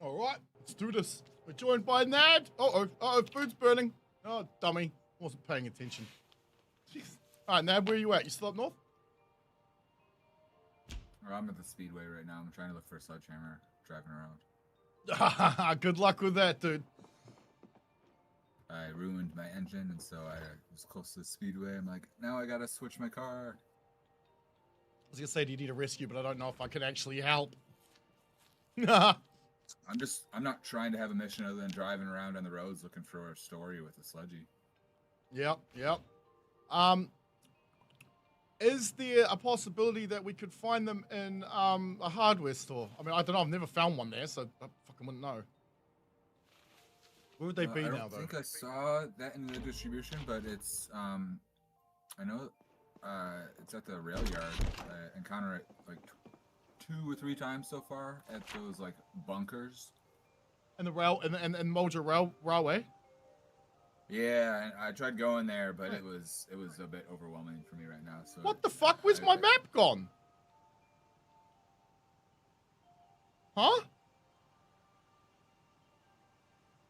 All right, let's do this. We're joined by Nad. Food's burning. Oh, dummy. Wasn't paying attention. Jeez. All right, Nad, where are you at? You still up north? I'm at the speedway right now. I'm trying to look for a sledgehammer driving around. Good luck with that, dude. I ruined my engine, and so I was close to the speedway. I'm like, now I gotta switch my car. I was gonna say, do you need a rescue, but I don't know if I can actually help. I'm not trying to have a mission other than driving around on the roads looking for a story with a sledgie. Yep. Is there a possibility that we could find them in a hardware store? I mean, I don't know. I've never found one there, so I fucking wouldn't know. Where would they be now, though? I think I saw that in the distribution, but it's I know it's at the rail yard. I encounter it like 2 or 3 times so far at those like bunkers. And the rail and Moja Railway. Yeah, and I tried going there, but it was a bit overwhelming for me right now. So what the fuck? Where's my map gone? Huh?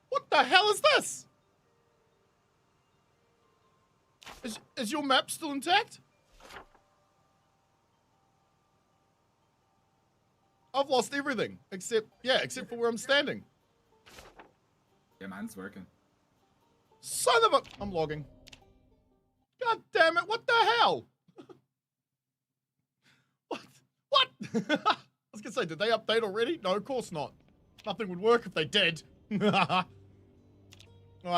What the hell is this? Is your map still intact? I've lost everything except for where I'm standing. Yeah, mine's working. Son of a... I'm logging. God damn it, what the hell? What? I was gonna say, did they update already? No, of course not. Nothing would work if they did. Alright,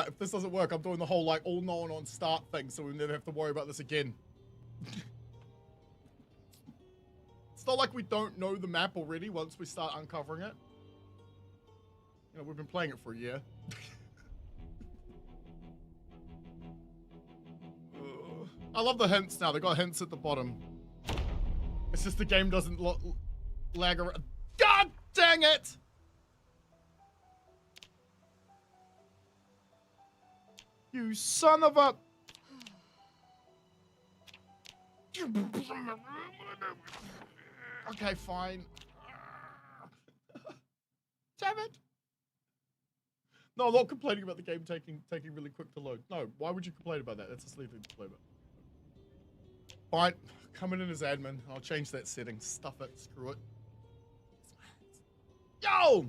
if this doesn't work, I'm doing the whole, like, all known on start thing, so we never have to worry about this again. It's not like we don't know the map already once we start uncovering it. You know, we've been playing it for a year. I love the hints now. They got hints at the bottom. It's just the game doesn't lag around. God dang it! You son of a... Okay, fine. Damn it! No, I'm not complaining about the game taking really quick to load. No, why would you complain about that? That's a silly thing to complain about. Fine, coming in as admin. I'll change that setting. Stuff it. Screw it. Yo!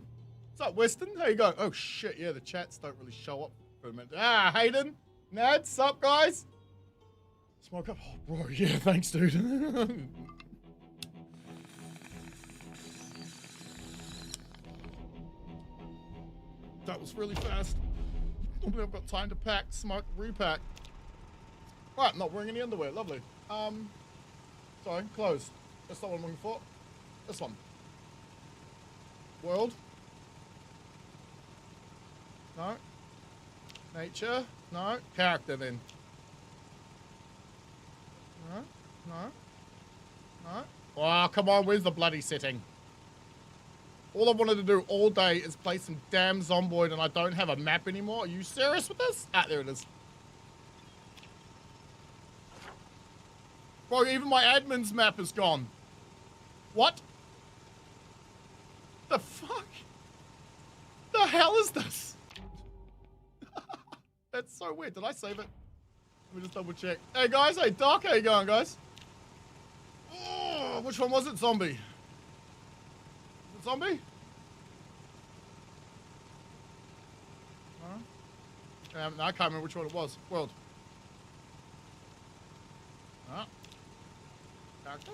What's up, Weston? How you going? Oh shit, yeah, the chats don't really show up for a minute. Ah, Hayden, Nad, what's up, guys? Smoke up. Oh, bro, yeah, thanks, dude. That was really fast. Normally I've got time to pack, smoke, repack. Right, not wearing any underwear. Lovely. Sorry, closed. That's not what I'm looking for. This one. World. No. Nature. No. Character then. No. Oh, come on. Where's the bloody setting? All I wanted to do all day is play some damn Zomboid and I don't have a map anymore. Are you serious with this? Ah, there it is. Bro, even my admin's map is gone. What? The fuck? The hell is this? That's so weird. Did I save it? Let me just double check. Hey guys, hey Doc, how you going, guys? Oh, which one was it? Zombie. Was it zombie? No, I can't remember which one it was. World. Character?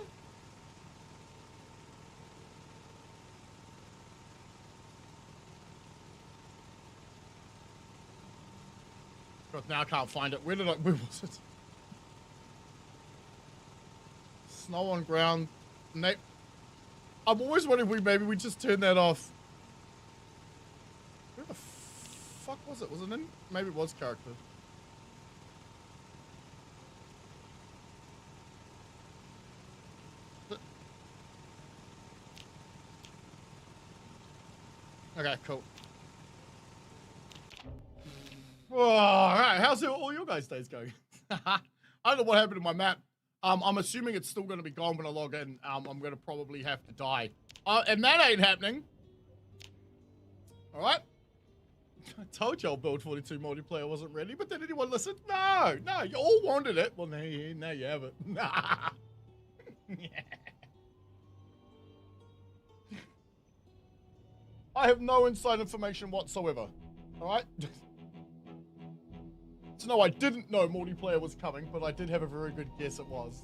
God, now I can't find it. Where was it? Snow on ground. I'm always wondering if maybe we just turned that off. Where the fuck was it? Was it in? Maybe it was character. Okay, cool. Oh, all right, how's all your guys' days going? I don't know what happened to my map. I'm assuming it's still going to be gone when I log in. I'm going to probably have to die. And that ain't happening. All right. I told y'all Build 42 multiplayer wasn't ready, but did anyone listen? No, you all wanted it. Well, now you have it. I have no inside information whatsoever. All right. So no, I didn't know multiplayer was coming, but I did have a very good guess it was.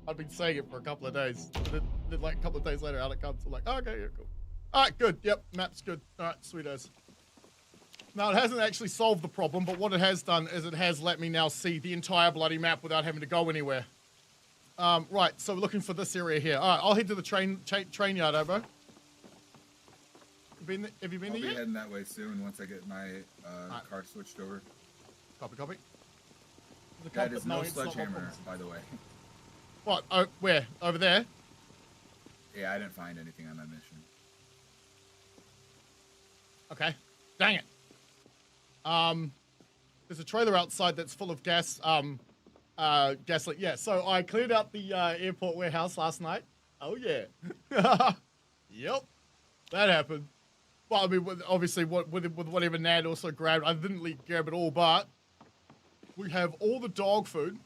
I've been saying it for a couple of days. And then like a couple of days later, out it comes. I'm like, oh, okay, yeah, cool. All right, good. Yep, map's good. All right, sweet as. Now, it hasn't actually solved the problem, but what it has done is it has let me now see the entire bloody map without having to go anywhere. Right, so we're looking for this area here. All right, I'll head to the train yard, bro. Have you been there yet? I'll be heading that way soon once I get my car switched over. Copy. That is no sledgehammer, by the way. What? Oh, where? Over there? Yeah, I didn't find anything on my mission. Okay. Dang it. There's a trailer outside that's full of gas, gasoline. Yeah, so I cleared out the airport warehouse last night. Oh, yeah. Yep. That happened. Well, I mean, obviously, with whatever Nad also grabbed, I didn't grab it all, but we have all the dog food,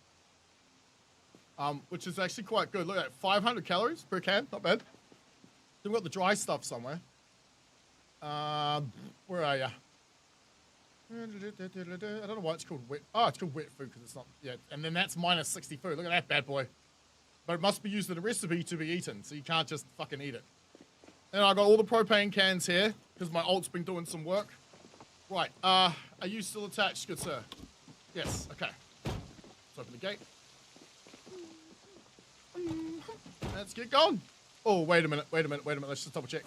which is actually quite good. Look at that, 500 calories per can, not bad. Then we've got the dry stuff somewhere. Where are ya? I don't know why it's called wet. Oh, it's called wet food because it's not. Yeah, and then that's minus 60 food. Look at that bad boy. But it must be used in a recipe to be eaten, so you can't just fucking eat it. And I got all the propane cans here because my alt's been doing some work. Right. Are you still attached, good sir? Yes. Okay. Let's open the gate. Let's get going. Oh, wait a minute. Let's just double check.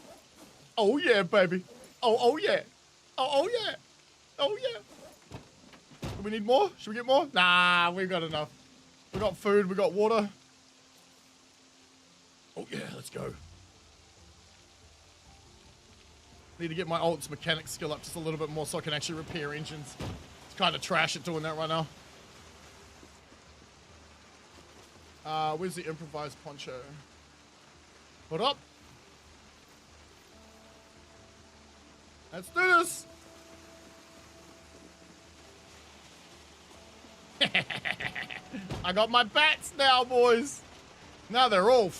Oh yeah, baby. Oh yeah. Oh yeah. Oh yeah. Do we need more? Should we get more? Nah, we've got enough. We got food. We got water. Oh yeah, let's go. Need to get my alt's mechanic skill up just a little bit more so I can actually repair engines. It's kind of trash at doing that right now. Where's the improvised poncho? Hold up. Let's do this. I got my bats now, boys. Now they're all.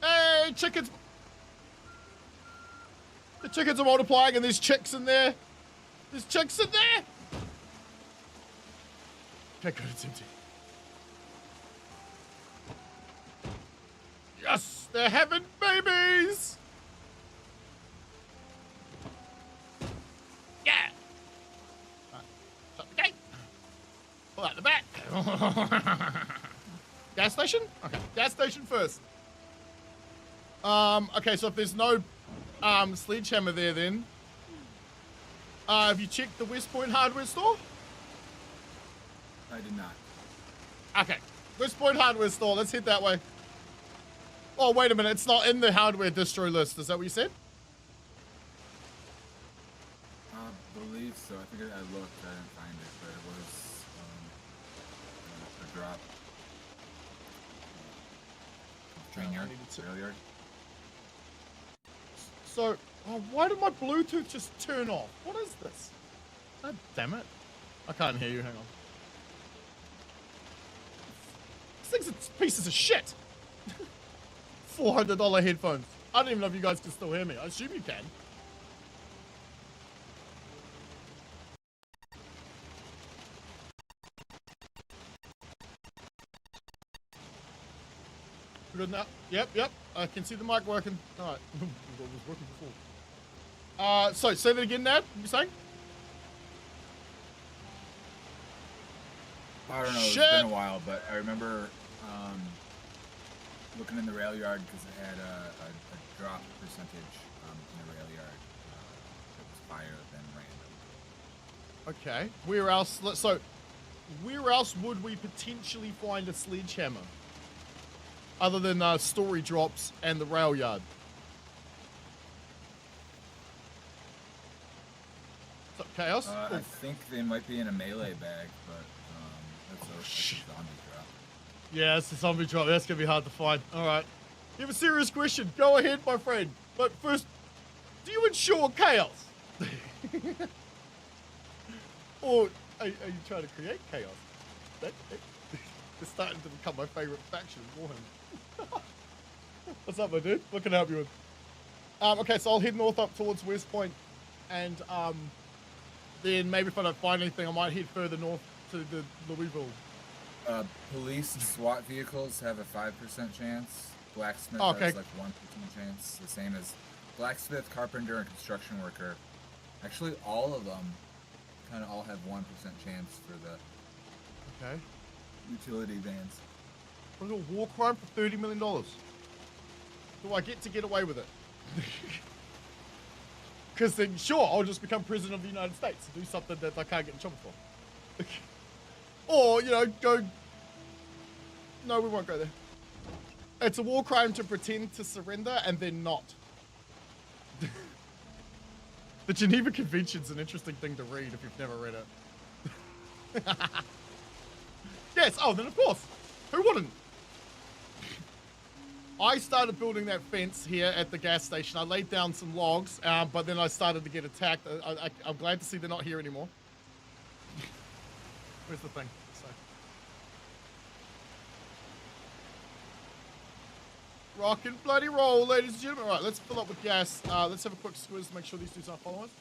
Hey, chickens. The chickens are multiplying and there's chicks in there. There's chicks in there. Okay, good, it's empty. Yes, they're having babies. Yeah. Right, shut the gate. Pull out the back. Gas station? Okay, gas station first. Okay, so if there's no sledgehammer there then, have you checked the West Point hardware store? I did not. Okay, West Point hardware store, let's head that way. Oh, wait a minute, it's not in the hardware distro list, is that what you said? I believe so. I think I looked, I didn't find it, but it was a drop. Train yard, rail yard. So, oh, why did my Bluetooth just turn off? What is this? God damn it. I can't hear you, hang on. This thing's pieces of shit. $400 headphones. I don't even know if you guys can still hear me. I assume you can. We good now? Yep. I can see the mic working. All right. It was working before. So say that again, Nad. You saying? I don't know. It's been a while, but I remember looking in the rail yard because it had a drop percentage in the rail yard that was higher than random. Okay. Where else? So, where else would we potentially find a sledgehammer? Other than story drops and the rail yard. What's up, Chaos? I think they might be in a melee bag, but that's a zombie drop. Yeah, it's a zombie drop. That's going to be hard to find. All right. You have a serious question. Go ahead, my friend. But first, do you ensure chaos? Or are you trying to create chaos? It's starting to become my favorite faction, Warhammer. What's up, my dude? What can I help you with? Okay, so I'll head north up towards West Point, and then maybe if I don't find anything, I might head further north to the Louisville. Police and SWAT vehicles have a 5% chance. Blacksmith has like 1% chance. The same as blacksmith, carpenter, and construction worker. Actually, all of them kind of all have 1% chance for the utility vans. What a war crime for $30 million. Do I get away with it? Because then, sure, I'll just become president of the United States and do something that I can't get in trouble for. Or, you know, go... No, we won't go there. It's a war crime to pretend to surrender and then not. The Geneva Convention's an interesting thing to read if you've never read it. Yes, oh, then of course. Who wouldn't? I started building that fence here at the gas station. I laid down some logs, but then I started to get attacked. I'm glad to see they're not here anymore. Where's the thing? So. Rock and bloody roll, ladies and gentlemen. All right, let's fill up with gas. Let's have a quick squiz to make sure these dudes aren't following us.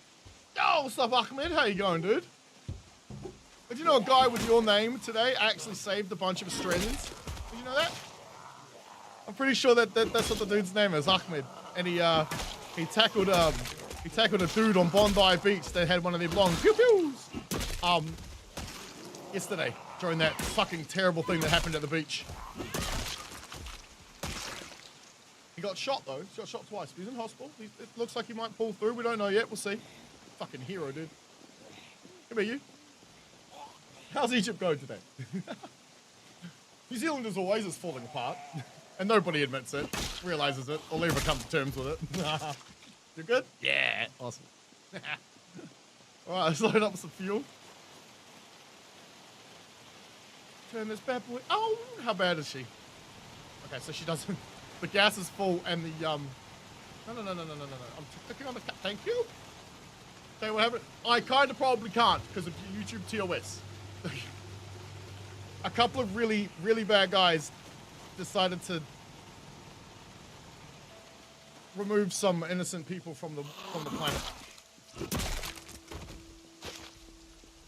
Yo, what's up, Ahmed? How you going, dude? Did you know a guy with your name today actually saved a bunch of Australians? Did you know that? I'm pretty sure that's what the dude's name is, Ahmed. And he tackled a dude on Bondi Beach that had one of them long pew-pews. Yesterday, during that fucking terrible thing that happened at the beach. He got shot though. He got shot twice. He's in hospital. It looks like he might pull through. We don't know yet. We'll see. Fucking hero, dude. Come here, you. How's Egypt going today? New Zealand as always is falling apart. And nobody admits it, realizes it, or ever come to terms with it. You good? Yeah. Awesome. Alright, let's load up some fuel. Turn this bad boy. Oh, how bad is she? Okay, so she doesn't. The gas is full and the No. I'm clicking on the thank you. Okay, what happened? I kind of probably can't because of YouTube TOS. A couple of really, really bad guys decided to remove some innocent people from the planet.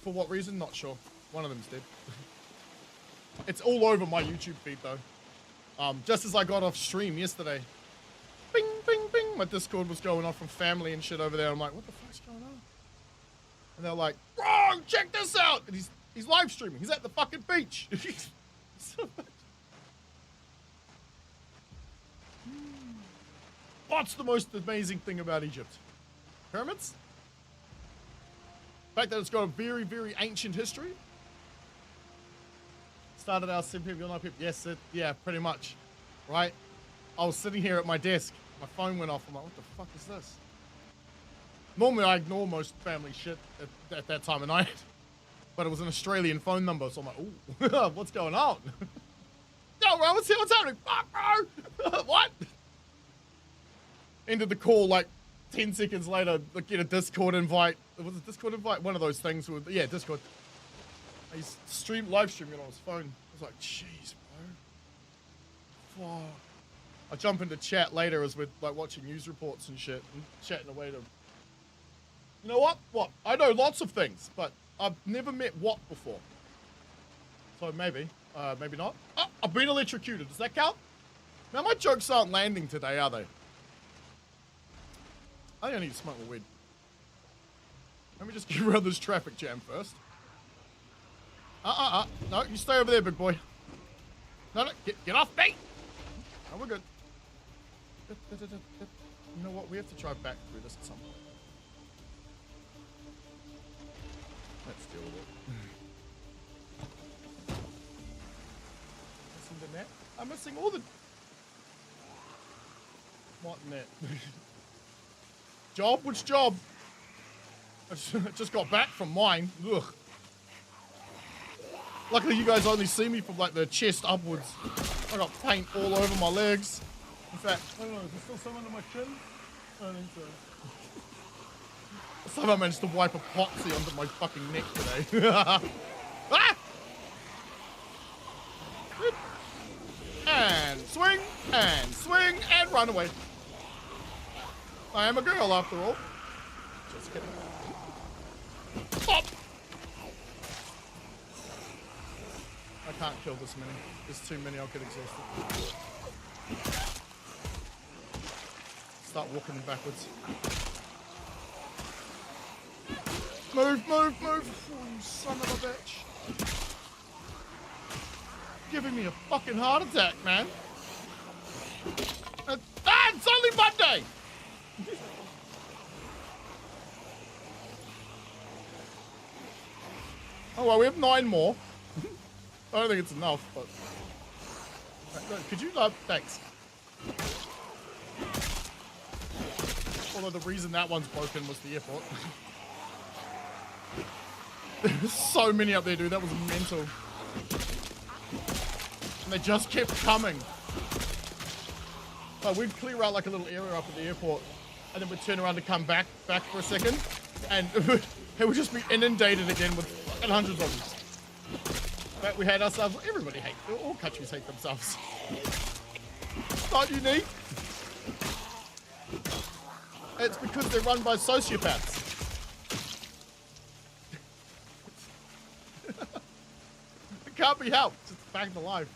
For what reason? Not sure. One of them's dead. It's all over my YouTube feed though. Just as I got off stream yesterday, bing, bing, bing, my Discord was going off from family and shit over there. I'm like, what the fuck's going on? And they're like, wrong, check this out. And he's live streaming. He's at the fucking beach. So much. What's the most amazing thing about Egypt? Pyramids? The fact that it's got a very, very ancient history. Started our 7 people, 9 people. Yes, yeah, pretty much. Right? I was sitting here at my desk. My phone went off. I'm like, what the fuck is this? Normally, I ignore most family shit at that time of night. But it was an Australian phone number, so I'm like, ooh, what's going on? Yo, bro, what's happening? Fuck, bro! What? Ended the call like 10 seconds later, get a Discord invite. Was it Discord invite? One of those things with, yeah, Discord. He's live streaming it on his phone. I was like, jeez, bro. Fuck. I jump into chat later as we're like watching news reports and shit and chatting away to. You know what? What? I know lots of things, but I've never met what before. So maybe, maybe not. Oh, I've been electrocuted. Does that count? Now my jokes aren't landing today, are they? I think I need to smoke more weed. Let me just get around this traffic jam first. No, you stay over there, big boy. No, get off me! No, we're good. You know what? We have to drive back through this at some point. Let's deal with it. Missing the net? I'm missing all the... What net? Job? Which job? I just got back from mine. Ugh. Luckily, you guys only see me from like the chest upwards. I got paint all over my legs. In fact, I don't know, is there still some under my chin? I don't think so. Somehow managed to wipe a potsy onto my fucking neck today. Ah! And swing, and run away. I am a girl after all. Just kidding. Pop! I can't kill this many. There's too many, I'll get exhausted. Start walking them backwards. Move, move, move! Oh, you son of a bitch. Giving me a fucking heart attack, man. It's only Monday! Oh, well, we have 9 more. I don't think it's enough, but... Could you, thanks. Although the reason that one's broken was the airport. There's so many up there, dude. That was mental. And they just kept coming. Like, we'd clear out like a little area up at the airport, and then we'd turn around to come back for a second, and it would just be inundated again with fucking hundreds of them. But we had ourselves. Everybody hates. All countries hate themselves. It's not unique. It's because they're run by sociopaths. It can't be helped. It's a fact of life.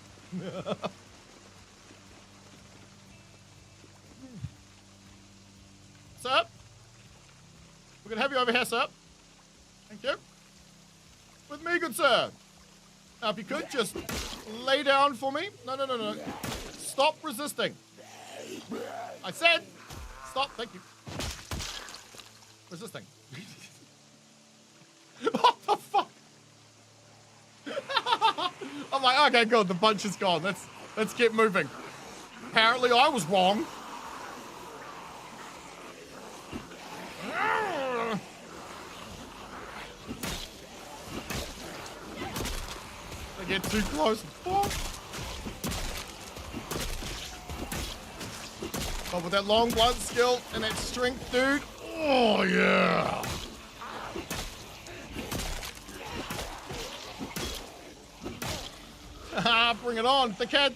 Sir? We're going to have you over here, sir. Thank you. With me, good sir. Now, if you could, just lay down for me. No, no, no, no. Stop resisting. I said, stop. Thank you. Resisting. What the fuck? I'm like, okay, good. The bunch is gone. Let's get moving. Apparently, I was wrong. They get too close. Fuck. But with that long blunt skill and that strength, dude. Oh, yeah. Haha, bring it on, thickhead.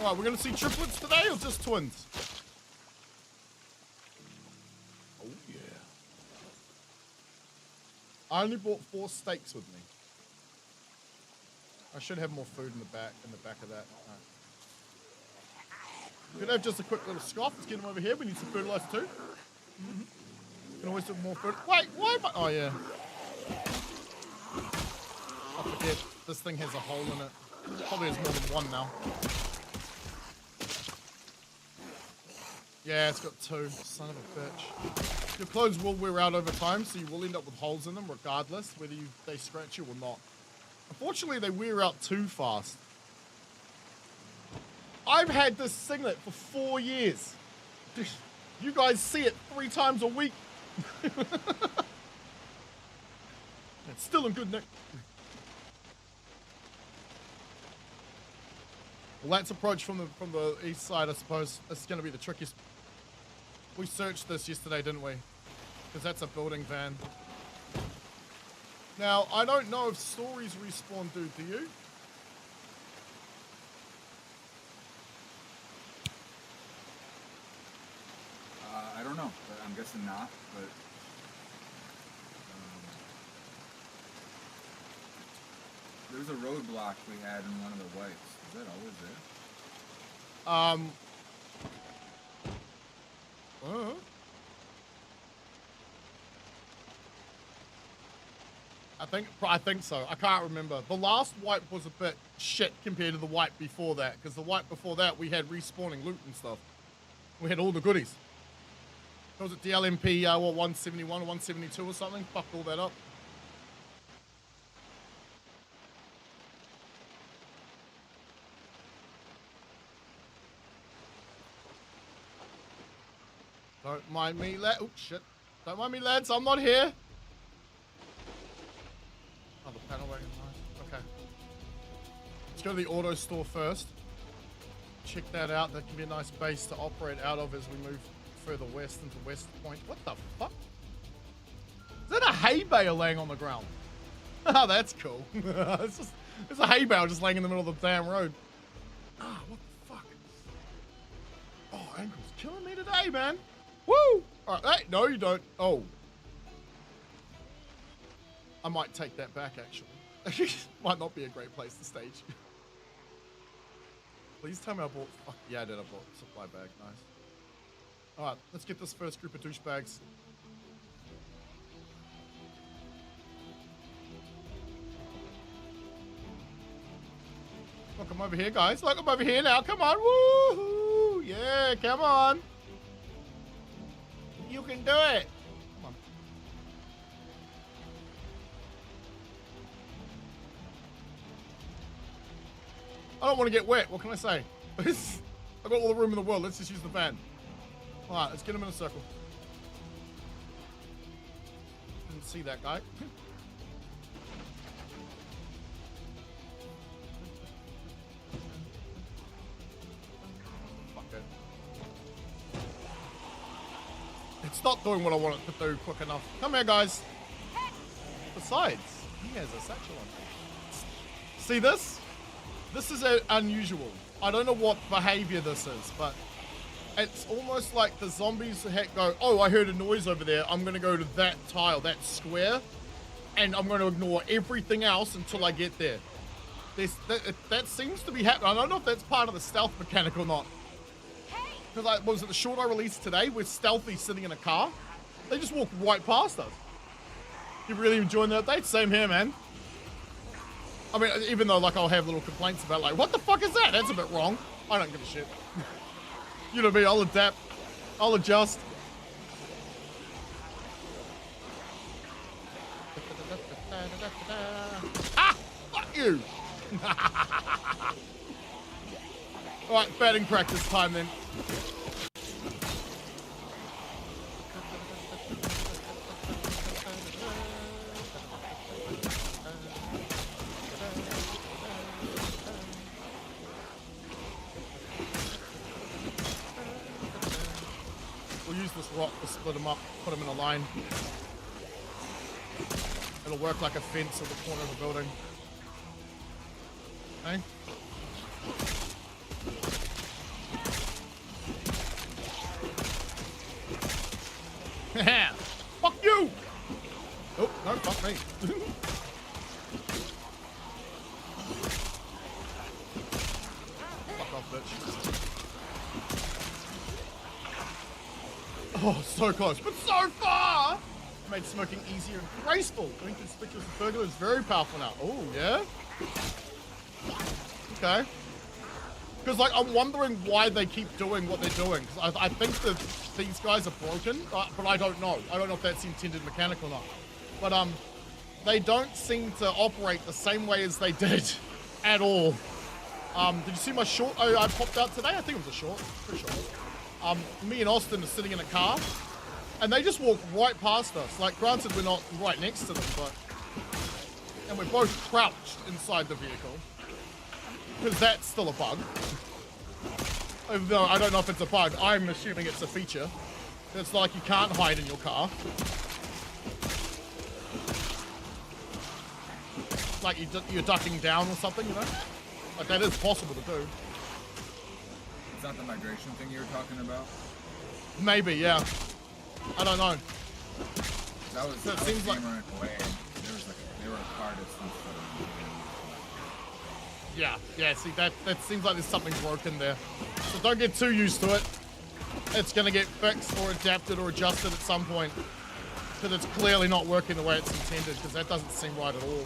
Alright, we're gonna see triplets today or just twins? Oh, yeah. I only brought 4 steaks with me. I should have more food in the back of that. Right. Could have just a quick little scoff. Let's get him over here. We need some fertilizer too. Can always do more food. Wait, why am I? Oh yeah. I forget. This thing has a hole in it. Probably has more than one now. Yeah, it's got 2. Son of a bitch. Your clothes will wear out over time, so you will end up with holes in them regardless, whether they scratch you or not. Unfortunately, they wear out too fast. I've had this singlet for 4 years. You guys see it 3 times a week. It's still in good nick. Well, that's approach from the east side, I suppose. This is going to be the trickiest. We searched this yesterday, didn't we? Because that's a building van. Now, I don't know if stories respawn, dude. Do you? I don't know, but I'm guessing not. But there's a roadblock we had in one of the wipes. Is that always there? I think so. I can't remember. The last wipe was a bit shit compared to the wipe before that, because the wipe before that we had respawning loot and stuff. We had all the goodies. Was it the LMP, 171 or 172 or something? Fucked all that up. Don't mind me, oh shit. Don't mind me, lads, I'm not here. Oh, the panel wagon, nice. Okay. Let's go to the auto store first. Check that out. That can be a nice base to operate out of as we move further west into West Point. What the fuck? Is that a hay bale laying on the ground? Oh, that's cool. It's a hay bale just laying in the middle of the damn road. Ah, what the fuck? Oh, ankle's killing me today, man. Woo! All right, hey, no, you don't. Oh. I might take that back, actually. Might not be a great place to stage. Please tell me I bought... Oh, yeah, I did. I bought a supply bag. Nice. All right, let's get this first group of douchebags. Look, I'm over here, guys. Look, I'm over here now. Come on. Woohoo! Yeah, come on. You can do it. Come on. I don't want to get wet. What can I say? I've got all the room in the world. Let's just use the van. All right, let's get him in a circle. Didn't see that guy. Fuck it. It's not doing what I want it to do quick enough. Come here, guys. Besides, he has a satchel on. See this? This is unusual. I don't know what behavior this is, but it's almost like the zombies go, oh, I heard a noise over there. I'm going to go to that tile, that square, and I'm going to ignore everything else until I get there. That seems to be happening. I don't know if that's part of the stealth mechanic or not. Because what was it the short I released today? We're stealthy sitting in a car. They just walk right past us. You really enjoying the update? Same here, man. I mean, even though, like, I'll have little complaints about, like, what the fuck is that? That's a bit wrong. I don't give a shit. You know me, I'll adapt. I'll adjust. Ah! Fuck you! Alright, batting practice time then. We'll use this rock to split them up, put them in a line. It'll work like a fence at the corner of the building. Okay? Fuck you! Oh, no, fuck me. Fuck off, bitch. Oh, so close, but so far! Made smoking easier and graceful. Being conspicuous as burglar is very powerful now. Oh, yeah? Okay. Because, like, I'm wondering why they keep doing what they're doing. Because I think that these guys are broken, but I don't know. I don't know if that's the intended mechanic or not. But, they don't seem to operate the same way as they did at all. Did you see my short I popped out today? I think it was a short. Pretty sure. Me and Austin are sitting in a car, and they just walk right past us. Like, granted, we're not right next to them, but... And we're both crouched inside the vehicle. Because that's still a bug. Even though I don't know if it's a bug, I'm assuming it's a feature. It's like you can't hide in your car. Like you're ducking down or something, you know? Like, that is possible to do. Is that the migration thing you were talking about? Maybe, yeah. I don't know. That seems like running away. They were a part of some sort of... Yeah, see, that seems like there's something broken there. So don't get too used to it. It's going to get fixed or adapted or adjusted at some point. Because it's clearly not working the way it's intended, because that doesn't seem right at all.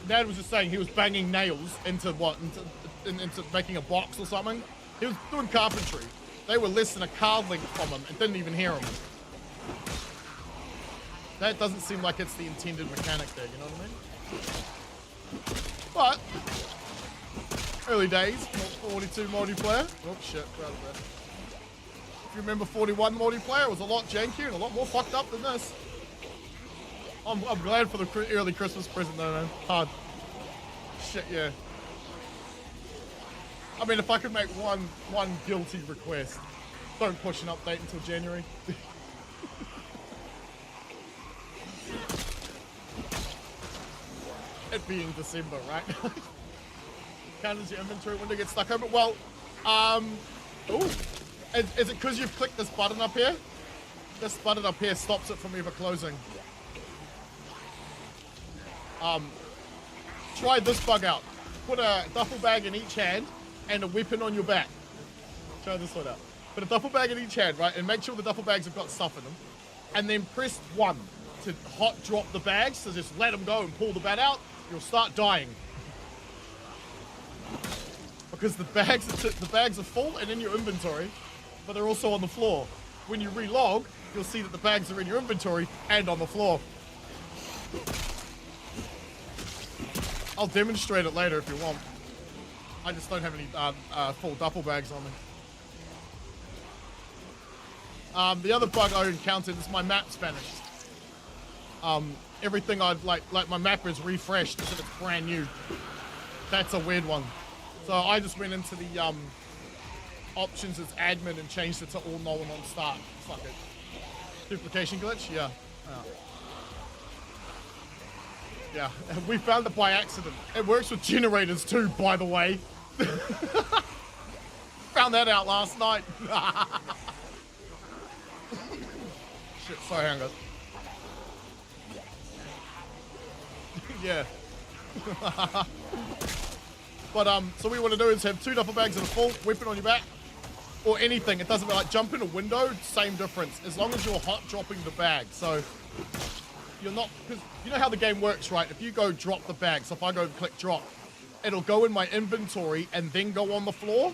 Dad was just saying he was banging nails into what? Into making a box or something. He was doing carpentry. They were less than a car length from him and didn't even hear him. That doesn't seem like it's the intended mechanic there, you know what I mean? But, early days, 42 multiplayer. Oh shit, proud of that. If you remember 41 multiplayer, it was a lot jankier and a lot more fucked up than this. I'm glad for the early Christmas present though, man. Hard. Shit, yeah. I mean, if I could make one guilty request, don't push an update until January. It being December, right? Count as your inventory window gets stuck open. Well, ooh, is it because you've clicked this button up here? This button up here stops it from ever closing. Try this bug out. Put a duffel bag in each hand and a weapon on your back. Try this one out. Put a duffel bag in each hand, right? And make sure the duffel bags have got stuff in them. And then press 1 to hot drop the bags. So just let them go and pull the bat out. You'll start dying. Because the bags are full and in your inventory, but they're also on the floor. When you relog, you'll see that the bags are in your inventory and on the floor. I'll demonstrate it later if you want. I just don't have any full duffel bags on me. The other bug I encountered is my map's vanished. Everything I've like my map is refreshed as if it's brand new. That's a weird one. So I just went into the options as admin and changed it to all no one on start. Fuck it. Duplication glitch? Yeah. Yeah, we found it by accident. It works with generators too, by the way. Found that out last night. Shit, sorry, hang on. Yeah. But so what you want to do is have 2 duffel bags that are full, weapon on your back, or anything. It doesn't matter. Like jump in a window, same difference. As long as you're hot dropping the bag. So you're not, because you know how the game works, right? If you go drop the bag, so if I go click drop, it'll go in my inventory and then go on the floor.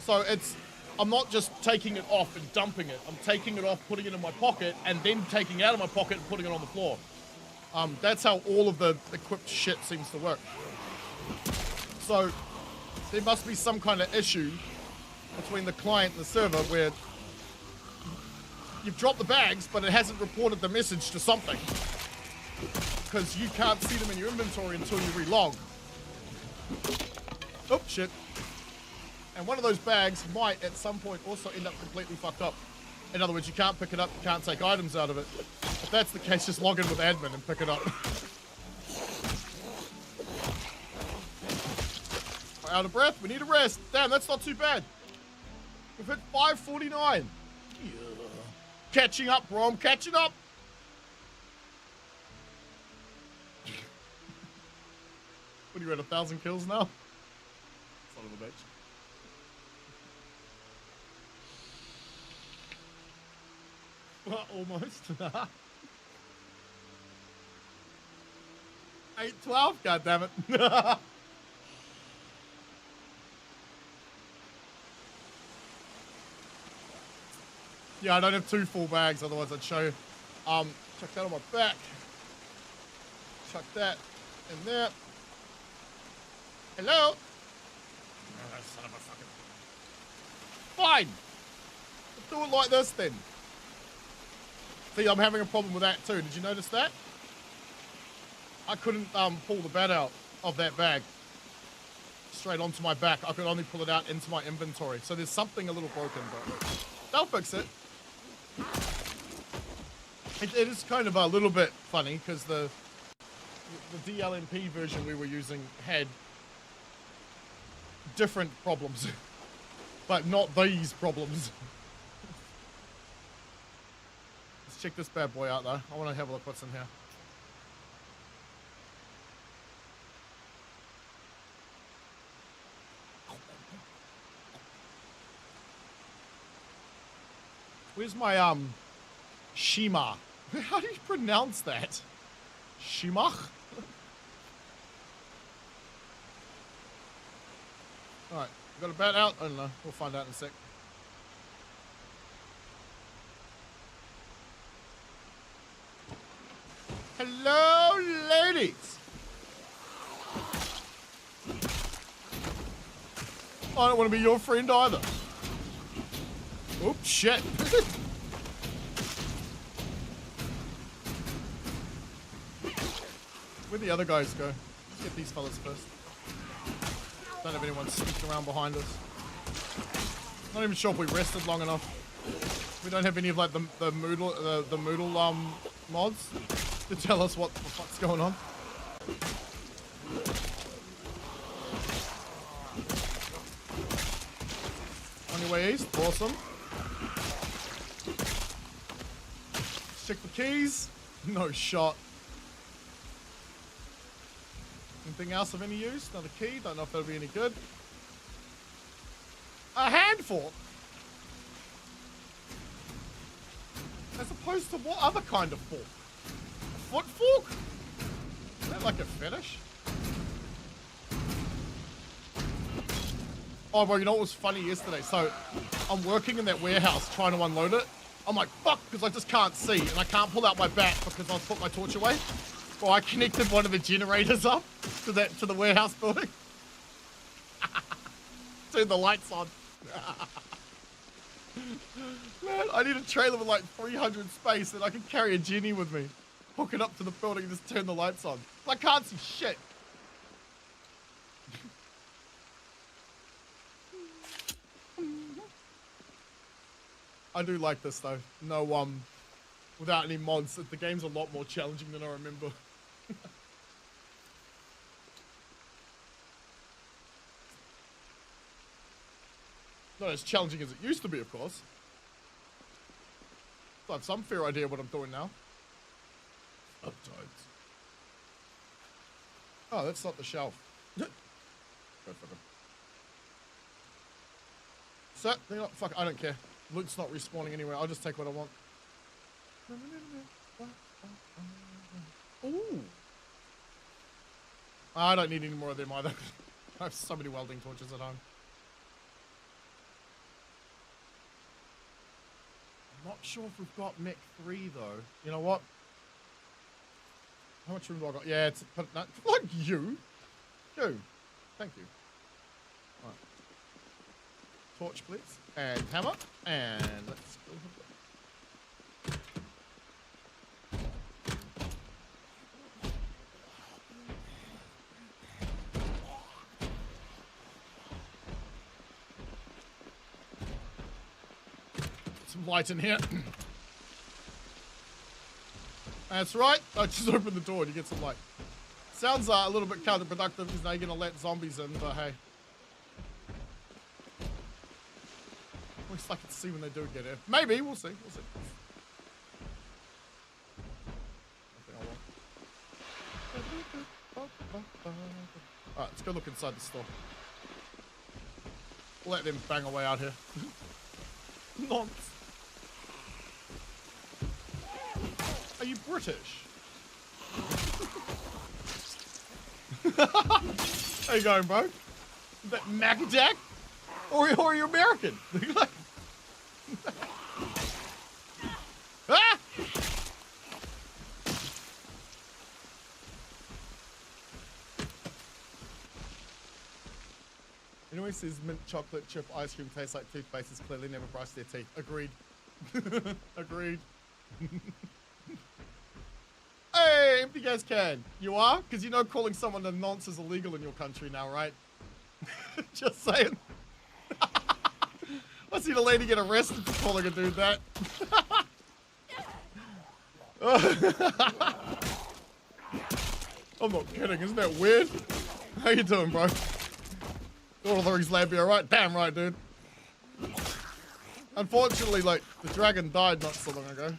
So I'm not just taking it off and dumping it. I'm taking it off, putting it in my pocket, and then taking it out of my pocket and putting it on the floor. That's how all of the equipped shit seems to work. So there must be some kind of issue between the client and the server where you've dropped the bags, but it hasn't reported the message to something. Because you can't see them in your inventory until you relog. Oh, shit. And one of those bags might, at some point, also end up completely fucked up. In other words, you can't pick it up, you can't take items out of it. If that's the case, just log in with admin and pick it up. We're out of breath, we need a rest. Damn, that's not too bad. We've hit 5:49. Yeah. Catching up, bro, I'm catching up. What are you at, 1,000 kills now? Son of a bitch. Well, almost. 8:12, goddammit. Yeah, I don't have 2 full bags, otherwise I'd show you. Chuck that on my back. Chuck that in there. Hello? Oh, son of a fucking... Fine! Let's do it like this then. See, I'm having a problem with that too. Did you notice that? I couldn't pull the bat out of that bag straight onto my back. I could only pull it out into my inventory. So there's something a little broken, but they'll fix it. It is kind of a little bit funny because the DLMP version we were using had different problems, but not these problems. Let's check this bad boy out though. I want to have a look what's in here. Where's my Shima? How do you pronounce that? Shimach? Alright, got a bat out? I don't know. We'll find out in a sec. Hello, ladies! I don't want to be your friend either. Oops, shit. Where'd the other guys go? Let's get these fellas first. Don't have anyone sneaking around behind us. Not even sure if we rested long enough. We don't have any of like the Moodle mods to tell us what the fuck's going on. On your way east, awesome. Check the keys. No shot. Anything else of any use? Another key. Don't know if that'll be any good. A hand fork. As opposed to what other kind of fork? A foot fork? Is that like a fetish? Oh, bro, you know what was funny yesterday? So, I'm working in that warehouse trying to unload it. I'm like, fuck, because I just can't see. And I can't pull out my bat because I've put my torch away. Well, I connected one of the generators up to the warehouse building. Turn the lights on. Man, I need a trailer with like 300 space and I can carry a genie with me. Hook it up to the building and just turn the lights on. I can't see shit. I do like this though. No, without any mods, the game's a lot more challenging than I remember. Not as challenging as it used to be, of course. I have some fair idea what I'm doing now. Uptides. Oh, that's not the shelf. Go for it. So, you know, fuck, I don't care. Loot's not respawning anyway. I'll just take what I want. Ooh. I don't need any more of them either. I have so many welding torches at home. I'm not sure if we've got mech 3 though. You know what? How much room do I got? Yeah, it's no, like you. You. Thank you. Right. Torch, please. And hammer. And let's go. Some light in here. That's right. I just opened the door and you get some light. Sounds a little bit counterproductive because now you're going to let zombies in, but hey. At least I can see when they do get in. Maybe. We'll see. We'll see. Alright, let's go look inside the store. We'll let them bang away out here. Nonce. Are you British? How you going, bro? Is that Macajack? Or are you American? Ah! Anyway, says mint chocolate chip ice cream tastes like toothpaste is clearly never brushed their teeth. Agreed. Agreed. Hey, empty gas can. You are? Because you know calling someone a nonce is illegal in your country now, right? Just saying. I seen a lady get arrested for calling a dude that. I'm not kidding. Isn't that weird? How you doing, bro? All the rings lab, all right? Damn right, dude. Unfortunately, like, the dragon died not so long ago.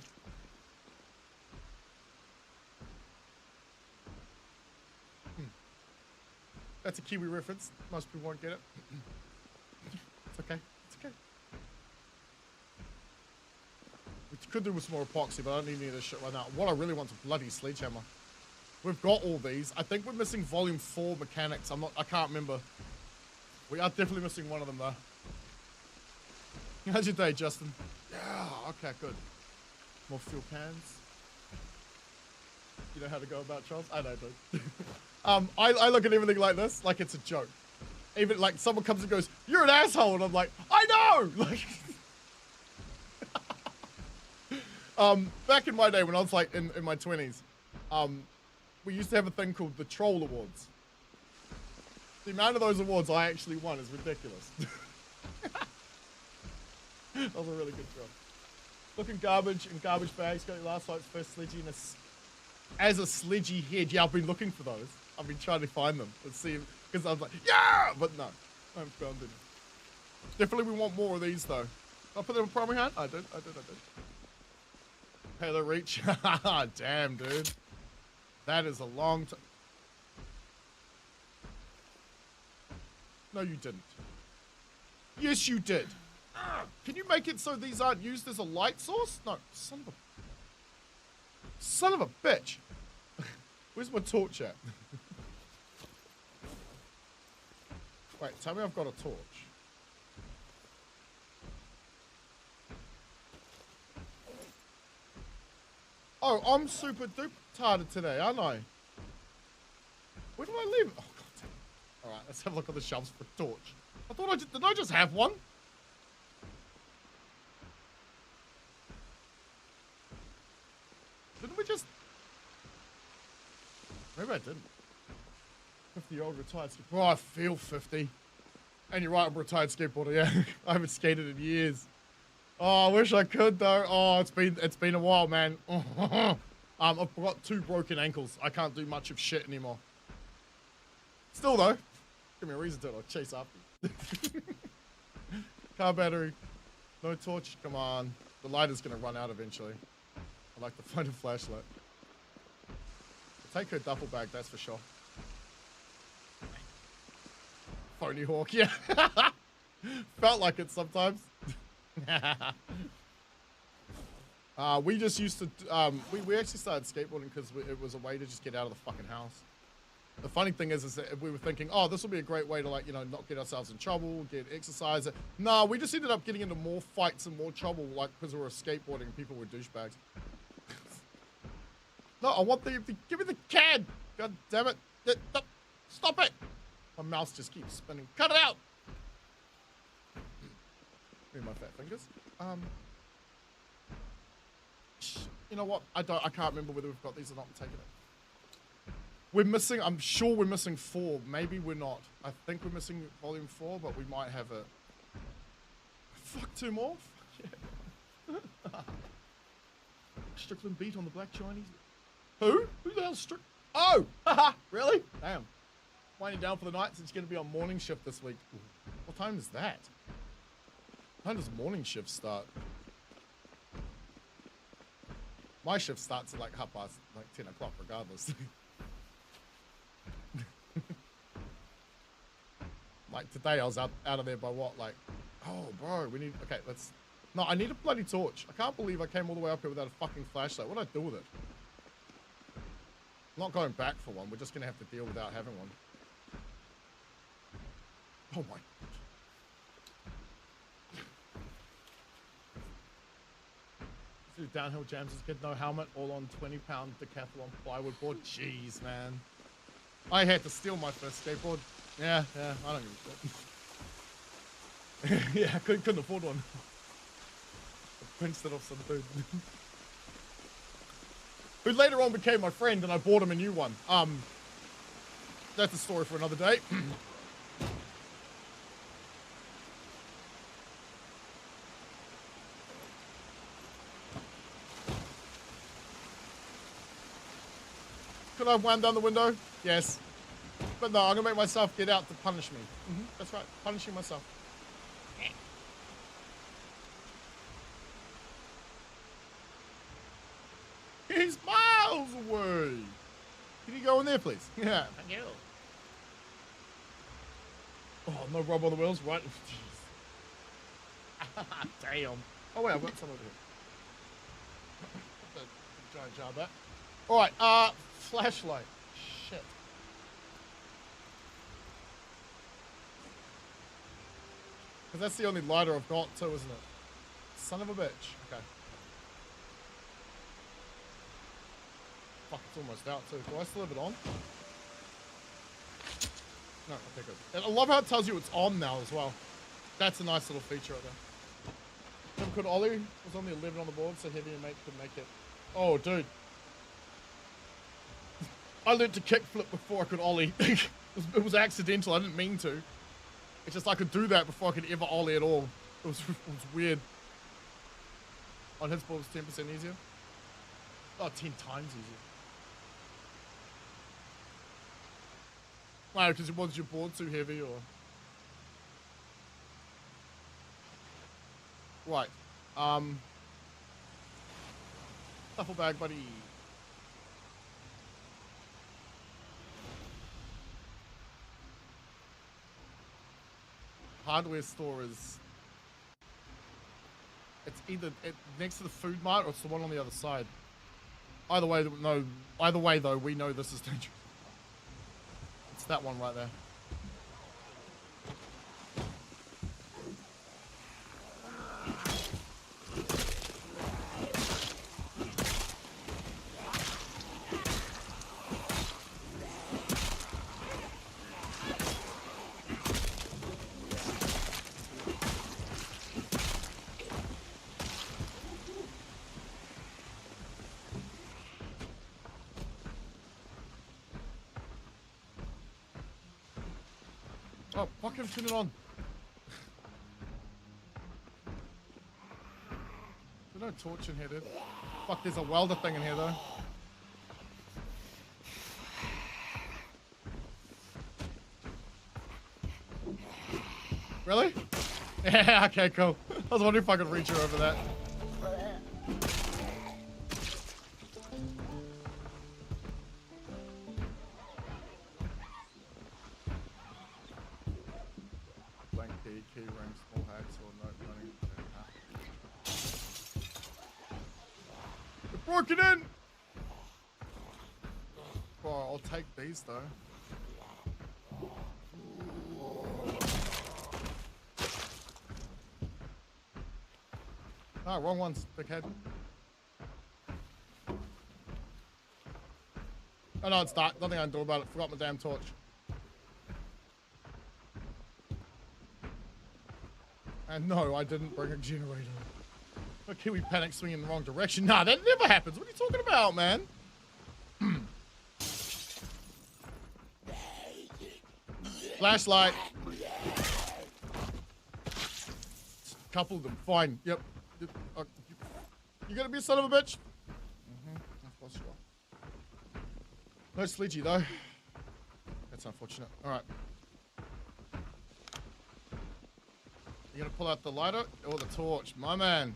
That's a Kiwi reference. Most people won't get it. It's okay. It's okay. We could do with some more epoxy, but I don't need any of this shit right now. What I really want is a bloody sledgehammer. We've got all these. I think we're missing volume 4 mechanics. I can't remember. We are definitely missing one of them though. How's your day, Justin? Yeah, okay, good. More fuel cans. You know how to go about, Charles? I know, dude. I look at everything like this, like it's a joke. Even like someone comes and goes, "You're an asshole," and I'm like, I know. Like, back in my day when I was like in my 20s, we used to have a thing called the Troll Awards. The amount of those awards I actually won is ridiculous. That was a really good job. Looking garbage and garbage bags. Got your last night's first sledgy in as a sledgy head. Yeah, I've been looking for those. I've been trying to find them. Let's see. Because I was like, yeah! But no. I haven't found any. Definitely we want more of these, though. Did I put them in primary hand? I did. Halo Reach. Damn, dude. That is a long time. No, you didn't. Yes, you did. Can you make it so these aren't used as a light source? No, son of a bitch. Where's my torch at? Wait, tell me I've got a torch. Oh, I'm super duper retarded today, aren't I? Where do I leave it? Oh, God damn. Alright, let's have a look at the shelves for a torch. I thought did I just have one? Didn't we just... Maybe I didn't. 50-year-old retired skateboarder. Oh, I feel 50. And you're right, I'm a retired skateboarder, yeah. I haven't skated in years. Oh, I wish I could, though. Oh, it's been a while, man. I've got 2 broken ankles. I can't do much of shit anymore. Still, though, give me a reason to. I'll chase after you. Car battery. No torch. Come on. The light is going to run out eventually. I'd like to find a flashlight. I'll take her duffel bag, that's for sure. Phony hawk, yeah. Felt like it sometimes. We just used to, we actually started skateboarding because it was a way to just get out of the fucking house. The funny thing is that we were thinking, oh, this will be a great way to, like, you know, not get ourselves in trouble, get exercise. No, we just ended up getting into more fights and more trouble, like, because we were skateboarding and people were douchebags. No, I want give me the can! God damn it. Stop it! My mouse just keeps spinning. Cut it out! Give me my fat fingers. You know what? I can't remember whether we've got these or not. I'm taking it. We're missing, I'm sure we're missing 4. Maybe we're not. I think we're missing volume 4, but we might have it. Fuck, 2 more? Fuck yeah. Strickland beat on the Black Chinese. Who? Who the hell's Strickland? Oh! Haha! Really? Damn. Winding down for the night since it's going to be on morning shift this week. What time is that? What time does morning shift start? My shift starts at like 10 o'clock regardless. Like today I was out of there by what, like, oh bro, we need, okay, let's, no, I need a bloody torch. I can't believe I came all the way up here without a fucking flashlight. What do I do with it? I'm not going back for one. We're just gonna have to deal without having one. Oh my. Do downhill jams as a kid, no helmet, all on 20-pound decathlon plywood board. Jeez, man. I had to steal my first skateboard. Yeah, I don't give a shit. Yeah, I couldn't afford one. I pinched it off some dude. Who later on became my friend, and I bought him a new one. That's a story for another day. Could I have wound down the window? Yes. But no, I'm going to make myself get out to punish me. That's right, punishing myself. He's miles away. Can you go in there, please? Yeah. Thank you. Oh, no rub on the wheels, right? Damn. Oh, wait, I've got some over here. Giant jar that. All right, flashlight. Shit. Because that's the only lighter I've got too, isn't it? Son of a bitch. Okay. Fuck, it's almost out too. Do I still have it on? No, okay, good. And I love how it tells you it's on now as well. That's a nice little feature right there. Never could ollie. Was only 11 on the board, so heavy and mate could make it. Oh, dude. I learned to kickflip before I could ollie. It was accidental. I didn't mean to. It's just I could do that before I could ever ollie at all. It was weird. On his ball, it was 10% easier. Oh, 10 times easier. Why? Because was your board too heavy, or? Right. Duffel bag, buddy. Hardware store is. It's either next to the food mart or it's the one on the other side. Either way, no. Either way, though, we know this is dangerous. It's that one right there. Oh, fucking turn it on. There's no torch in here, dude. Fuck, there's a welder thing in here, though. Really? Yeah, okay, cool. I was wondering if I could reach her over that. Blank key ring, small hacks, or note money. It broke it in! Oh, I'll take these, though. Ah, wrong ones, dickhead. Oh no, it's dark. Nothing I can do about it. Forgot my damn torch. And no, I didn't bring a generator. Okay, we panic swing in the wrong direction. Nah, that never happens. What are you talking about, man? Flashlight. Couple of them. Fine. Yep. You gonna be a son of a bitch? Of course you are. No sledgy though. That's unfortunate. Alright. You gonna pull out the lighter or the torch? My man.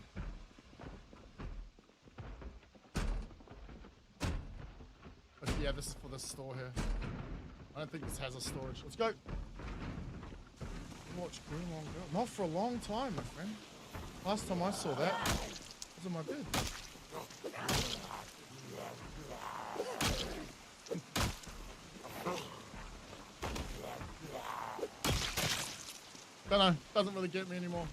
Yeah, this is for the store here. I don't think this has a storage. Let's go. Watch green long girl. Not for a long time, my friend. Last time I saw that was in my bed. Don't know. Doesn't really get me anymore.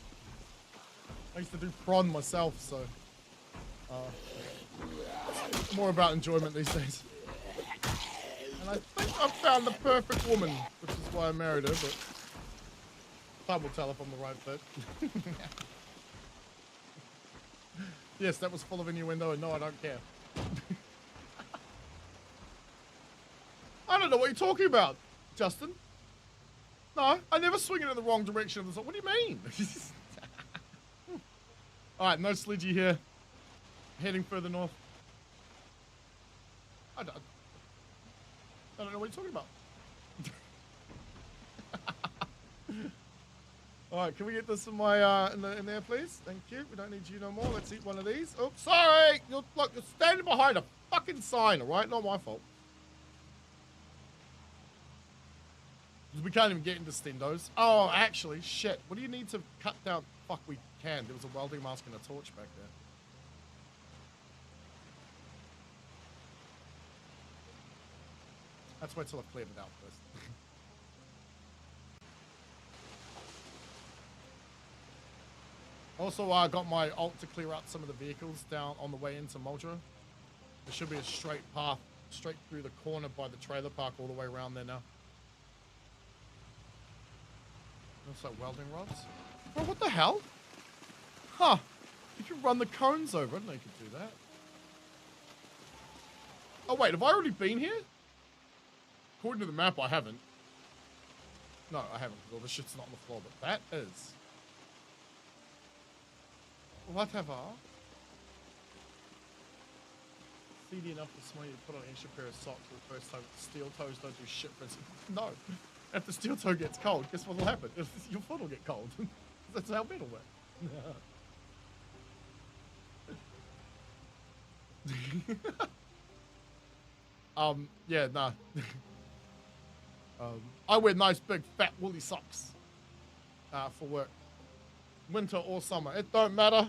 I used to do prawn myself, so more about enjoyment these days. And I think I've found the perfect woman, which is why I married her, but time will tell if I'm the right fit. Yes, that was full of innuendo, and no, I don't care. I don't know what you're talking about, Justin. No, I never swing it in the wrong direction of the song. What do you mean? Alright, no sledgy here. Heading further north. I don't know what you're talking about. Alright, can we get this in my in there, please? Thank you. We don't need you no more. Let's eat one of these. Oh, sorry! Look, you're standing behind a fucking sign, alright? Not my fault. We can't even get into stendos. Oh, actually, shit. What do you need to cut down? Fuck, we can. There was a welding mask and a torch back there. Let's wait till I've cleared it out first. Also, I got my ult to clear out some of the vehicles down on the way into Muldra. There should be a straight path straight through the corner by the trailer park all the way around there now. Looks like welding rods. Bro, what the hell? Huh. You can run the cones over. I didn't know you could do that. Oh, wait. Have I already been here? According to the map, I haven't. No, I haven't, because all the shit's not on the floor, but that is. Whatever. CD enough to smell you to put on an extra pair of socks for the first time. Steel toes don't do shit for instance. No. If the steel toe gets cold, guess what'll happen? Your foot will get cold. That's how metal works. Yeah, nah. I wear nice big fat woolly socks for work. Winter or summer, it don't matter.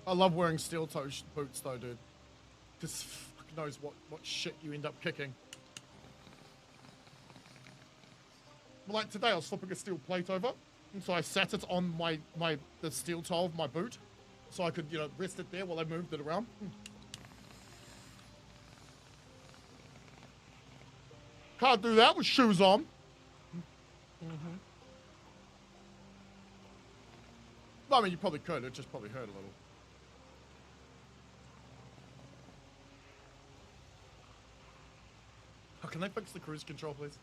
I love wearing steel toe boots though, dude. Because fuck knows what shit you end up kicking. Like today, I was flipping a steel plate over, and so I sat it on the steel toe of my boot, so I could, you know, rest it there while I moved it around. Can't do that with shoes on. I mean, you probably could. It just probably hurt a little. Oh, can they fix the cruise control, please?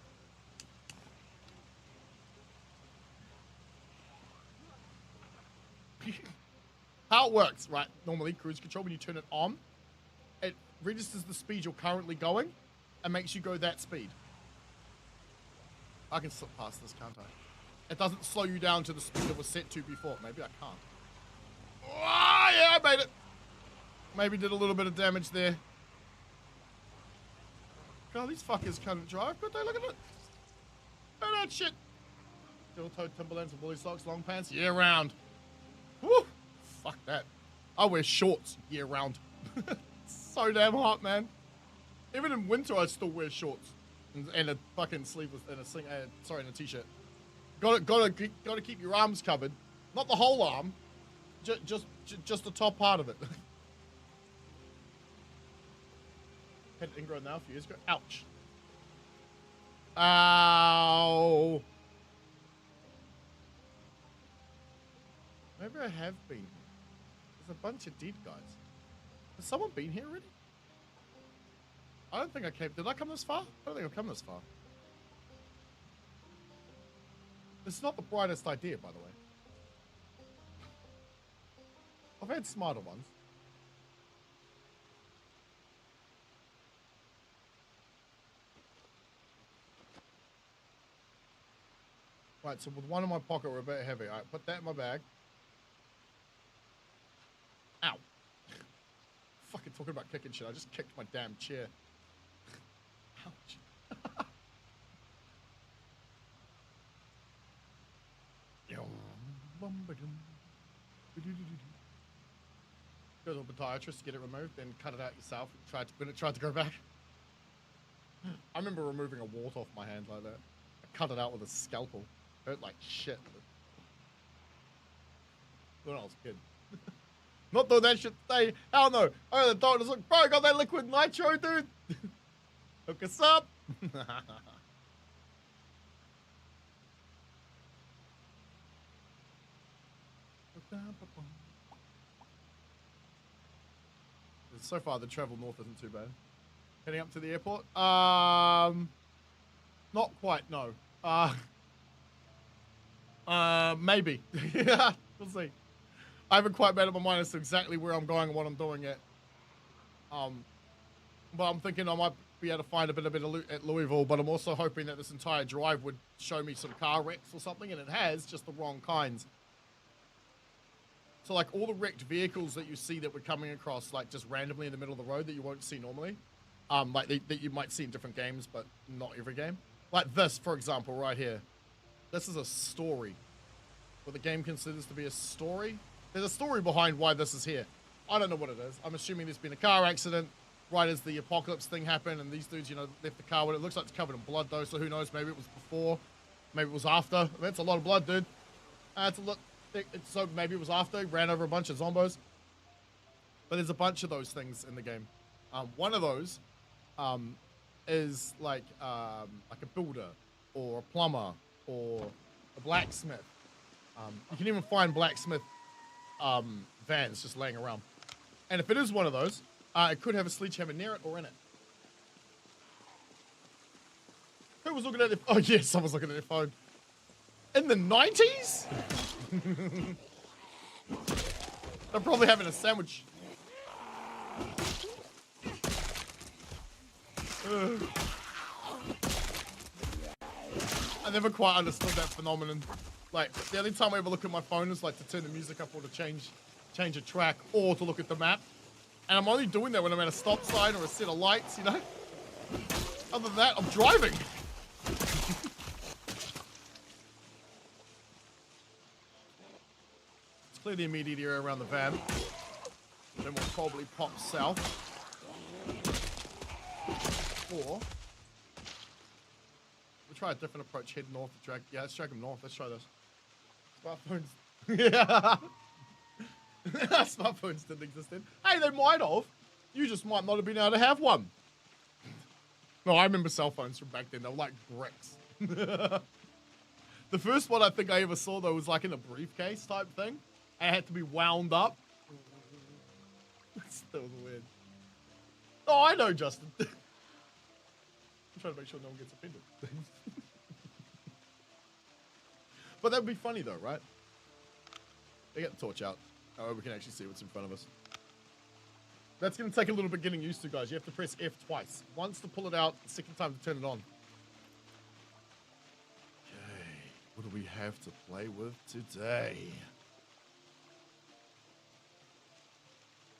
How it works, right? Normally, cruise control, when you turn it on, it registers the speed you're currently going and makes you go that speed. I can slip past this, can't I? It doesn't slow you down to the speed it was set to before. Maybe I can't. Oh, yeah, I made it. Maybe did a little bit of damage there. God, these fuckers can't drive, could they? Look at it. Look at that shit. Steel-toed Timberlands and woolly socks, long pants, year-round. Woo! Fuck that. I wear shorts year-round. So damn hot, man. Even in winter, I still wear shorts and a fucking sleeveless and a t-shirt. Gotta keep your arms covered, not the whole arm, just the top part of it. Had ingrown now a few years ago. Ouch. Ow. Maybe I have been here. There's a bunch of dead guys. Has someone been here already? I don't think I came. Did I come this far? I don't think I've come this far. This is not the brightest idea, by the way. I've had smarter ones. Right, so with one in my pocket, we're a bit heavy. All right, put that in my bag. Ow. Fucking talking about kicking shit. I just kicked my damn chair. Ouch. Go to a podiatrist to get it removed, then cut it out yourself. When it tried to go back. I remember removing a wart off my hand like that. I cut it out with a scalpel. Hurt like shit. When I was a kid. Not doing that shit today. Hell no. Oh, the doctor's like, bro, got that liquid nitro, dude. Hook us up. So far, the travel north isn't too bad. Heading up to the airport? Not quite, no. Maybe. Yeah, we'll see. I haven't quite made up my mind as to exactly where I'm going and what I'm doing yet. But I'm thinking I might be able to find a bit of loot at Louisville, but I'm also hoping that this entire drive would show me some car wrecks or something, and it has, just the wrong kinds. So like all the wrecked vehicles that you see that we're coming across, like just randomly in the middle of the road that you won't see normally, like that you might see in different games, but not every game. Like this, for example, right here. This is a story. What the game considers to be a story. There's a story behind why this is here. I don't know what it is. I'm assuming there's been a car accident right as the apocalypse thing happened, and these dudes, you know, left the car with it. Looks like it's covered in blood though, so who knows? Maybe it was before, maybe it was after. I mean, it's a lot of blood, dude. It's a lot. So maybe it was after, he ran over a bunch of zombos. But there's a bunch of those things in the game. One of those is like a builder or a plumber or a blacksmith. You can even find blacksmith vans just laying around. And if it is one of those, it could have a sledgehammer near it or in it. Who was looking at their... Oh, yes, someone's looking at their phone. In the 90s? They're probably having a sandwich. I never quite understood that phenomenon. Like, the only time I ever look at my phone is like to turn the music up or to change a track or to look at the map. And I'm only doing that when I'm at a stop sign or a set of lights, you know? Other than that, I'm driving. Let's clear the immediate area around the van. Then we'll probably pop south. Or we'll try a different approach, head north to drag. Yeah, let's drag them north. Let's try this. Smartphones. Yeah. Smartphones didn't exist then. Hey, they might have. You just might not have been able to have one. No, I remember cell phones from back then. They were like bricks. The first one I think I ever saw, though, was like in a briefcase type thing. And it had to be wound up. That was weird. Oh, I know, Justin. I'm trying to make sure no one gets offended. But that would be funny, though, right? They get the torch out. Oh, we can actually see what's in front of us. That's going to take a little bit getting used to, guys. You have to press F twice. Once to pull it out, the second time to turn it on. Okay, what do we have to play with today?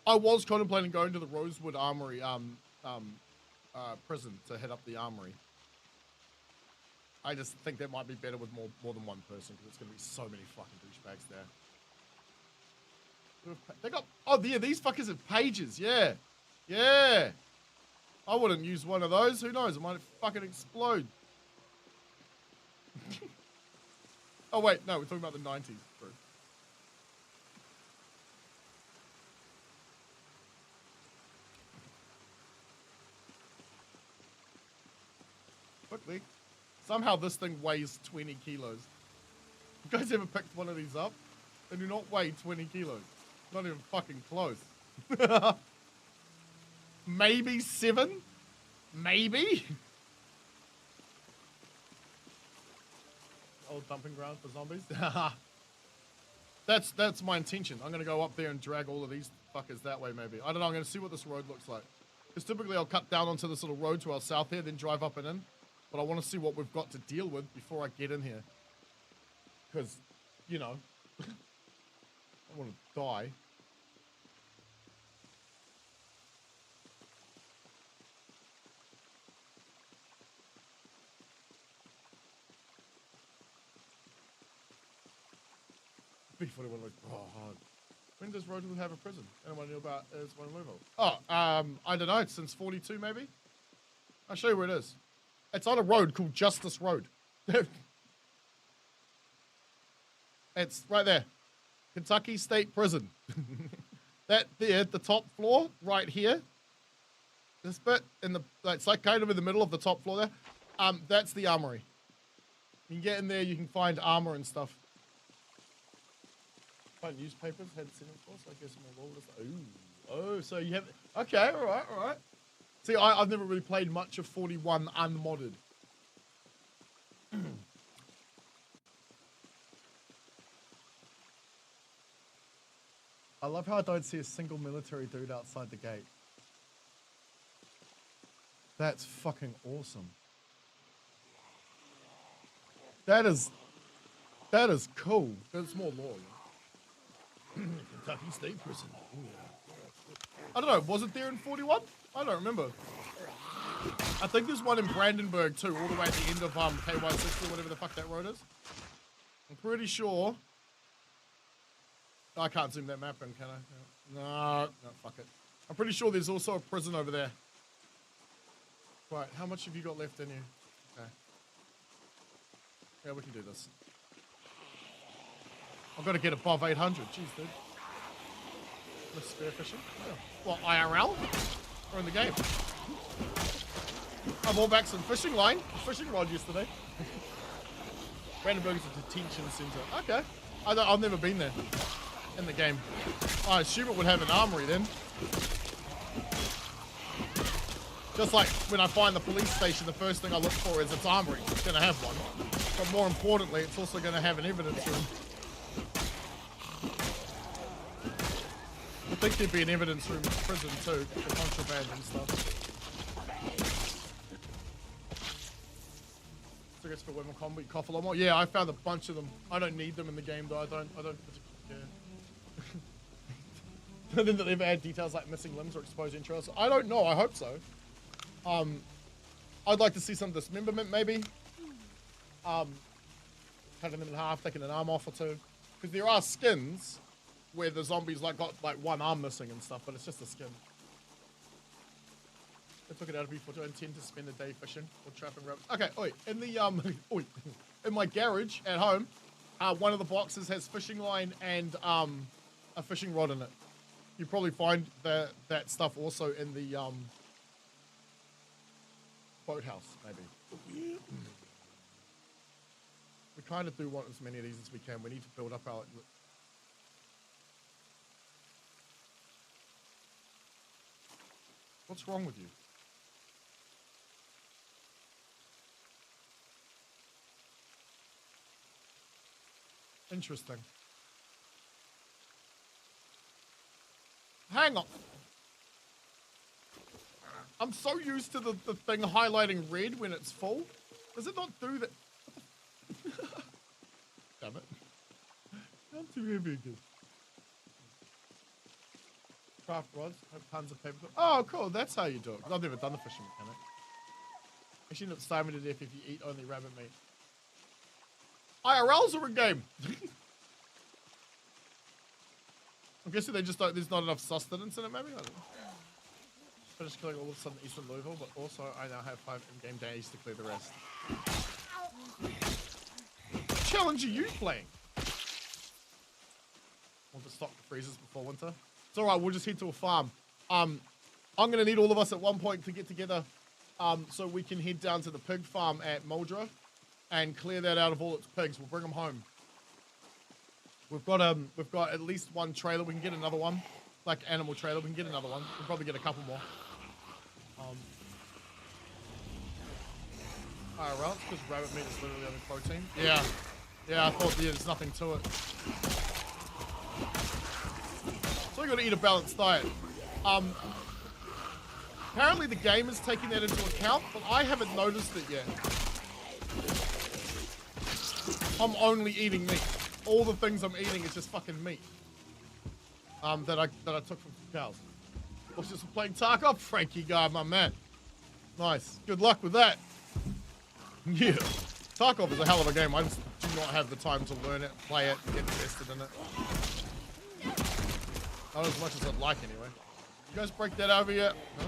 I was contemplating going to the Rosewood Armory prison to head up the armory. I just think that might be better with more than one person because it's going to be so many fucking douchebags there. They got, oh yeah, these fuckers have pages, yeah. Yeah. I wouldn't use one of those. Who knows? It might fucking explode. Oh wait, no, we're talking about the 90s, bro. Quickly. Somehow this thing weighs 20 kilos. You guys ever picked one of these up? They do not weigh 20 kilos. Not even fucking close. Maybe 7? Maybe? Old dumping ground for zombies? That's my intention. I'm going to go up there and drag all of these fuckers that way maybe. I don't know, I'm going to see what this road looks like. Because typically I'll cut down onto this little road to our south here, then drive up and in. But I want to see what we've got to deal with before I get in here. Because, you know, I want to die. B41 was hard. When does Rosewood have a prison? Anyone knew about is one removal? Oh, I don't know. Since 42 maybe. I'll show you where it is. It's on a road called Justice Road. It's right there. Kentucky State Prison. That there, the top floor, right here. This bit in the, it's like kind of in the middle of the top floor there. That's the armory. You can get in there, you can find armor and stuff. Find newspapers, had seen it before, so I guess I'm all over this. Ooh, oh, so you have, okay, all right. See, I've never really played much of 41 unmodded. I love how I don't see a single military dude outside the gate. That's fucking awesome. That is cool. There's more law. Kentucky State Prison. Ooh, yeah. I don't know, was it there in 41? I don't remember. I think there's one in Brandenburg too, all the way at the end of KY60 or whatever the fuck that road is. I'm pretty sure. I can't zoom that map in, can I? No, fuck it. I'm pretty sure there's also a prison over there. Right, how much have you got left in you? Okay. Yeah, we can do this. I've got to get above 800. Jeez, dude. Let's spear fishing. Yeah. What, IRL? Or in the game? I bought back some fishing line. Fishing rod yesterday. Brandenburg is a detention center. Okay. I've never been there. In the game. I assume it would have an armory then. Just like when I find the police station, the first thing I look for is its armory. It's going to have one. But more importantly, it's also going to have an evidence room. I think there'd be an evidence room in prison too, for contraband and stuff. Cigarettes for women combo, you cough a lot more. Yeah, I found a bunch of them. I don't need them in the game though. I don't particularly care. And then they ever add details like missing limbs or exposed entrails. I don't know. I hope so. I'd like to see some dismemberment maybe. Cutting them in half, taking an arm off or two. Because there are skins where the zombies like got like one arm missing and stuff, but it's just a skin. I took it out of me for I intend to spend a day fishing or trapping rabbits. Okay, oi, in the in my garage at home, one of the boxes has fishing line and a fishing rod in it. You probably find that stuff also in the boathouse, maybe. We kind of do want as many of these as we can. We need to build up our. What's wrong with you? Interesting. Hang on. I'm so used to the thing highlighting red when it's full. Does it not do that? Damn it. I'm too heavy again. Craft rods, tons of paper. Oh, cool. That's how you do it. I've never done the fishing mechanic. Actually, not starving to death if you eat only rabbit meat. IRLs are in game. I'm guessing they just don't, there's not enough sustenance in it, maybe? I don't know. Finished killing all of a sudden Eastern Louisville, but also I now have 5 in-game days to clear the rest. What challenge are you playing? Want to stop the freezers before winter? It's alright, we'll just head to a farm. I'm gonna need all of us at one point to get together so we can head down to the pig farm at Muldra and clear that out of all its pigs. We'll bring them home. We've got at least one trailer. We can get another one, like animal trailer. We can get another one. We'll probably get a couple more. Alright, well, it's because rabbit meat is literally only protein. Yeah, I thought there's nothing to it. So you got to eat a balanced diet. Apparently the game is taking that into account, but I haven't noticed it yet. I'm only eating meat. All the things I'm eating is just fucking meat. That I took from cows. Was just playing Tarkov? Frankie guy, my man. Nice. Good luck with that. Yeah. Tarkov is a hell of a game. I just do not have the time to learn it, play it, get invested in it. Not as much as I'd like anyway. You guys break that over yet? No?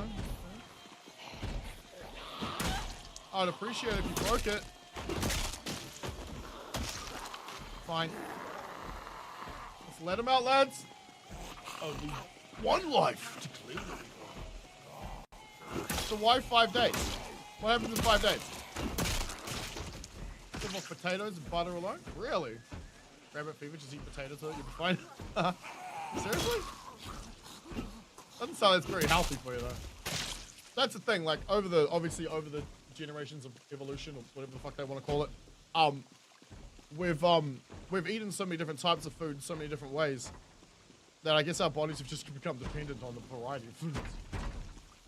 I'd appreciate it if you broke it. Fine. Let's let him out, lads. Only one life to clear. So why 5 days? What happens in 5 days? Live off potatoes and butter alone? Really? Rabbit fever, just eat potatoes so you'll be fine. Seriously? Doesn't sound like it's very healthy for you though. That's the thing, like obviously over the generations of evolution or whatever the fuck they want to call it, we've eaten so many different types of food, so many different ways, that I guess our bodies have just become dependent on the variety of foods.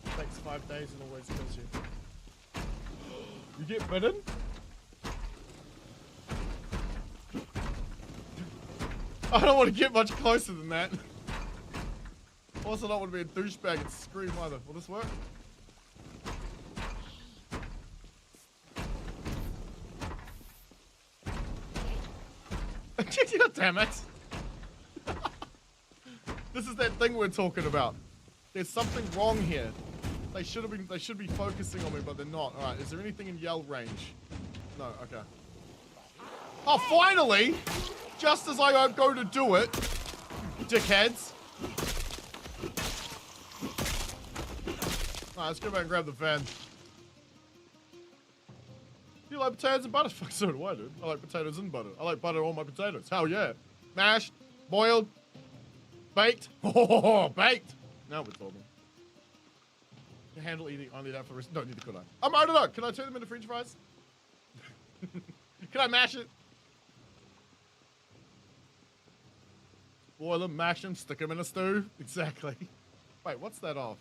It takes 5 days and always kills you. You get bitten? I don't want to get much closer than that. Also don't want to be a douchebag and scream either. Will this work? God damn it. This is that thing we're talking about. There's something wrong here. They should be focusing on me, but they're not. Alright, is there anything in yell range? No, okay. Oh, finally! Just as I go to do it, dickheads. Alright, let's go back and grab the van. You like potatoes and butter? Fuck, so do I, dude. I like potatoes and butter. I like butter on my potatoes. Hell yeah. Mashed, boiled, baked. Oh, baked. Now we're talking. Can handle eating only that for the rest. Don't need to cook it. I don't know. Can I turn them into French fries? Can I mash it? Boil them, mash them, stick them in a stew. Exactly. Wait, what's that off?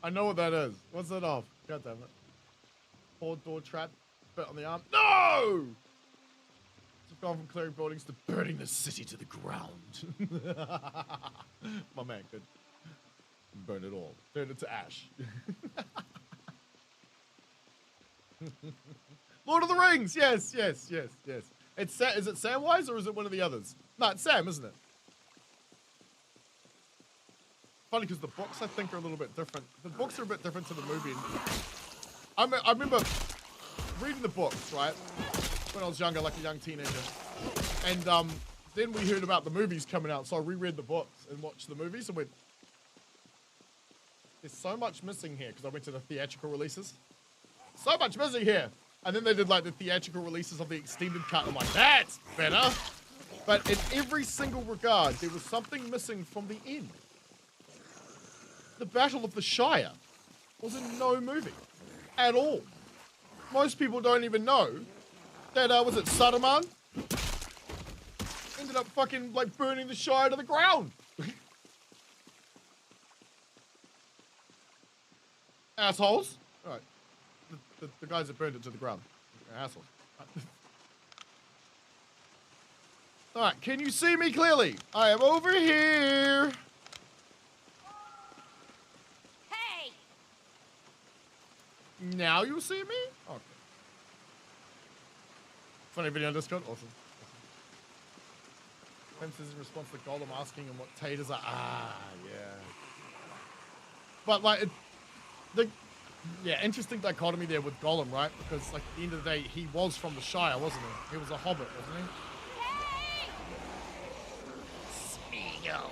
I know what that is. What's that off? God damn it. Hold door trap, bit on the arm. No! I've gone from clearing buildings to burning the city to the ground. My man could burn it all. Turn it to ash. Lord of the Rings! Yes, yes, yes, yes. Is it Samwise or is it one of the others? No, it's Sam, isn't it? Funny because the books I think are a little bit different. The books are a bit different to the movie. I remember reading the books, right? When I was younger, like a young teenager. And then we heard about the movies coming out, so I reread the books and watched the movies and went, there's so much missing here, because I went to the theatrical releases. So much missing here. And then they did like the theatrical releases of the extended cut. I'm like, that's better. But in every single regard, there was something missing from the end. The Battle of the Shire was in no movie at all. Most people don't even know that, was it Saruman? Ended up fucking like burning the Shire to the ground. Assholes. All right. The guys that burned it to the ground. They're assholes. All right, can you see me clearly? I am over here. Hey! Now you see me? Okay. Funny video on Discord? Awesome. Prince is in response to Golem asking him what taters are. Ah, yeah. But like, interesting dichotomy there with Golem, right? Because like at the end of the day, he was from the Shire, wasn't he? He was a hobbit, wasn't he? Smeagol.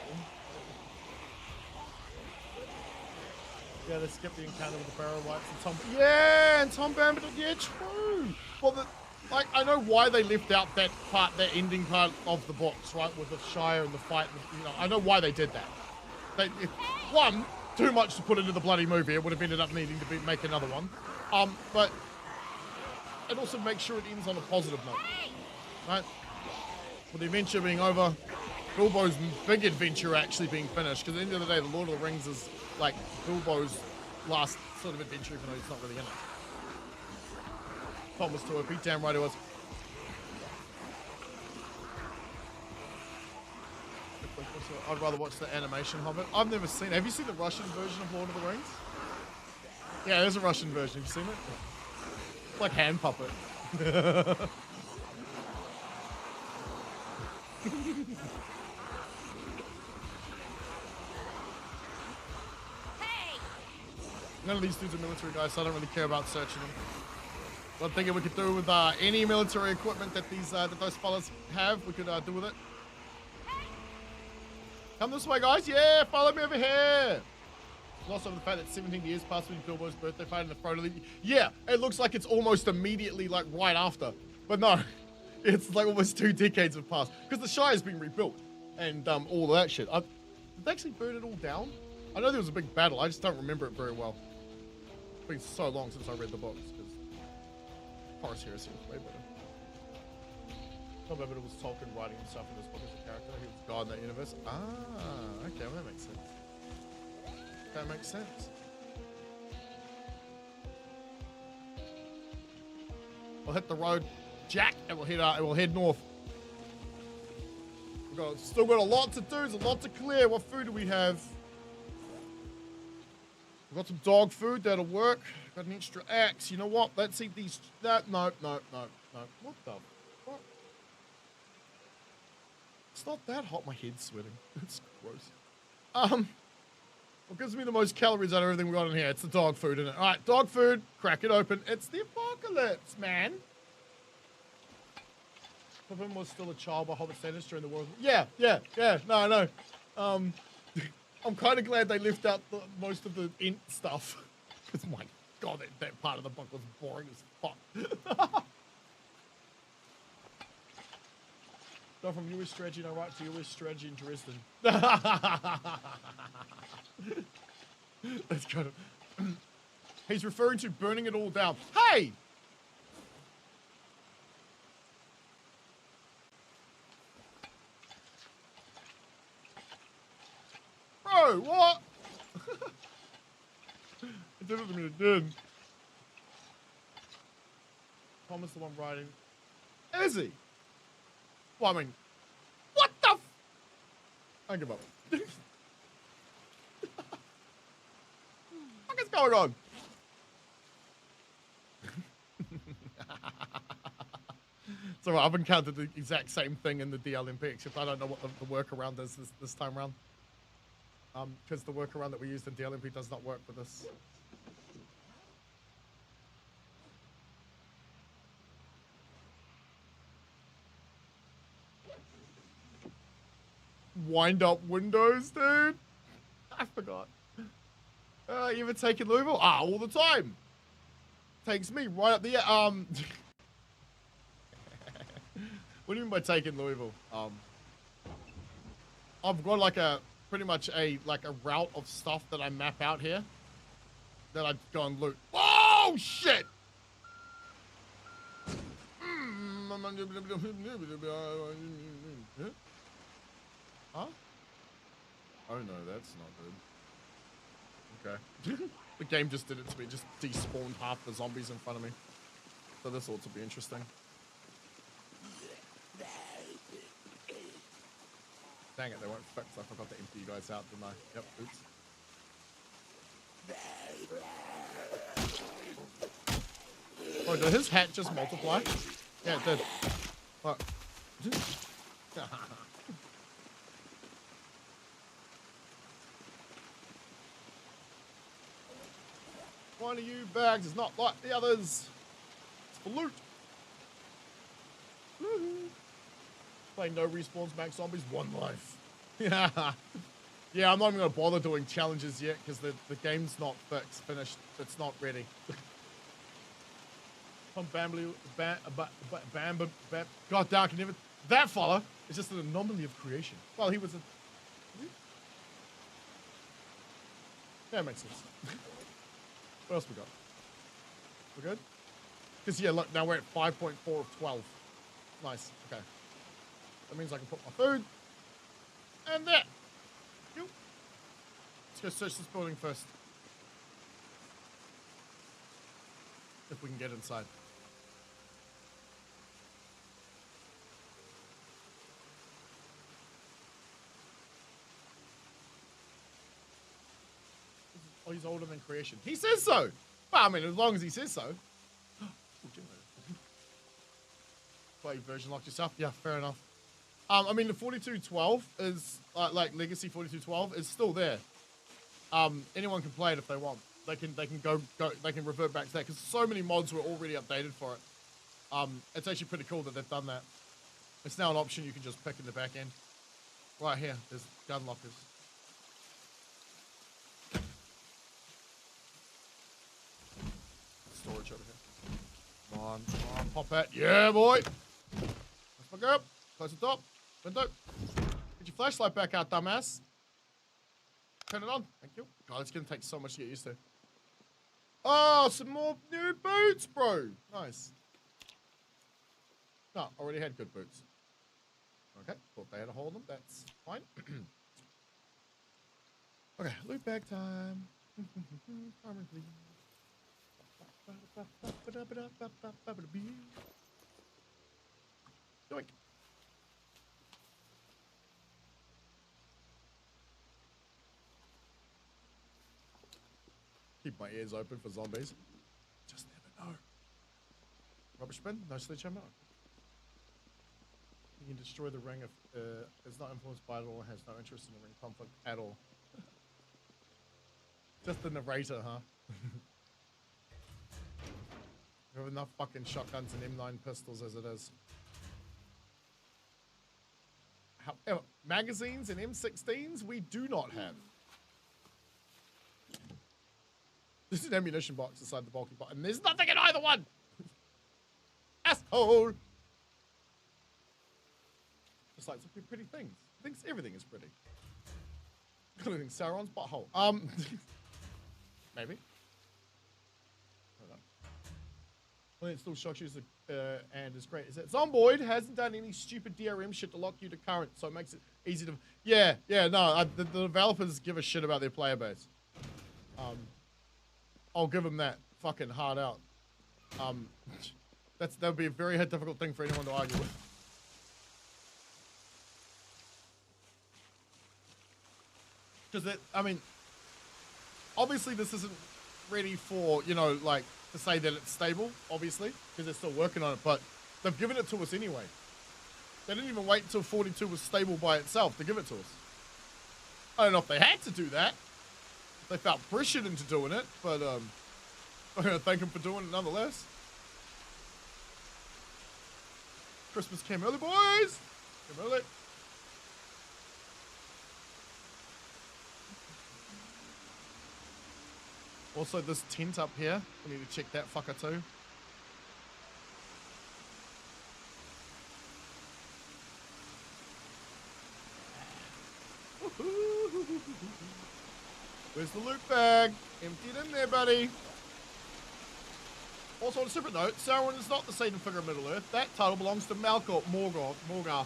Yeah, they skipped the encounter with the Barrow Wights and Tom. Yeah, and Tom Bambit. Yeah, true. Well, like I know why they left out that part, that ending part of the books, right, with the Shire and the fight. You know, I know why they did that. One, too much to put into the bloody movie. It would have ended up needing to make another one. But it also makes sure it ends on a positive note, right? With the adventure being over, Bilbo's big adventure actually being finished. Because at the end of the day, the Lord of the Rings is like Bilbo's last sort of adventure, even though he's not really in it. Tom was too OP, damn right it was. I'd rather watch the animation Hobbit. I've never seen it. Have you seen the Russian version of Lord of the Rings? Yeah, there's a Russian version. Have you seen it? It's like hand puppet. Hey! None of these dudes are military guys, so I don't really care about searching them. One thing we could do with any military equipment that those fellas have, we could do with it. Come this way, guys. Yeah, follow me over here. Lost over the fact that 17 years passed between Bilbo's birthday party and the photo. Yeah, it looks like it's almost immediately, like, right after. But no, it's like almost 2 decades have passed. Because the Shire's been rebuilt and all that shit. Did they actually burn it all down? I know there was a big battle. I just don't remember it very well. It's been so long since I read the books. Because Horace Heresy was way better. Tom Bambit was Tolkien writing himself in this book as a character. He was God in that universe. Ah, okay, well, that makes sense. That makes sense. We'll hit the road, Jack, and we'll head north. We've still got a lot to do. There's a lot to clear. What food do we have? We've got some dog food. That'll work. Got an extra axe. You know what? Let's eat these. No. What the? What? It's not that hot. My head's sweating. It's gross. What gives me the most calories out of everything we got in here? It's the dog food, isn't it? All right, dog food. Crack it open. It's the apocalypse, man. Pippin was still a child by Hobbit standards during the war. Yeah. No, I know. I'm kind of glad they left out most of the int stuff. Because, my God, that part of the book was boring as fuck. Go from US strategy no right to US strategy in Dresden. Let's go. He's referring to burning it all down. Hey! Bro, what? It did what I mean it did. Thomas the one riding. Is he? Well, I mean, what the f— I give up. What is going on? So I've encountered the exact same thing in the DLMP, except I don't know what the workaround is this time around. Because the workaround that we used in DLMP does not work for this. Wind up windows, dude. I forgot. You ever taken Louisville? Ah, all the time. Takes me right up the What do you mean by taking Louisville? I've got like pretty much a route of stuff that I map out here that I go and loot. Oh shit! Huh? Oh no, that's not good. Okay. The game just did it to me, just despawned half the zombies in front of me. So this ought to be interesting. Dang it, they won't fix. I forgot to empty you guys out, didn't I? Yep, oops. Oh, did his hat just multiply? Yeah, it did. What? One of you bags is not like the others. It's for loot. Play no respawns, max zombies, one life. Yeah. Yeah, I'm not even going to bother doing challenges yet because the game's not fixed, finished. It's not ready. God damn, I can never. That fella is just an anomaly of creation. Well, he was a. Yeah, it makes sense. What else we got? We're good? Because, yeah, look, now we're at 5.4 of 12. Nice. Okay. That means I can put my food. And there. Let's go search this building first. If we can get inside. Oh, he's older than creation. He says so. Well, I mean, as long as he says so. Play version lock yourself. Yeah, fair enough. I mean, the 4212 is like Legacy 4212 is still there. Anyone can play it if they want. They can go they can revert back to that because so many mods were already updated for it. It's actually pretty cool that they've done that. It's now an option you can just pick in the back end. Right here, there's gun lockers. Storage over here. Come on, pop that. Yeah, boy. Let's fuck up. Close the top. Window. Get your flashlight back out, dumbass. Turn it on. Thank you. God, it's gonna take so much to get used to. Oh, some more new boots, bro. Nice. No, already had good boots. Okay, thought they had a hole in them. That's fine. Okay, loot bag time. Armor, please. Yoink. Keep my ears open for zombies. Just never know. Rubbish bin, no sledgehammer. You can destroy the ring if it's not influenced by it or has no interest in the ring conflict at all. Just the narrator, huh? We have enough fucking shotguns and M9 pistols as it is. However, magazines and M16s we do not have. This is an ammunition box inside the bulky box, and there's nothing in either one! Asshole! Just like some pretty things. Thinks everything is pretty. Including Sauron's butthole. Maybe. Hold on. Well, it still shocks you and is great. Is it Zomboid hasn't done any stupid DRM shit to lock you to current, so it makes it easy to. Yeah, no. The developers give a shit about their player base. I'll give them that fucking hard out. That would be a very difficult thing for anyone to argue with. Because I mean, obviously this isn't ready for, you know, like, to say that it's stable, obviously, because they're still working on it, but they've given it to us anyway. They didn't even wait until 42 was stable by itself to give it to us. I don't know if they had to do that. They felt pressured into doing it, but I'm going to thank them for doing it nonetheless. Christmas came early, boys! Came early. Also, this tent up here, we need to check that fucker too. Where's the loot bag? Emptied in there, buddy. Also, on a separate note, Sauron is not the Satan figure of Middle-earth. That title belongs to Morgoth,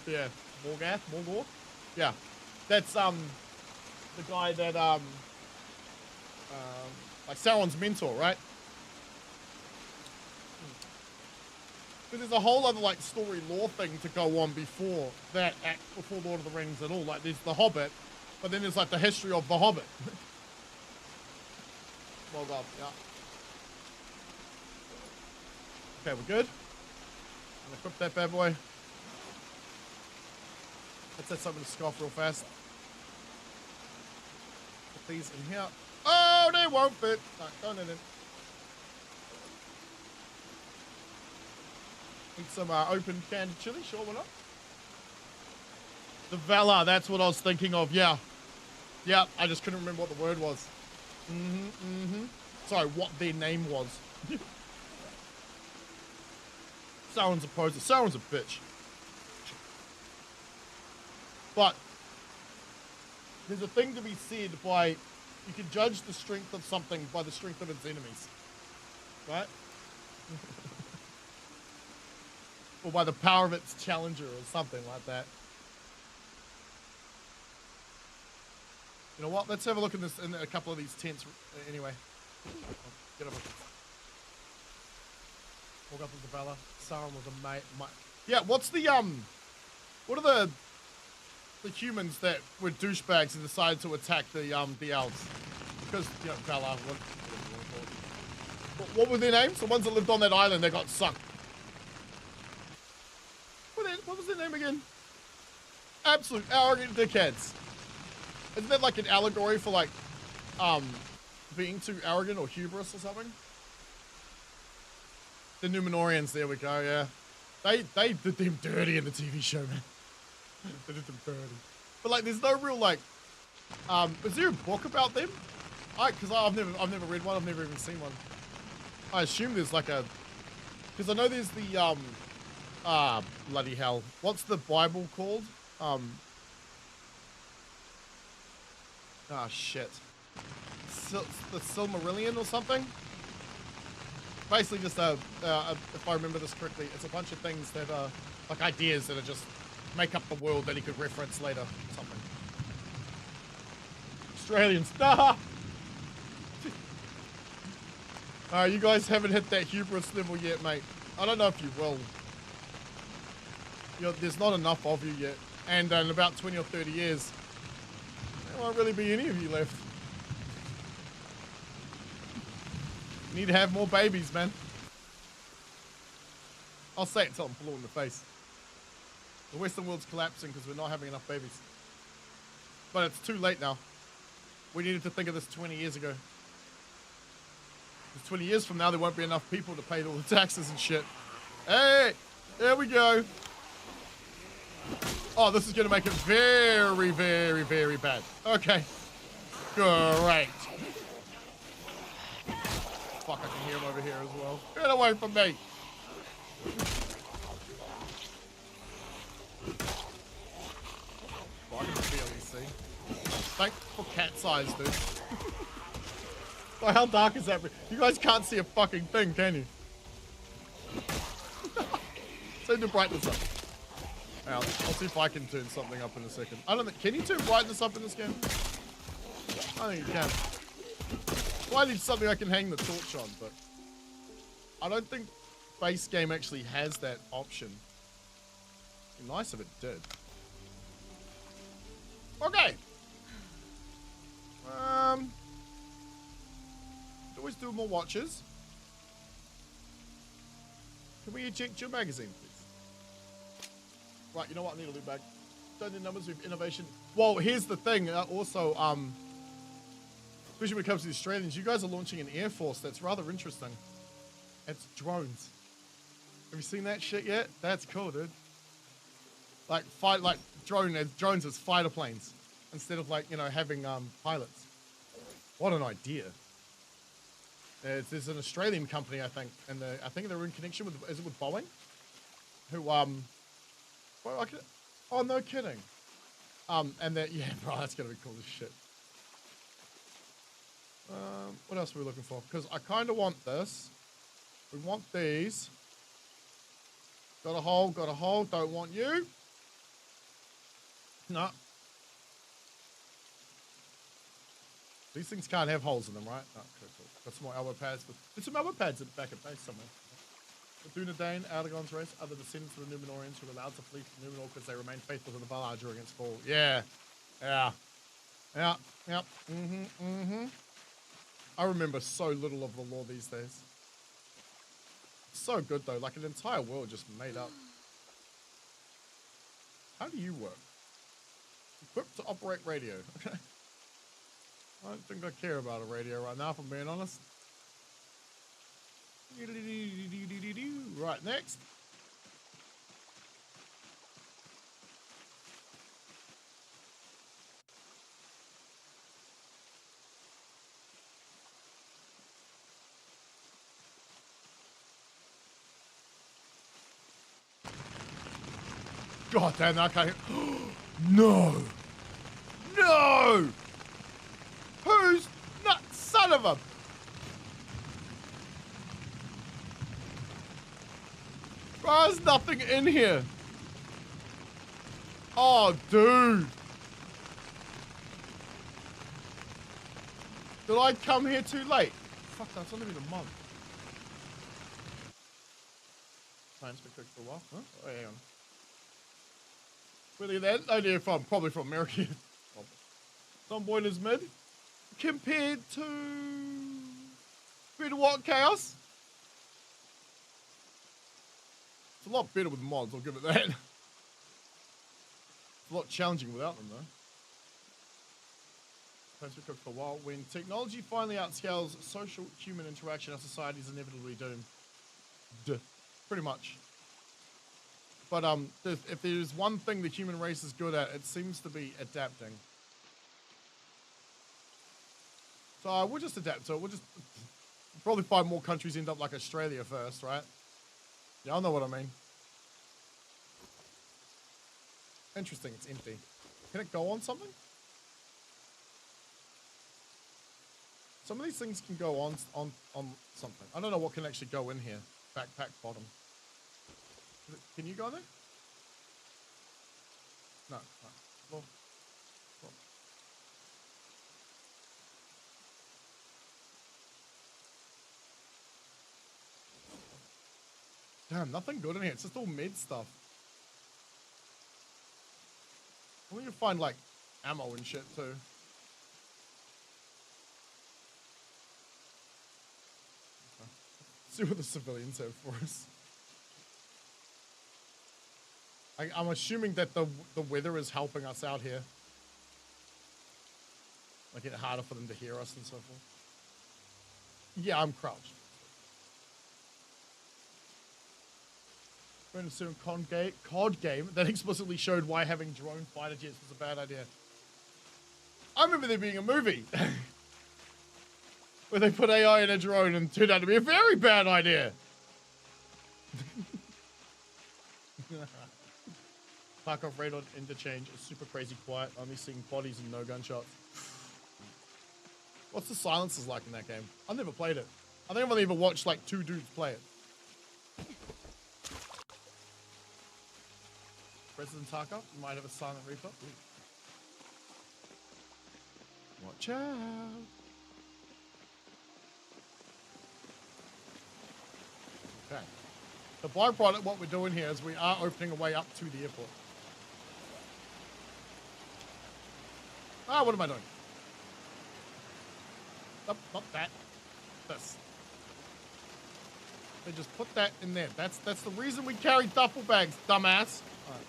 yeah. Morgoth? Yeah. That's, the guy that, like Sauron's mentor, right? But there's a whole other, like, story lore thing to go on before that, before Lord of the Rings at all. Like, there's the Hobbit, but then there's, like, the history of the Hobbit. Well done, yeah. Okay, we're good. I'm gonna equip that bad boy. Let's set something to scoff real fast. Put these in here. Oh, they won't fit. No, don't in it. Eat some open canned chili, sure, why not? The Valor, that's what I was thinking of, yeah. Yeah, I just couldn't remember what the word was. Sorry, what their name was. Sauron's a poser. Sauron's a bitch. But there's a thing to be said by, you can judge the strength of something by the strength of its enemies. Right? Or by the power of its challenger or something like that. You know what? Let's have a look in this in a couple of these tents anyway. Get up. Walk up with the Valor. Sauron was a mate. Yeah, what's the what are the humans that were douchebags and decided to attack the elves? Because, you know, Valor, what were their names? The ones that lived on that island that got sunk. What was their name again? Absolute arrogant dickheads. Isn't that like an allegory for like being too arrogant or hubris or something? The Numenorians, there we go, yeah. They did them dirty in the TV show, man. They did them dirty. But like there's no real like is there a book about them? Because I've never read one, I've never even seen one. I assume there's like a, because I know there's the bloody hell. What's the Bible called? Shit. The Silmarillion or something? Basically just if I remember this correctly, it's a bunch of things that are like ideas that are just make up the world that he could reference later or something. Australians. Nah! You guys haven't hit that hubris level yet, mate. I don't know if you will. There's not enough of you yet. And in about 20 or 30 years, there won't really be any of you left. You need to have more babies, man. I'll say it till I'm blue in the face. The Western world's collapsing because we're not having enough babies. But it's too late now. We needed to think of this 20 years ago. Because 20 years from now, there won't be enough people to pay all the taxes and shit. Hey, there we go. Oh, this is going to make it very, very, very bad. Okay. Great. Fuck, I can hear him over here as well. Get away from me. Oh, I can barely see. Thanks for cat's eyes, dude. Well, how dark is that? You guys can't see a fucking thing, can you? Turn the brightness up. I'll see if I can turn something up in a second. I don't think. Can you turn brightness up in this game? I think you can. Well, I need something I can hang the torch on, but I don't think base game actually has that option. It'd be nice if it did. Okay. Always do more watches. Can we eject your magazine, please? Right, you know what? I need a loot bag. Don't need numbers with innovation. Well, here's the thing. Also, especially when it comes to the Australians, you guys are launching an air force that's rather interesting. It's drones. Have you seen that shit yet? That's cool, dude. Like drones as fighter planes instead of like, you know, having pilots. What an idea. There's an Australian company, I think, and I think they're in connection with, is it with Boeing? Who, well, oh, no kidding. And that, yeah, bro, that's gonna be cool as shit. What else are we looking for? Because I kind of want this. We want these. Got a hole, don't want you. No. These things can't have holes in them, right? No, okay, cool. Got some more elbow pads. There's some elbow pads back at base somewhere. The Dunedain, Aragorn's race, other descendants of the Numenorians who were allowed to flee from Numenor because they remained faithful to the Valar during its fall. Yeah. Yeah. Yeah. Yep. I remember so little of the lore these days. So good though, like an entire world just made up. How do you work? Equipped to operate radio. Okay. I don't think I care about a radio right now, if I'm being honest. Right, next. God damn, I can't hear. No! No! Who's not son of a? Bro, there's nothing in here. Oh, dude. Did I come here too late? Fuck, that's only been a month. Time's been cooked for a while. Huh? Oh, hang on. Really, that idea from probably from America. Zomboid is mid. Compared to what, Chaos? It's a lot better with mods, I'll give it that. It's a lot challenging without them, though. Time's been cooked for a while. When technology finally outscales social human interaction, our society is inevitably doomed. Duh. Pretty much. But if there's one thing the human race is good at, it seems to be adapting. So we'll just adapt to it. We'll just probably find more countries end up like Australia first, right? Y'all know what I mean. Interesting, it's empty. Can it go on something? Some of these things can go on something. I don't know what can actually go in here. Backpack bottom. Can you go there? No. Well. Damn, nothing good in here. It's just all mid stuff. I want you to find like ammo and shit too. Okay. See what the civilians have for us. I'm assuming that the weather is helping us out here. Make it harder for them to hear us and so forth. Yeah, I'm crouched. Going to soon COD game that explicitly showed why having drone fighter jets was a bad idea. I remember there being a movie where they put AI in a drone and it turned out to be a very bad idea. Park off radar interchange is super crazy quiet, only seeing bodies and no gunshots. What's the silences like in that game? I've never played it. I think I've only ever watched like 2 dudes play it. President Taka, you might have a silent reaper. Ooh. Watch out. Okay. The byproduct, what we're doing here is we are opening a way up to the airport. Ah, what am I doing? Nope, not that. This. They just put that in there. That's the reason we carry duffel bags, dumbass. All right.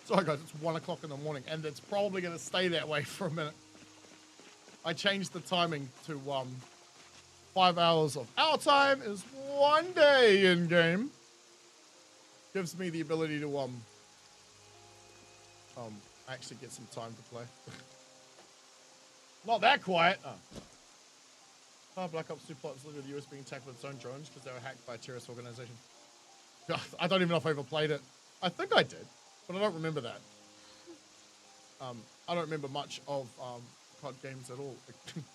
Sorry guys, it's 1 o'clock in the morning, and it's probably going to stay that way for a minute. I changed the timing to 5 hours of our time is 1 day in game. Gives me the ability to actually get some time to play. Not that quiet. Oh, Black Ops 2 plot is literally the US being attacked with its own drones because they were hacked by a terrorist organization. I don't even know if I ever played it. I think I did, but I don't remember that. I don't remember much of COD games at all.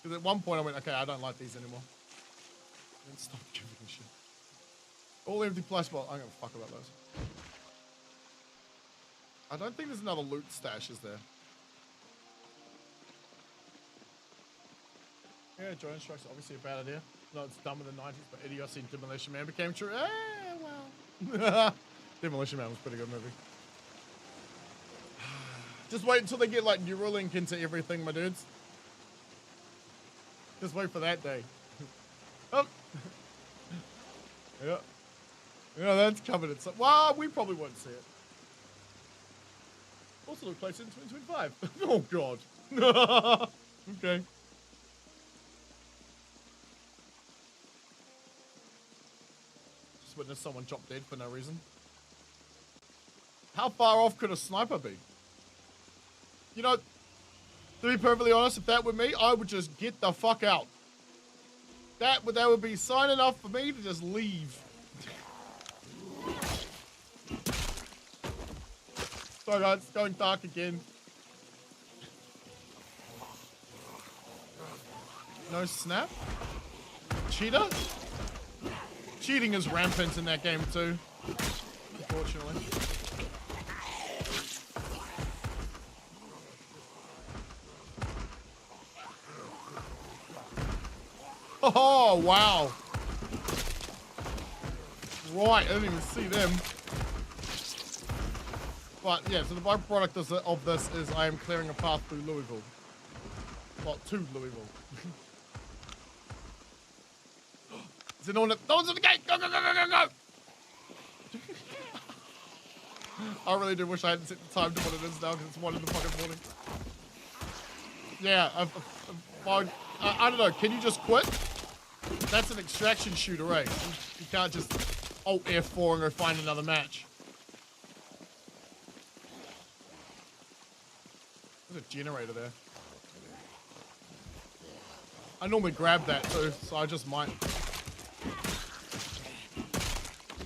Because at one point I went, okay, I don't like these anymore. And stop giving a shit. All empty flash ball. I don't give a fuck about those. I don't think there's another loot stash, is there? Yeah, drone strikes are obviously a bad idea. No, it's dumb in the 90s, but idiocy in Demolition Man became true. Well. Demolition Man was a pretty good movie. Just wait until they get like Neuralink into everything, my dudes. Just wait for that day. Oh. Yeah. Yeah, that's covered. It's well, we probably won't see it. Also look closer in 2025. Oh god. Okay. Just witnessed someone drop dead for no reason. How far off could a sniper be? You know, to be perfectly honest, if that were me, I would just get the fuck out. That would be sign enough for me to just leave. Sorry guys, it's going dark again. No snap? Cheater? Cheating is rampant in that game too, unfortunately. Oh, wow. Right, I didn't even see them. But, yeah, so the byproduct of this is I am clearing a path through Louisville. Well, to Louisville. Is there no one at the gate? Go, go, go, go, go, go! I really do wish I hadn't set the time to what it is now, because it's 1 in the fucking morning. Yeah, I don't know, can you just quit? That's an extraction shooter, right? You can't just Alt F4 and go find another match. There's a generator there. I normally grab that too, so I just might.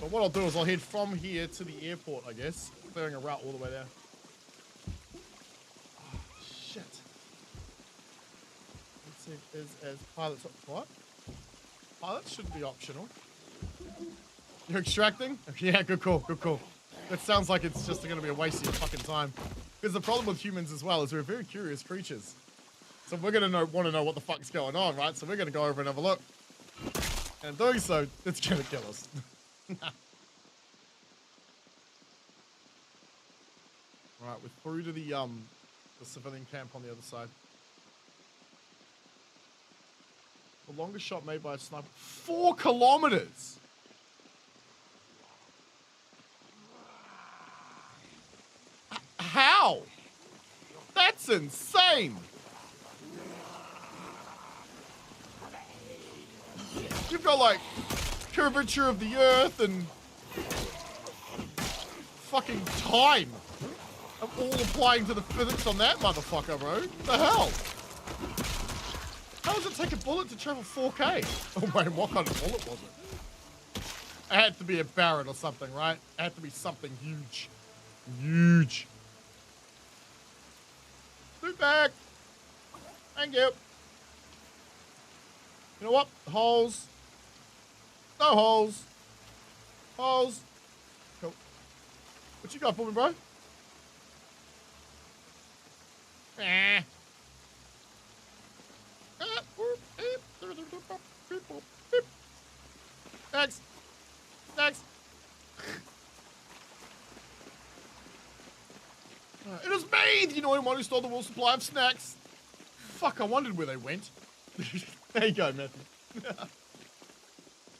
But what I'll do is I'll head from here to the airport, I guess. Clearing a route all the way there. Oh, shit. Let's see, is as pilots, what? Pilots should be optional. You're extracting? Yeah, good call, good call. That sounds like it's just going to be a waste of your fucking time. Because the problem with humans as well is we're very curious creatures. So we're going to want to know what the fuck's going on, right? So we're going to go over and have a look. And in doing so, it's going to kill us. Right, we're through to the civilian camp on the other side. The longest shot made by a sniper. 4 kilometers! How? That's insane! You've got like curvature of the earth and fucking time. I'm all applying to the physics on that motherfucker, bro. What the hell? How does it take a bullet to travel 4K? Oh wait, what kind of bullet was it? It had to be a Barrett or something, right? It had to be something huge. Huge. Loot back! Thank you. You know what? Holes. No holes. Holes. Cool. What you got for me, bro? Eh. Next. Next. It is me, the annoying one who stole the world's supply of snacks. Fuck, I wondered where they went. There you go, Matthew.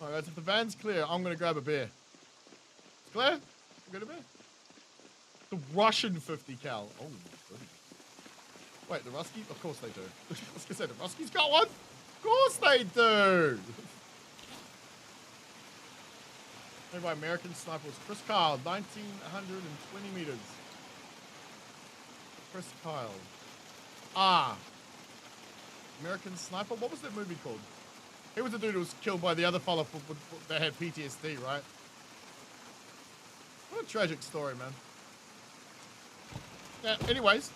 Alright, guys, if the van's clear, I'm gonna grab a beer. It's clear? I'm gonna beer. The Russian 50 cal. Oh, goodness. Wait, the Ruskies? Of course they do. I was gonna say, the Ruskies got one? Of course they do! Made by American snipers. Chris Kyle, 1920 meters. Chris Kyle. Ah. American Sniper? What was that movie called? He was the dude who was killed by the other fella that had PTSD, right? What a tragic story, man. Yeah, anyways.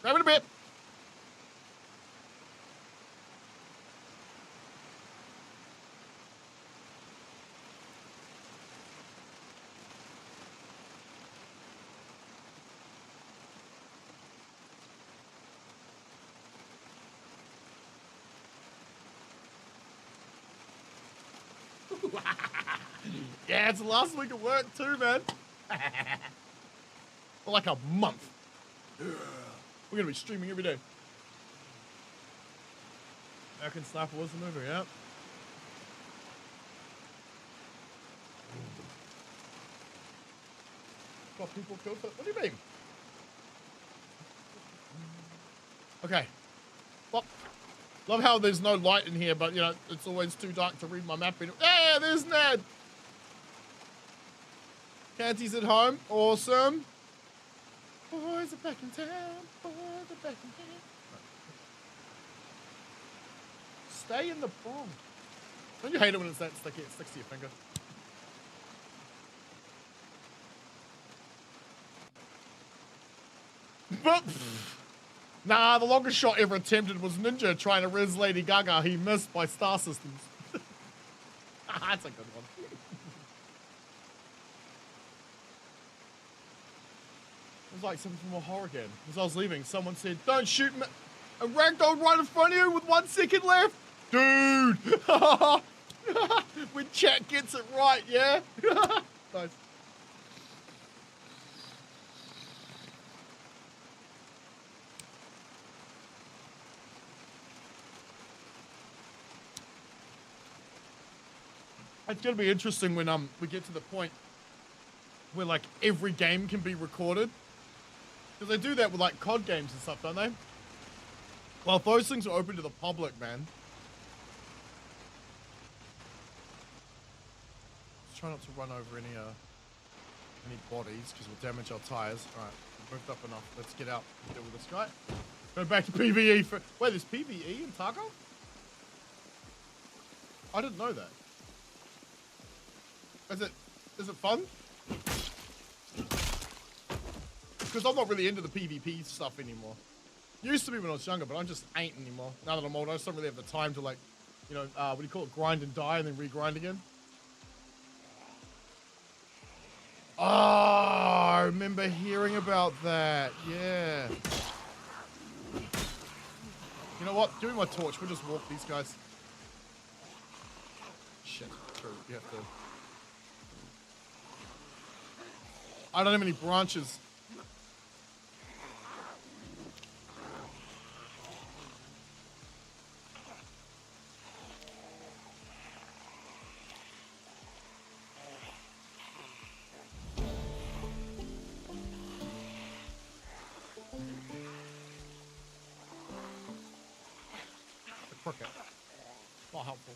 Grab it a bit. Yeah, it's the last week of work too, man. For like a month. We're gonna be streaming every day. American Sniper was the movie, yeah. Got people killed for... What do you mean? Okay. Well, love how there's no light in here, but, you know, it's always too dark to read my map. Yeah, there's Ned! Canty's at home. Awesome. Boys are back in town. Boys are back in town. Stay in the bomb. Don't you hate it when it's that sticky? It sticks to your finger. But, nah, the longest shot ever attempted was Ninja trying to res Lady Gaga. He missed by Star Systems. That's a good one. It was like something from a horror game. As I was leaving, someone said, "Don't shoot me." A ragdoll right in front of you with 1 second left. Dude! When chat gets it right, yeah? Nice. It's gonna be interesting when we get to the point where like every game can be recorded. Because they do that with like COD games and stuff, don't they? Well, if those things are open to the public, man. Let's try not to run over any bodies because we'll damage our tires. Alright, we've moved up enough. Let's get out and deal with this guy. Go back to PvE for... Wait, there's PvE in Tarkov? I didn't know that. Is it fun? Because I'm not really into the PvP stuff anymore. Used to be when I was younger, but I just ain't anymore. Now that I'm old, I just don't really have the time to like, you know, what do you call it? Grind and die and then regrind again. Oh, I remember hearing about that. Yeah. You know what? Give me my torch. We'll just walk these guys. Shit. True. You have to... I don't have any branches. The cricket. Not helpful.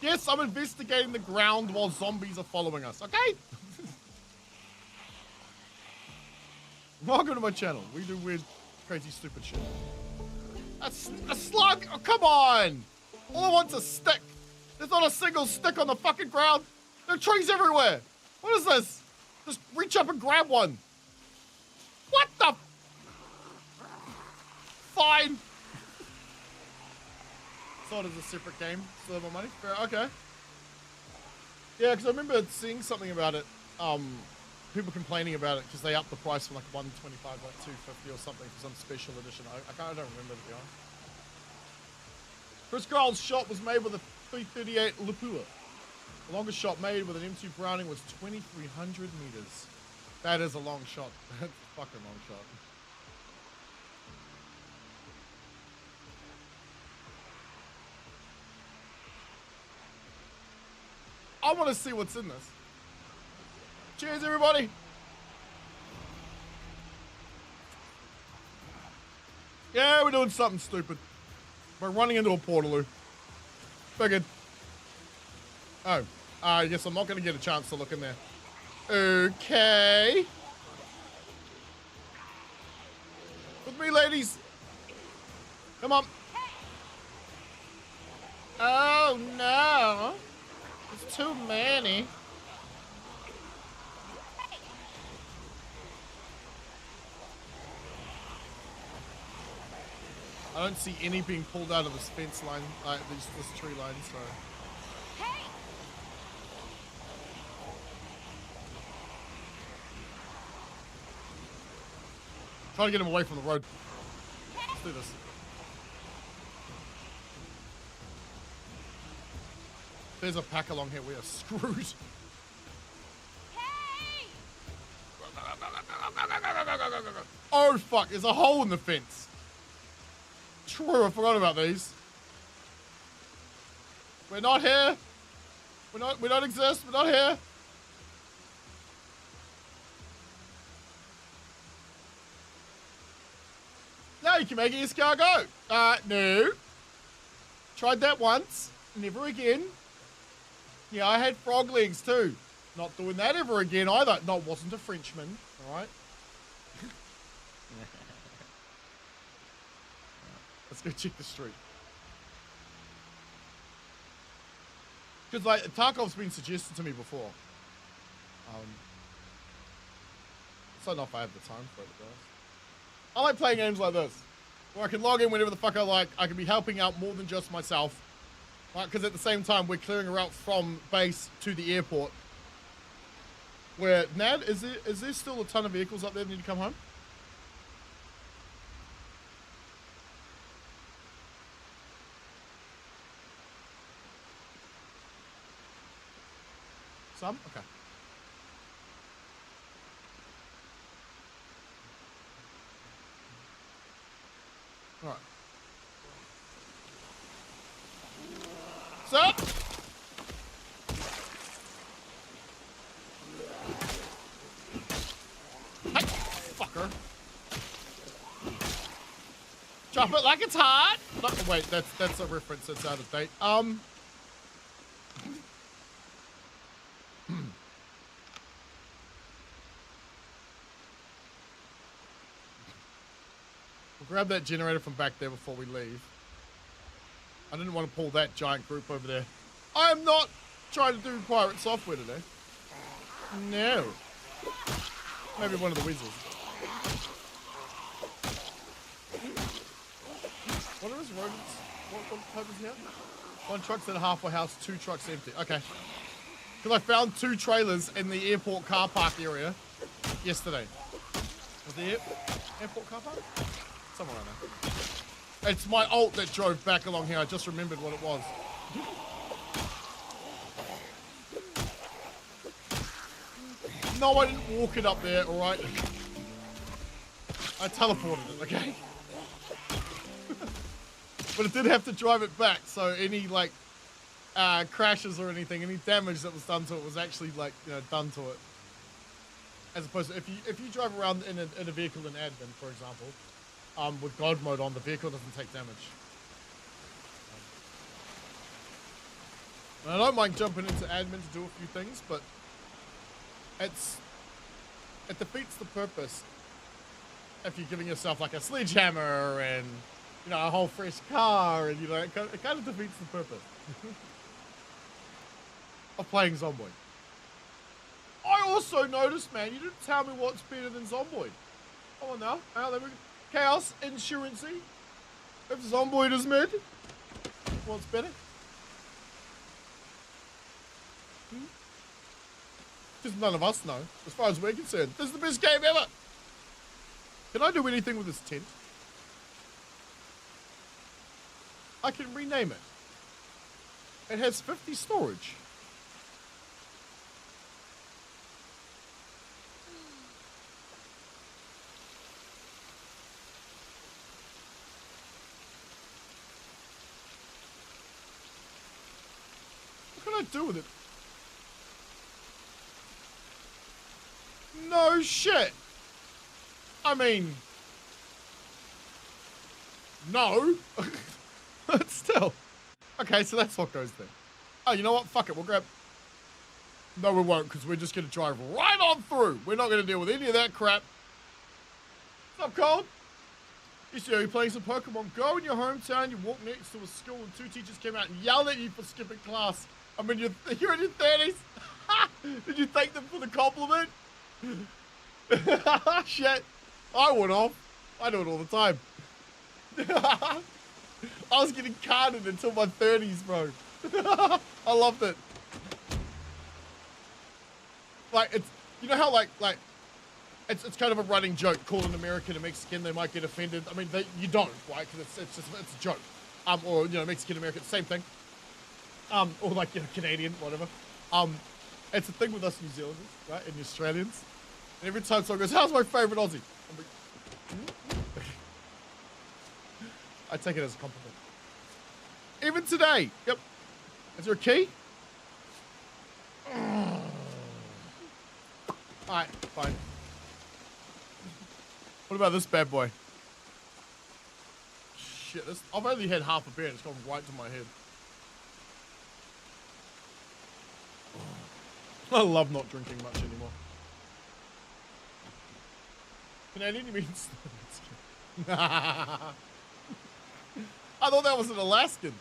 Yes, I'm investigating the ground while zombies are following us, okay? Welcome to my channel. We do weird, crazy, stupid shit. That's a slug! Oh, come on! All I want's a stick. There's not a single stick on the fucking ground. There are trees everywhere. What is this? Just reach up and grab one. What the? Fine. Thought it was a separate game. Still have my money. Okay. Yeah, because I remember seeing something about it. People complaining about it because they upped the price from like 125, like 250 or something for some special edition. I don't remember, to be honest. Chris Carl's shot was made with a 338 Lapua. The longest shot made with an M2 Browning was 2,300 meters. That is a long shot. That's a fucking long shot. I want to see what's in this. Cheers, everybody. Yeah, we're doing something stupid. We're running into a portaloo. Figured. Oh, I guess I'm not going to get a chance to look in there. Okay. With me, ladies. Come on. Oh, no. There's too many. I don't see any being pulled out of this fence line, this tree line, so. Hey! Trying to get him away from the road. Let's do this. There's a pack along here. We are screwed. Hey! Oh fuck! There's a hole in the fence. True, I forgot about these. We're not here. We don't exist. We're not here. No, you can make it escargot. No. Tried that once. Never again. Yeah, I had frog legs too. Not doing that ever again either. No, wasn't a Frenchman. All right. Let's go check the street. Because, like, Tarkov's been suggested to me before. So not if I have the time for it, guys. I like playing games like this. Where I can log in whenever the fuck I like. I can be helping out more than just myself. Right? Because at the same time, we're clearing a route from base to the airport. Where, Nad, is there still a ton of vehicles up there that need to come home? Some? Okay. All right. Sir? Hey, fucker. Drop it like it's hot. No, wait, that's a reference that's out of date. We'll grab that generator from back there before we leave. I didn't want to pull that giant group over there. I am not trying to do pirate software today. No. Maybe one of the weasels. What are his rodents? What type is he at? One truck's at a halfway house, 2 trucks empty. Okay. Because I found 2 trailers in the airport car park area yesterday. Was the airport car park? Somewhere around there. It's my alt that drove back along here. I just remembered what it was. No, I didn't walk it up there, alright? I teleported it, okay? But it did have to drive it back, so any, like, crashes or anything, any damage that was done to it was actually, like, you know, done to it. As opposed to, if you drive around in a vehicle in admin, for example, with God mode on, the vehicle doesn't take damage. And I don't mind jumping into admin to do a few things, but it defeats the purpose if you're giving yourself like a sledgehammer and, you know, a whole fresh car, and, you know, it kind of defeats the purpose of playing Zomboid. I also noticed, man, you didn't tell me what's better than Zomboid. Come on now. There we go. Chaos Insurancy. If Zomboid is mid, what's better? Because none of us know, as far as we're concerned. This is the best game ever. Can I do anything with this tent? I can rename it. It has 50 storage. What can I do with it? No shit. I mean, no. But still. Okay, so that's what goes there. Oh, you know what? Fuck it. We'll grab... No, we won't, because we're just going to drive right on through. We're not going to deal with any of that crap. What's up, Cole? You're playing some Pokemon Go in your hometown. You walk next to a school and 2 teachers came out and yelled at you for skipping class. I mean, you're in your 30s. Did you thank them for the compliment? Shit. I went off. I do it all the time. I was getting carded until my 30s, bro. I loved it. Like, it's, you know how like it's kind of a running joke. Call an American a Mexican, they might get offended. I mean, you don't, right? Because it's a joke. Or, you know, Mexican American, same thing. Or like, you know, Canadian, whatever. It's a thing with us New Zealanders, right? And Australians. And every time someone goes, how's my favorite Aussie? I'm like, I take it as a compliment. Even today. Yep. Is there a key? Alright, fine. What about this bad boy? Shit, I've only had half a beer and it's gone right to my head. I love not drinking much anymore. Canadian, you mean... I thought that was an Alaskan.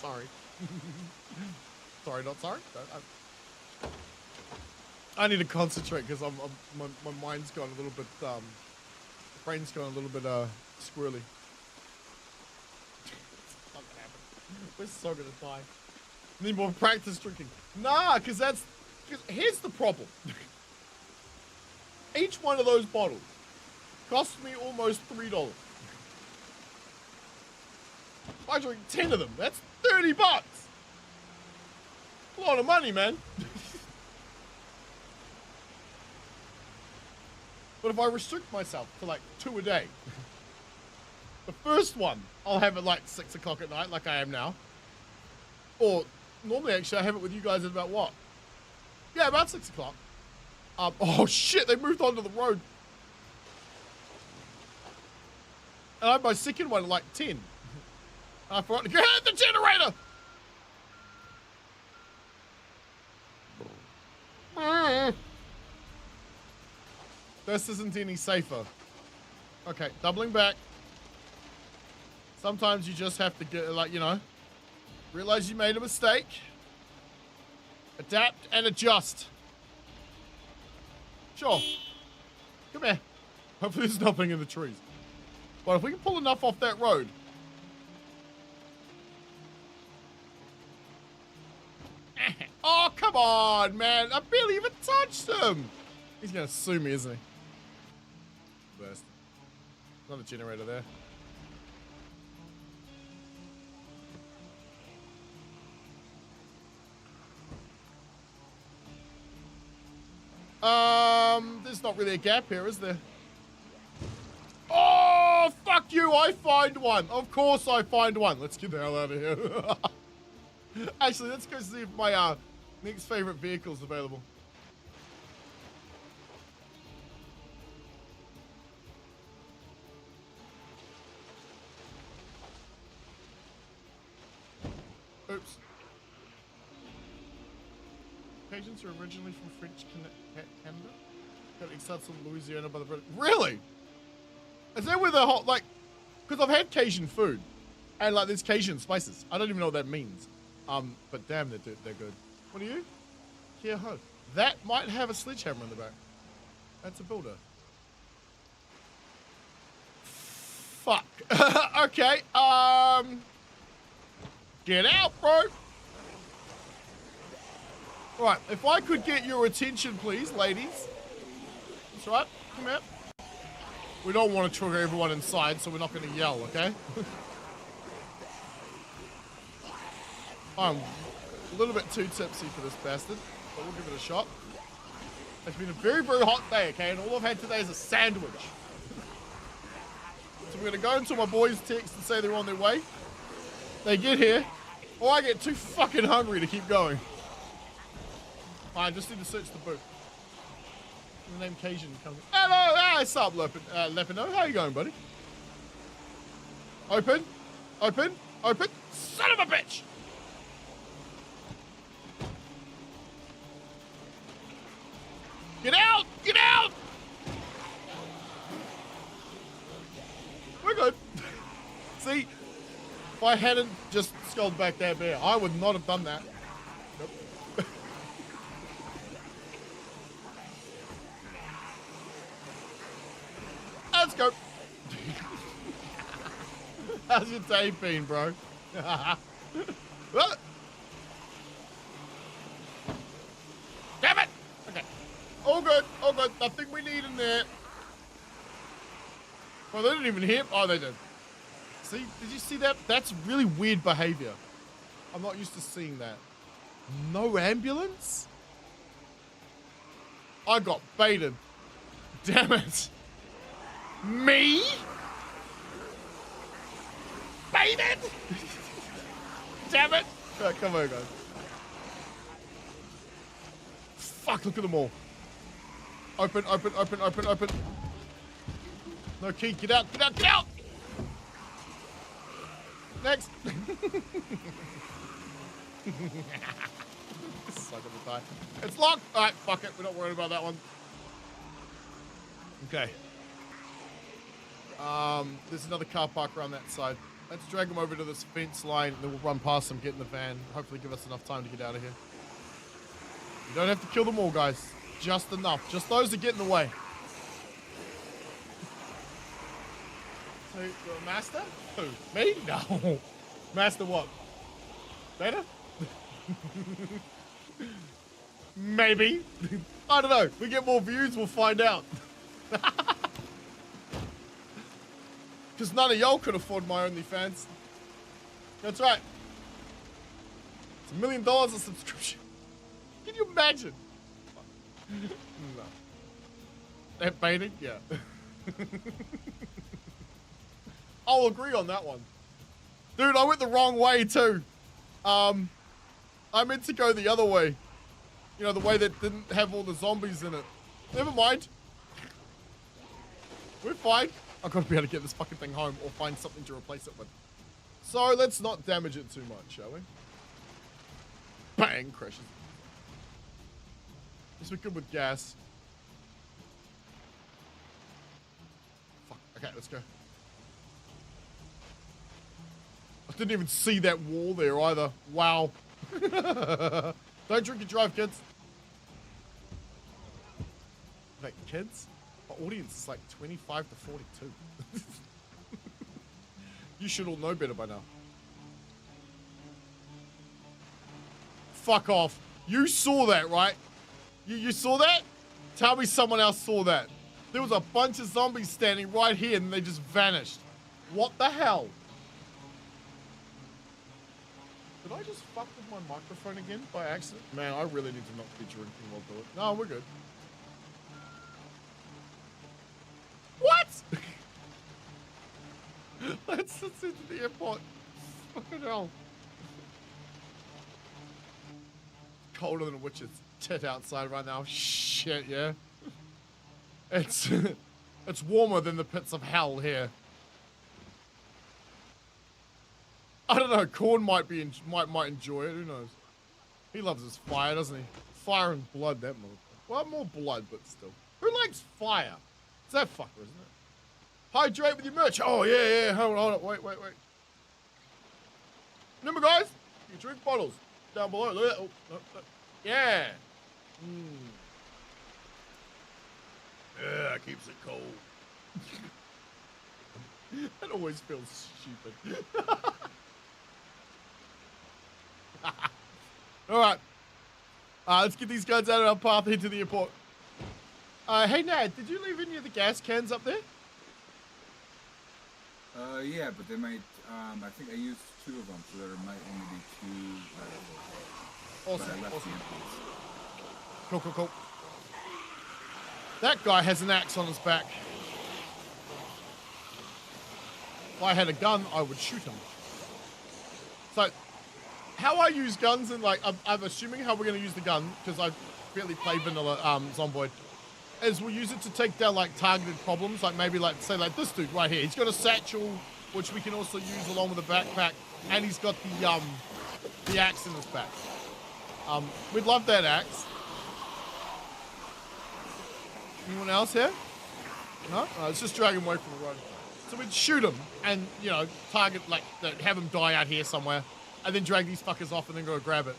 Sorry. Sorry, not sorry. I need to concentrate because my mind's gone a little bit, brain's gone a little bit squirrely. It's not gonna happen. We're so gonna die. Need more practice drinking. Nah, because here's the problem. Each one of those bottles cost me almost $3. If I drink 10 of them, that's $30. A lot of money, man. But if I restrict myself to like 2 a day, the first one I'll have at like 6 o'clock at night, like I am now. Or normally, actually, I have it with you guys at about what? Yeah, about 6 o'clock. Oh shit, they moved onto the road. And I had my second one at like 10. And I forgot to get the generator. This isn't any safer. Okay, doubling back. Sometimes you just have to get, like, you know, realize you made a mistake. Adapt and adjust. Sure. Come here. Hopefully there's nothing in the trees. But if we can pull enough off that road. Oh, come on, man. I barely even touched him. He's going to sue me, isn't he? Best. Not a generator there. There's not really a gap here, is there? Oh, fuck you. I find one. Of course I find one. Let's get the hell out of here. Actually, let's go see if my next favorite vehicle is available. Oops. Patients are originally from French Canada. Got exiled from Louisiana by the British. Really? Is that where the whole, like, because I've had Cajun food and like there's Cajun spices. I don't even know what that means. But damn, they're good. What are you? Kia Ho. That might have a sledgehammer in the back. That's a builder. Fuck. Okay. Get out, bro. Right. If I could get your attention, please, ladies. That's right. Come here. We don't want to trigger everyone inside, so we're not going to yell, okay? I'm a little bit too tipsy for this bastard, but we'll give it a shot. It's been a very, very hot day, okay? And all I've had today is a sandwich. So we're going to go until my boys text and say they're on their way. They get here, or I get too fucking hungry to keep going. I just need to search the boot. The name Cajun comes. Hello, what's up, Lepino? How you going, buddy? Open, open, open. Son of a bitch! Get out! Get out! We're good. See, if I hadn't just skulled back that bear, I would not have done that. Nope. Let's go. How's your day been, bro? Damn it! Okay. All good, all good. Nothing we need in there. Well, they didn't even hit. Oh, they did. See, did you see that? That's really weird behavior. I'm not used to seeing that. No ambulance? I got baited. Damn it. Me? Baited? Damn it. Right, come on, guys. Fuck, look at them all. Open, open, open, open, open. No key, get out, get out, get out! Next. Suck at the tie. It's locked. All right, fuck it. We're not worried about that one. Okay. There's another car park around that side. Let's drag them over to this fence line, and then we'll run past them, get in the van, hopefully give us enough time to get out of here. You don't have to kill them all, guys. Just enough. Just those that get in the way. So, you're a master? Who? Me? No. Master what? Better? Maybe. I don't know. We get more views, we'll find out. Because none of y'all could afford my OnlyFans. That's right. It's $1 million a subscription. Can you imagine? No. That baiting? Yeah. I'll agree on that one. Dude, I went the wrong way too. I meant to go the other way. You know, the way that didn't have all the zombies in it. Never mind. We're fine. I've got to be able to get this fucking thing home or find something to replace it with. So let's not damage it too much, shall we? Bang, crashes. Guess we're good with gas. Fuck. Okay, let's go. I didn't even see that wall there either. Wow. Don't drink and drive, kids. Wait, kids? My audience is like 25 to 42. You should all know better by now. Fuck off. You saw that, right? You saw that? Tell me someone else saw that. There was a bunch of zombies standing right here and they just vanished. What the hell? Did I just fuck with my microphone again by accident? Man, I really need to not be drinking while doing it. No, we're good. What? Let's into the airport. Fucking hell. Colder than a witch's tit outside right now. Shit, yeah. It's it's warmer than the pits of hell here. I don't know. Korn might might enjoy it. Who knows? He loves his fire, doesn't he? Fire and blood. That motherfucker. Well, more blood, but still. Who likes fire? It's that fucker, isn't it? Hydrate with your merch. Oh yeah, yeah. Hold on. Wait. Remember, guys? Your drink bottles down below. Look at that. Oh, no. Yeah. Yeah, keeps it cold. That always feels stupid. All right. Let's get these guys out of our path into the airport. Hey, Nad, did you leave any of the gas cans up there? Yeah, but they might, I think I used 2 of them, so there might only be 2 left. Awesome, But I left awesome. the empties. Cool. That guy has an axe on his back. If I had a gun, I would shoot him. So, how I use guns, and like, I'm assuming how we're going to use the gun, because I barely play vanilla Zomboid, is we'll use it to take down like targeted problems, like maybe like, say like this dude right here. He's got a satchel, which we can also use along with the backpack, and he's got the axe in his back. We'd love that axe. Anyone else here? No? It's just dragging away from the road. So we'd shoot him and, you know, target, like, have him die out here somewhere, and then drag these fuckers off and then go grab it.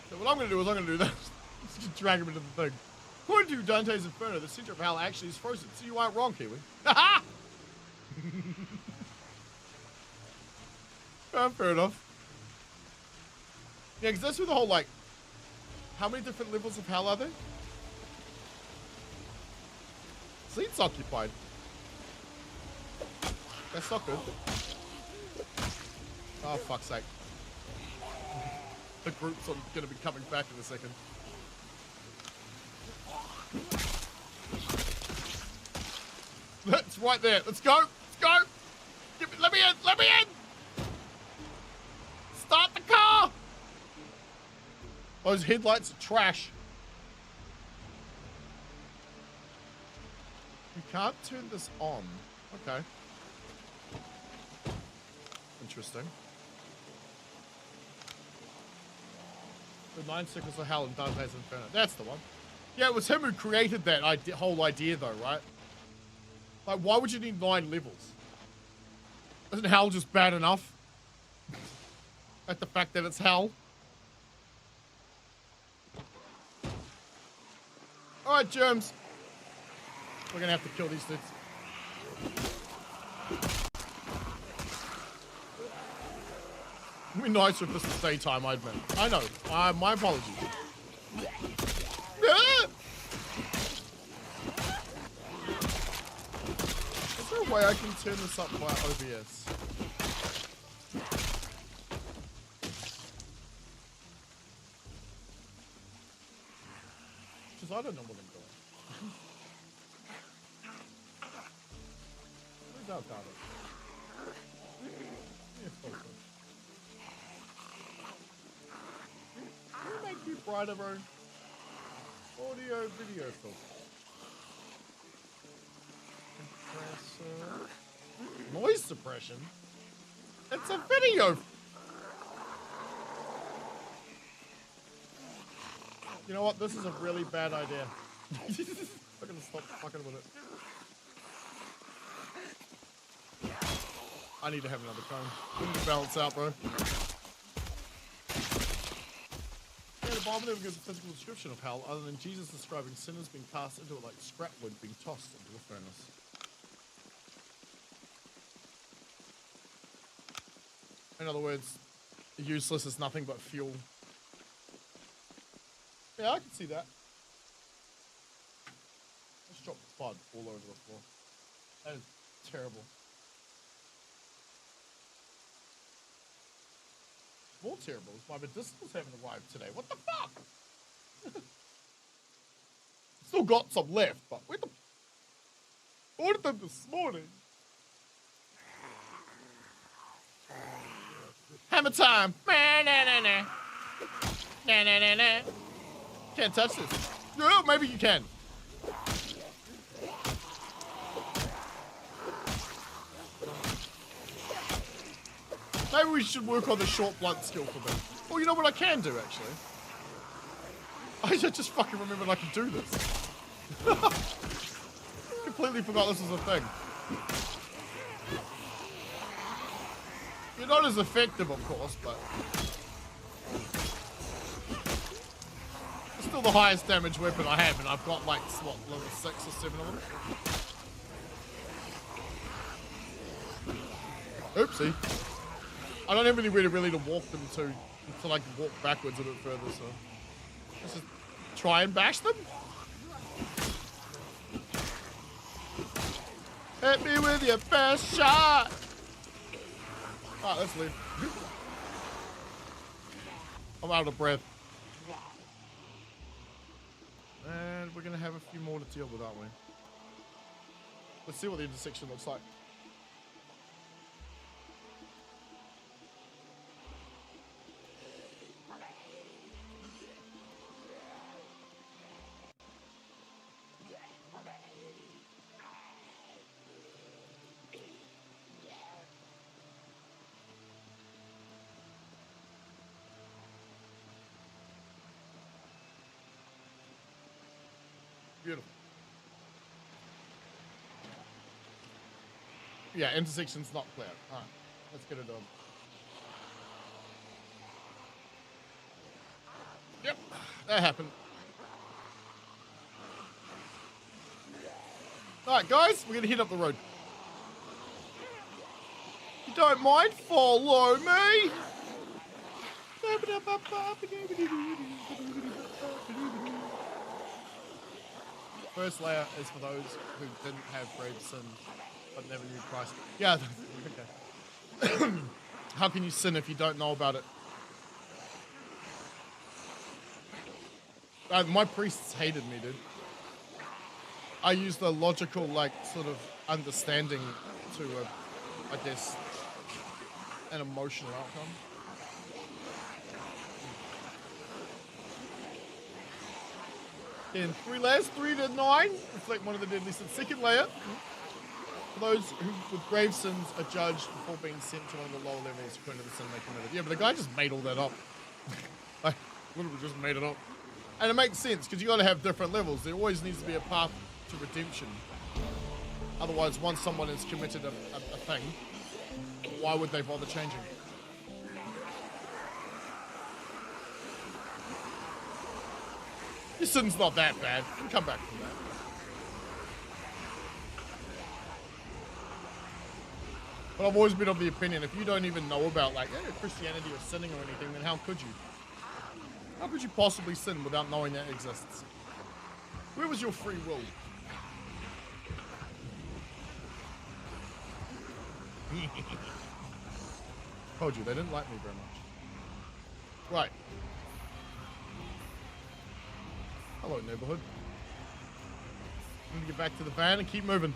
So what I'm going to do is I'm going to do this. Just drag him into the thing. According to Dante's Inferno, the center of hell actually is frozen, so you aren't wrong, Kiwi. Ha-ha! Fair enough. Yeah, because that's where the whole, like, how many different levels of hell are there? Seat's occupied. That's not good. Oh, fuck's sake. The group's gonna be coming back in a second. That's right there. Let's go. Let's go. Let me in. Let me in. Start the car. Those headlights are trash. You can't turn this on. Okay. Interesting. The 9 Circles of Hell in Dante's Inferno. That's the one. Yeah, it was him who created that whole idea, though, right? Like, why would you need 9 levels? Isn't hell just bad enough? Like the fact that it's hell. Alright, germs. We're gonna have to kill these dudes. It'd be nicer if this was daytime, I admit. I know. My apologies. Ah! Is there a way I can turn this up by OBS? Because I don't know what I'm doing. Where's our data? Yeah, focus. Can we make you brighter, bro? Audio, video filter. Compressor. Noise suppression? It's a video. You know what? This is a really bad idea. I'm gonna stop fucking with it. I need to have another cone. We need to balance out, bro. Yeah, the Bible never gives a physical description of hell other than Jesus describing sinners being cast into it like scrap wood being tossed into a furnace. In other words, useless is nothing but fuel. Yeah, I can see that. Let's drop the spud all over the floor. That is terrible. More terrible is my medicinals haven't arrived today. What the fuck? Still got some left, but where the... Ordered them this morning. Hammer time. Na-na-na-na. Na-na-na-na. Can't touch this. Oh, maybe you can. Maybe we should work on the short blunt skill for them. Oh, you know what I can do, actually? I just fucking remembered I could do this. Completely forgot this was a thing. You're not as effective, of course, but it's still the highest damage weapon I have, and I've got like, what, level 6 or 7 of them? Oopsie. I don't have anywhere really to walk them to like walk backwards a bit further, so let's just try and bash them. Hit me with your best shot. Alright, let's leave. I'm out of breath. And we're gonna have a few more to deal with, aren't we? Let's see what the intersection looks like. Beautiful. Yeah, intersection's not clear. Alright, let's get it done. Yep, that happened. Alright, guys, we're gonna hit up the road. If you don't mind, follow me. First layer is for those who didn't have grave sin but never knew Christ. Yeah, okay. How can you sin if you don't know about it? My priests hated me, dude. I used a logical, like, sort of understanding to, I guess, an emotional outcome. Then 3 layers, 3 to 9, reflect one of the deadly sins. Second layer, for those who with grave sins are judged before being sent to one of the lower levels according to the sin they committed. Yeah, but the guy just made all that up. Like, literally just made it up. And it makes sense, because you got to have different levels. There always needs to be a path to redemption. Otherwise, once someone has committed a thing, why would they bother changing? Your sin's not that bad. You can come back from that. But I've always been of the opinion, if you don't even know about, like, Christianity or sinning or anything, then how could you? How could you possibly sin without knowing that exists? Where was your free will? Told you, they didn't like me very much. Right. Hello, neighborhood. I'm gonna get back to the van and keep moving.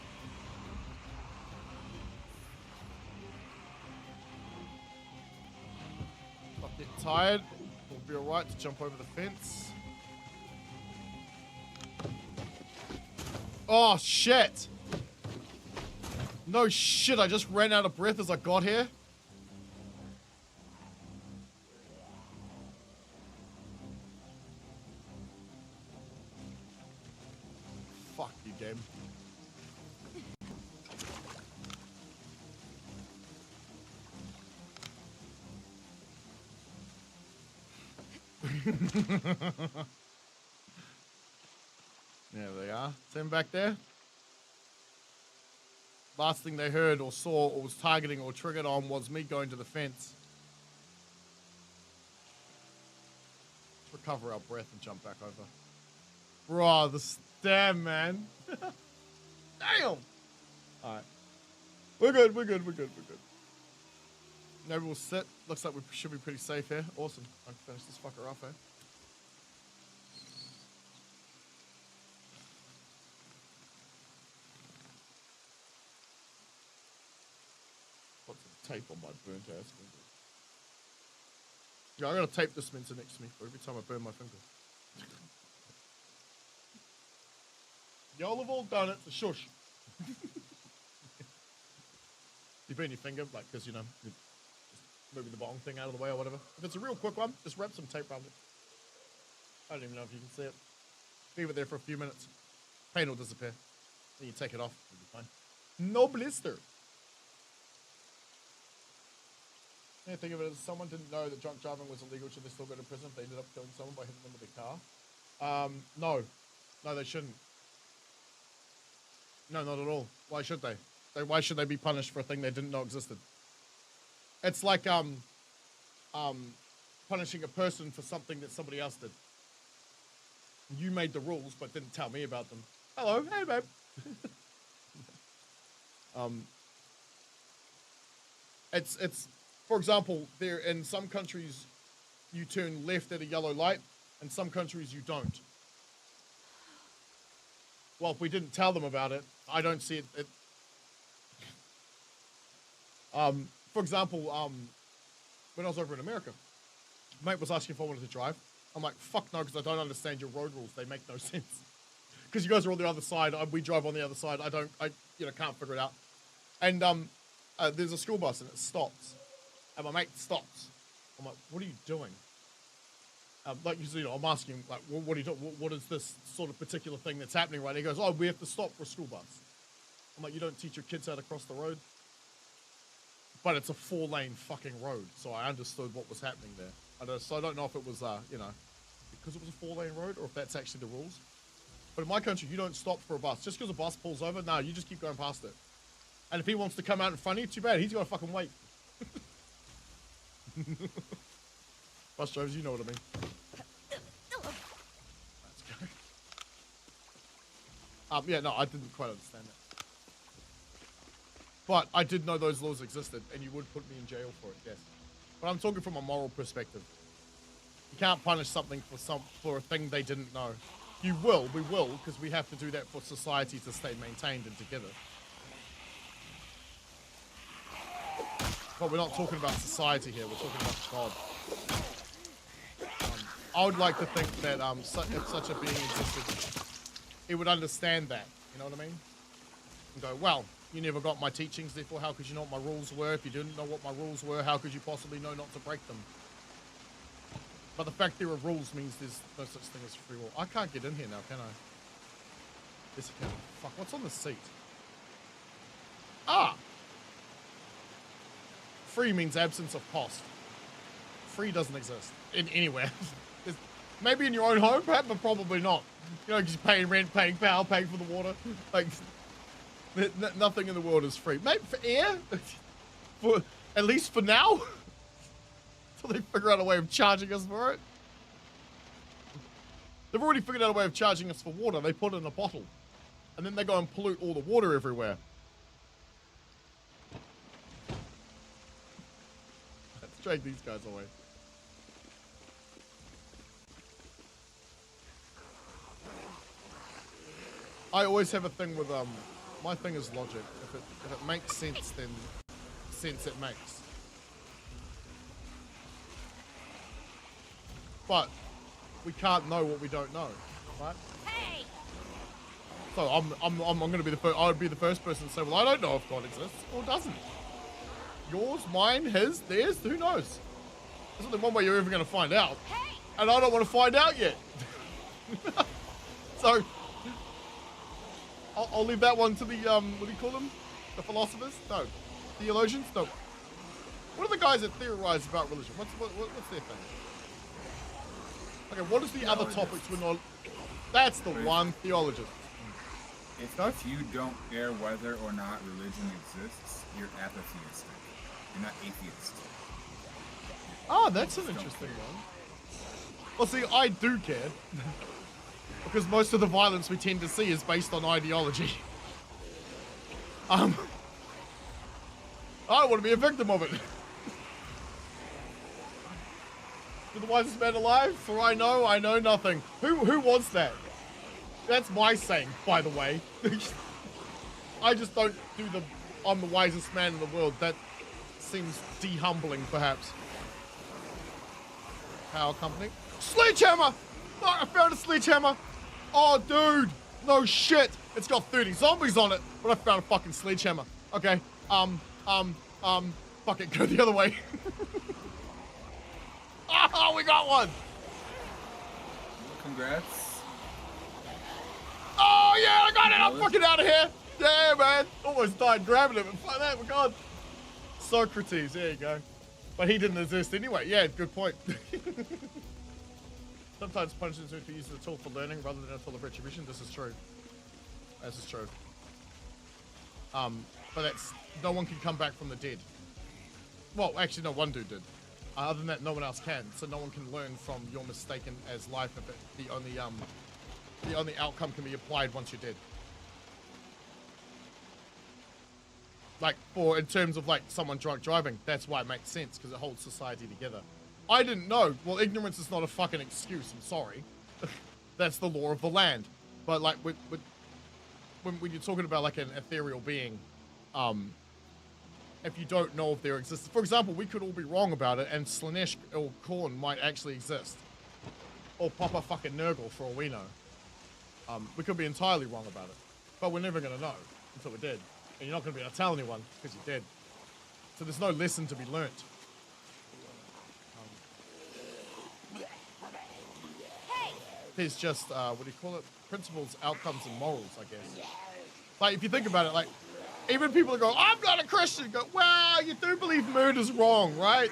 Not getting tired. We'll be alright to jump over the fence. Oh, shit! No shit, I just ran out of breath as I got here. Fuck you, game. There they are. See him back there? Last thing they heard or saw or was targeting or triggered on was me going to the fence. Let's recover our breath and jump back over. Bro, the stab, man. Damn! Alright. We're good, we're good, we're good, we're good. Maybe we'll sit. Looks like we should be pretty safe here. Awesome. I can finish this fucker off, eh? Put some tape on my burnt ass finger. Yeah, I gotta tape this mincer next to me for every time I burn my finger. Y'all have all done it, so shush. You burn your finger, like, because, you know, you're just moving the bong thing out of the way or whatever. If it's a real quick one, just wrap some tape around it. I don't even know if you can see it. Leave it there for a few minutes. Pain will disappear. Then you take it off, it'll be fine. No blister. Yeah, think of it as someone didn't know that drunk driving was illegal, should they still go to prison if they ended up killing someone by hitting them with their car? No. No, they shouldn't. No, not at all. Why should they? Why should they be punished for a thing they didn't know existed? It's like punishing a person for something that somebody else did. You made the rules but didn't tell me about them. Hello, hey babe. It's for example, there in some countries you turn left at a yellow light, and some countries you don't. Well, if we didn't tell them about it, I don't see it. For example, when I was over in America, mate was asking if I wanted to drive. I'm like, fuck no, because I don't understand your road rules. They make no sense. Because you guys are on the other side, we drive on the other side. I can't figure it out. And there's a school bus and it stops, and my mate stops. I'm like, what are you doing? Like, you know, I'm asking, like, what are you doing? What is this sort of particular thing that's happening right now? He goes, oh, we have to stop for a school bus. I'm like, you don't teach your kids how to cross the road? But it's a 4-lane fucking road, so I understood what was happening there. So I don't know if it was, you know, because it was a 4-lane road, or if that's actually the rules. But in my country, you don't stop for a bus. Just because a bus pulls over, no, you just keep going past it. And if he wants to come out in front of you, too bad. He's got to fucking wait. Bus drivers, you know what I mean. Let's go. Yeah, no, I didn't quite understand that. But I did know those laws existed, and you would put me in jail for it, yes. But I'm talking from a moral perspective. You can't punish something for a thing they didn't know. We will, because we have to do that for society to stay maintained and together. But we're not talking about society here, we're talking about God. I would like to think that if such a being existed, it would understand that, you know what I mean? And go, well, you never got my teachings, therefore how could you know what my rules were? If you didn't know what my rules were, how could you possibly know not to break them? But the fact there are rules means there's no such thing as free will. I can't get in here now, can I? Yes, I can. Fuck, what's on the seat? Ah! Free means absence of cost. Free doesn't exist in anywhere. Maybe in your own home, perhaps, but probably not. You know, just paying rent, paying power, paying for the water. Like, nothing in the world is free. Maybe for air, for at least for now, until they figure out a way of charging us for it. They've already figured out a way of charging us for water. They put it in a bottle, and then they go and pollute all the water everywhere. Let's drag these guys away. I always have a thing with my thing is logic. If it makes sense, then sense it makes. But we can't know what we don't know, right? Hey. So I'm gonna be the first. I would be the first person to say, well, I don't know if God exists or doesn't. Yours, mine, his, theirs, who knows? There's only one way you're ever gonna find out, and I don't want to find out yet. So. I'll leave that one to the, what do you call them? The philosophers? No. Theologians? No. What are the guys that theorize about religion? What's their thing? Okay, what is the other topics we're not... That's the one, theologist. If you don't care whether or not religion exists, you're apatheistic. You're not atheist. Ah, that's an interesting one. Well, see, I do care. Because most of the violence we tend to see is based on ideology. I don't want to be a victim of it. You're the wisest man alive, for I know nothing. Who wants that? That's my saying, by the way. I just don't do I'm the wisest man in the world. That seems de-humbling, perhaps. Power company. Sledgehammer! Oh, I found a sledgehammer! Oh, dude! No shit! It's got 30 zombies on it, but I found a fucking sledgehammer. Okay, fuck it, go the other way. Oh, we got one! Congrats. Oh, yeah, I got it! I'm fucking out of here! Yeah, man! Almost died grabbing it, but fuck that, we're gone. Socrates, there you go. But he didn't exist anyway. Yeah, good point. Sometimes punishments are used as a tool for learning rather than a tool of retribution. This is true. This is true. But that's no one can come back from the dead. Well, actually, no, one dude did. Other than that, no one else can. So no one can learn from your mistake as life. If the only outcome can be applied once you're dead. Like in terms of like someone drunk driving, that's why it makes sense because it holds society together. I didn't know. Well, ignorance is not a fucking excuse. I'm sorry. That's the law of the land. But like when you're talking about like an ethereal being, if you don't know if there exists, for example, we could all be wrong about it, and Slanesh or Korn might actually exist, or Papa fucking Nurgle for all we know. We could be entirely wrong about it, but we're never gonna know until we're dead, and you're not gonna be able to tell anyone because you're dead. So there's no lesson to be learnt. There's just what do you call it? Principles, outcomes, and morals, I guess. Like if you think about it, like even people that go, "I'm not a Christian," go, "Well, you do believe murder's wrong, right?"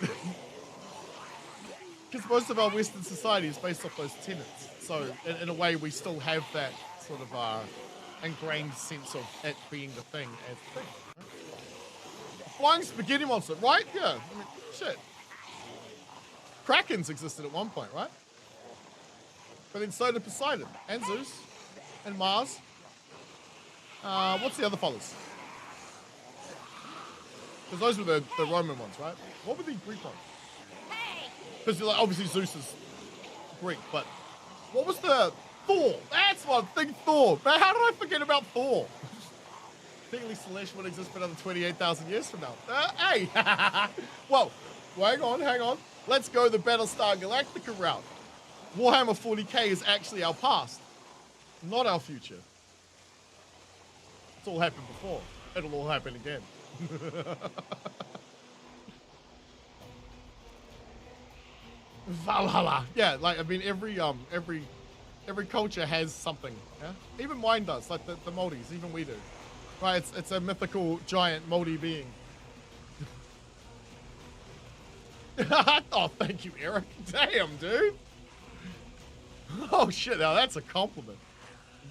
Because most of our Western society is based off those tenets. So in a way, we still have that sort of ingrained sense of it being the thing as the thing. Right? Flying spaghetti monster, right? Yeah. I mean, shit. Krakens existed at one point, right? But then so did Poseidon, and Zeus, and Mars. What's the other fellas? Because those were the Roman ones, right? What were the Greek ones? Because like, obviously Zeus is Greek, but what was the Thor? That's one thing, Thor. Man, how did I forget about Thor? Technically, Celeste would exist for another 28,000 years from now. Hey! Whoa, hang on. Let's go the Battlestar Galactica route. Warhammer 40k is actually our past, not our future. It's all happened before. It'll all happen again. Valhalla. Yeah, like I mean, every culture has something. Yeah, even mine does. Like the Maldives, even we do. Right? It's a mythical giant Moldy being. Oh, thank you, Eric. Damn, dude. Oh shit! Now that's a compliment.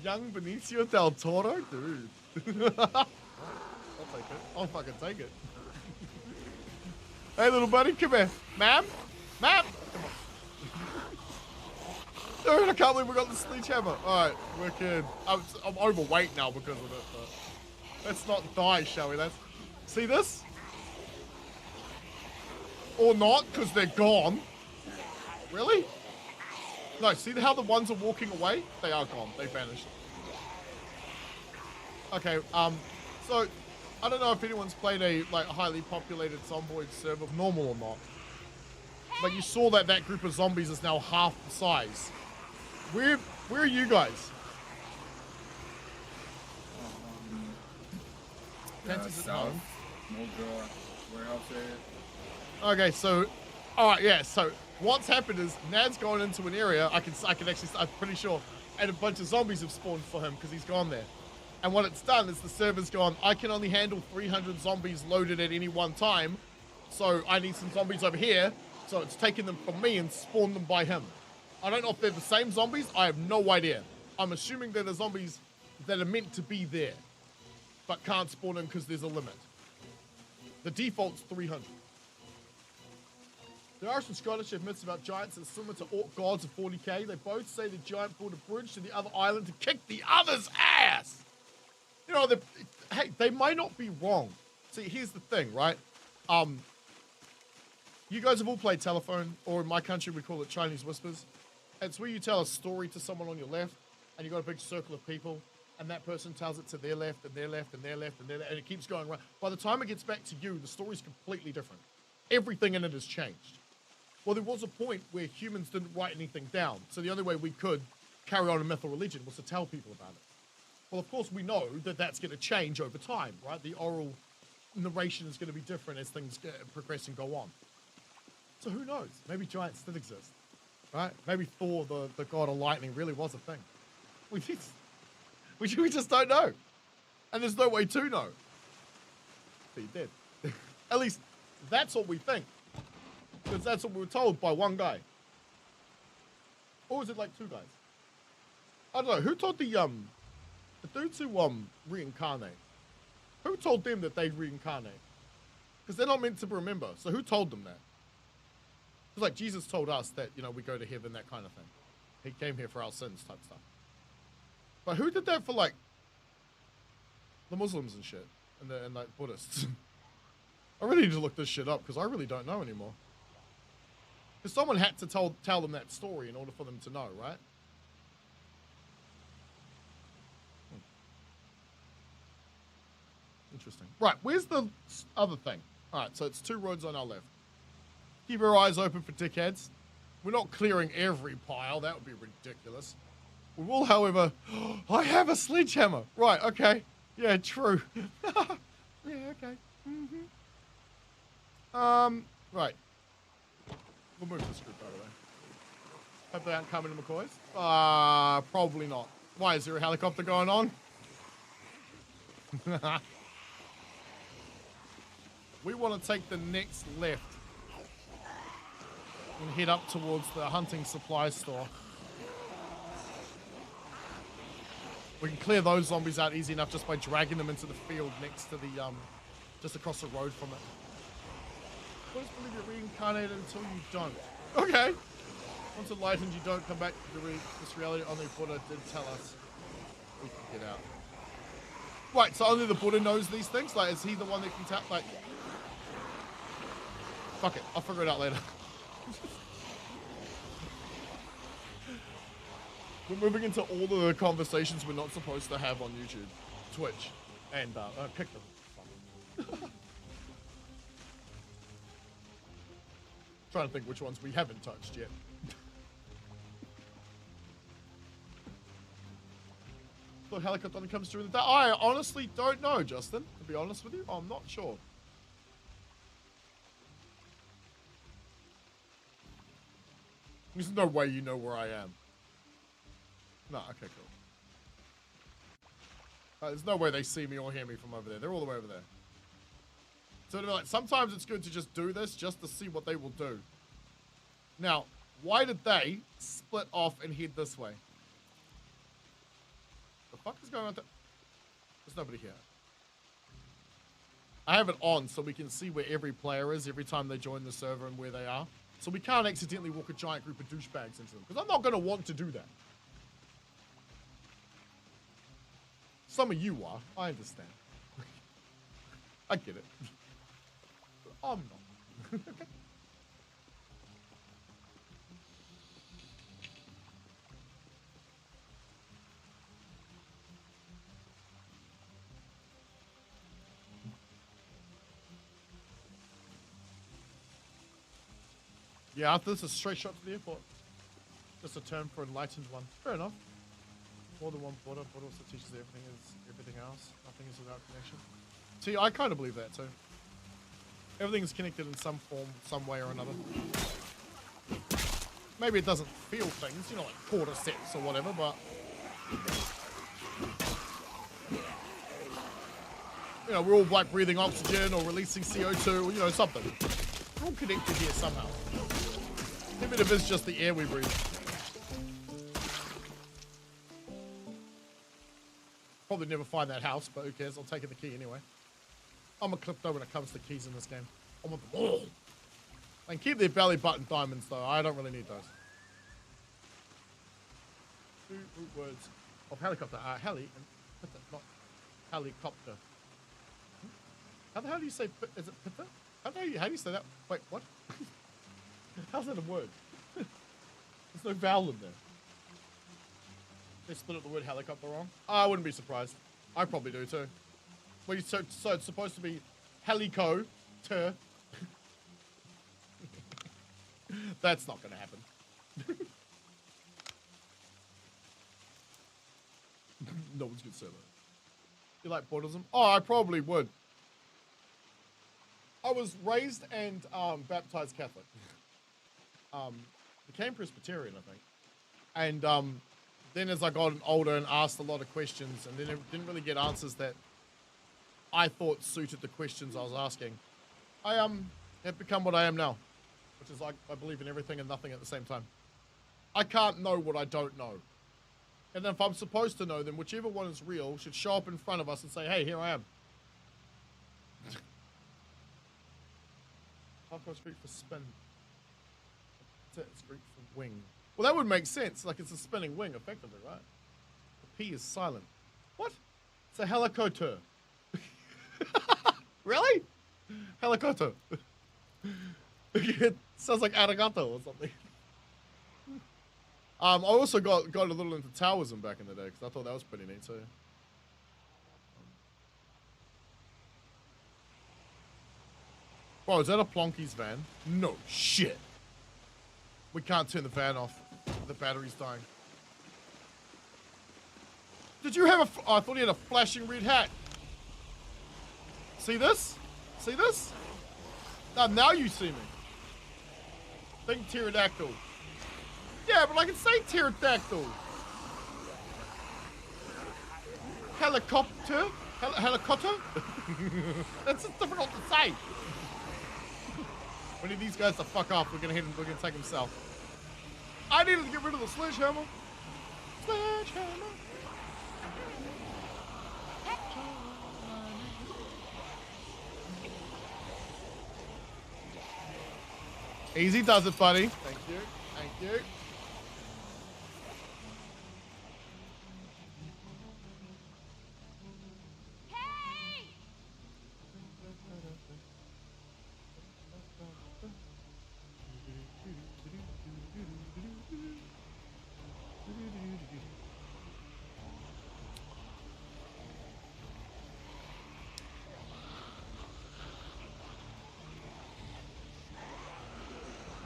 Young Benicio del Toro, dude. I'll take it. I'll fucking take it. Hey, little buddy, come here. Ma'am? Come on. Dude, I can't believe we got the sledgehammer. Alright, wicked. I'm overweight now because of it, but let's not die, shall we? See this? Or not, because they're gone. Really? No, see how the ones are walking away? They are gone. They vanished. Okay, so I don't know if anyone's played a like highly populated Zomboid server normal or not, but you saw that group of zombies is now half the size. Where are you guys? South, Moldra, warehouse area. Okay, so, all right, yeah. So what's happened is Nad's gone into an area. I can actually, I'm pretty sure, and a bunch of zombies have spawned for him because he's gone there. And what it's done is the server's gone, I can only handle 300 zombies loaded at any one time, so I need some zombies over here. So it's taken them from me and spawned them by him. I don't know if they're the same zombies. I have no idea. I'm assuming they're the zombies that are meant to be there, but can't spawn in because there's a limit. The default's 300. There are some Scottish myths about giants that are similar to orc gods of 40k. They both say the giant built a bridge to the other island to kick the other's ass. You know, hey, they might not be wrong. See, here's the thing, right? You guys have all played telephone, or in my country we call it Chinese whispers. It's where you tell a story to someone on your left, and you've got a big circle of people, and that person tells it to their left, and their left, and their left, and their left, and it keeps going right. By the time it gets back to you, the story's completely different. Everything in it has changed. Well, there was a point where humans didn't write anything down, so the only way we could carry on a myth or religion was to tell people about it. Well, of course, we know that that's going to change over time, right? The oral narration is going to be different as things progress and go on. So who knows? Maybe giants still exist, right? Maybe Thor, the god of lightning, really was a thing. We just don't know. And there's no way to know. But he did. At least, that's what we think. Because that's what we were told by one guy. Or was it like two guys? I don't know. Who told the dudes who reincarnate? Who told them that they'd reincarnate? Because they're not meant to remember. So who told them that? It's like Jesus told us that, you know, we go to heaven, that kind of thing. He came here for our sins type stuff. But who did that for, like, the Muslims and shit? And like, Buddhists? I really need to look this shit up, because I really don't know anymore. Because someone had to tell them that story in order for them to know, right? Interesting. Right, where's the other thing? Alright, so it's 2 roads on our left. Keep our eyes open for dickheads. We're not clearing every pile. That would be ridiculous. We will, however... I have a sledgehammer. Right, okay. Yeah, true. Yeah, okay. Right. We'll move this group, by the way. Hope they aren't coming to McCoy's. Probably not. Why, is there a helicopter going on? We want to take the next left and head up towards the hunting supply store. We can clear those zombies out easy enough just by dragging them into the field next to the, just across the road from it. Always believe you're reincarnated until you don't. Okay. Once enlightened, you don't come back to this reality. Only Buddha did tell us we can get out. Right, so only the Buddha knows these things? Like, is he the one that can tell? Like, fuck it, I'll figure it out later. We're moving into all of the conversations we're not supposed to have on YouTube, Twitch, and pick them. Trying to think which ones we haven't touched yet. The helicopter only comes through in the dark. I honestly don't know, Justin. To be honest with you, I'm not sure. There's no way you know where I am. No, okay, cool. There's no way they see me or hear me from over there. They're all the way over there. So like, sometimes it's good to just do this just to see what they will do. Now, why did they split off and head this way? The fuck is going on? There's nobody here. I have it on so we can see where every player is every time they join the server and where they are. So we can't accidentally walk a giant group of douchebags into them. Because I'm not going to want to do that. Some of you are. I understand. I get it. But I'm not. Yeah, this is a straight shot to the airport. Just a term for enlightened one. Fair enough. More than one Buddha. Buddha also teaches everything else. Nothing is without connection. See, I kind of believe that too. Everything is connected in some form, some way or another. Maybe it doesn't feel things, you know, like cordyceps or whatever, but... You know, we're all like breathing oxygen or releasing CO2, you know, something. We're all connected here somehow. Even if it's just the air we breathe. Probably never find that house, but who cares? I'll take the key anyway. I'm a klepto when it comes to keys in this game. I want them all. And keep their belly button diamonds, though. I don't really need those. 2 root words of helicopter are heli and pitta, not helicopter. How the hell do you say, is it pitta? How do you say that? Wait, what? How's that a word? There's no vowel in there. They split up the word helicopter wrong. I wouldn't be surprised. I probably do too. Well, so it's supposed to be helico ter. That's not going to happen. No one's going to say that. You like Buddhism? Oh, I probably would. I was raised and baptized Catholic. Became Presbyterian, I think. And then as I got older and asked a lot of questions and then didn't really get answers that I thought suited the questions I was asking, I have become what I am now. which is like I believe in everything and nothing at the same time. I can't know what I don't know. And if I'm supposed to know, then whichever one is real should show up in front of us and say, hey, here I am. Hardcore Greek for spin. It's Greek for wing. Well, that would make sense. Like, it's a spinning wing, effectively, right? The P is silent. What? It's a helicopter. Really? Helicopter. It sounds like arigato or something. I also got a little into Taoism back in the day, because I thought that was pretty neat, too. Bro, is that a Plonky's van? No shit. We can't turn the van off. The battery's dying. Did you have a... Oh, I thought he had a flashing red hat. See this? See this? Now you see me. Think pterodactyl. Yeah, but I can say pterodactyl. Helicopter? Helicopter? That's just difficult to say. We need these guys to fuck off. We're gonna take them south. I needed to get rid of the sledgehammer. Sledgehammer. Easy does it, buddy. Thank you. Thank you. Hey!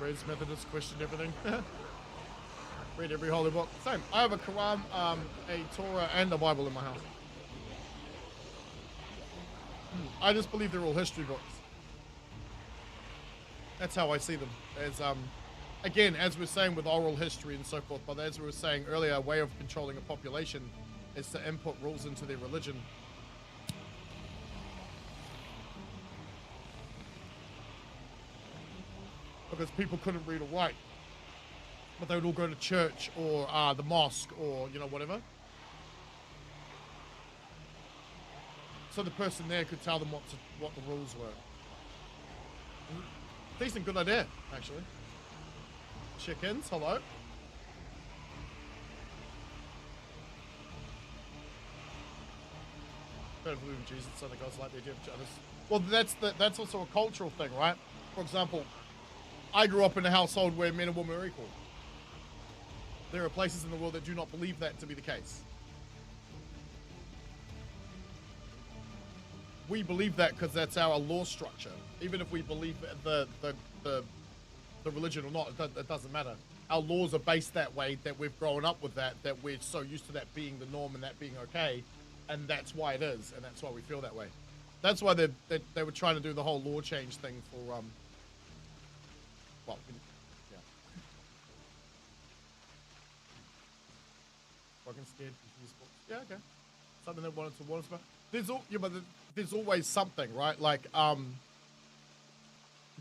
Red's Methodist, question everything. Read every holy book. Same. I have a Quran, a Torah, and a Bible in my house. I just believe they're all history books. That's how I see them. As again, as we're saying with oral history and so forth, but as we were saying earlier, a way of controlling a population is to input rules into their religion. Because people couldn't read or write, but they would all go to church or the mosque or, you know, whatever. So the person there could tell them what the rules were. Decent, good idea, actually. Chickens, hello. Don't believe in Jesus, so the gods like the idea of others. Well, that's also a cultural thing, right? For example, I grew up in a household where men and women are equal. There are places in the world that do not believe that to be the case. We believe that because that's our law structure. Even if we believe the religion or not, it doesn't matter. Our laws are based that way, that we've grown up with that we're so used to that being the norm and that being okay, and that's why it is, and that's why we feel that way. That's why they were trying to do the whole law change thing for well, yeah. Fucking scared, confused. Yeah, okay. Something they wanted to warn us about. There's always something, right? Like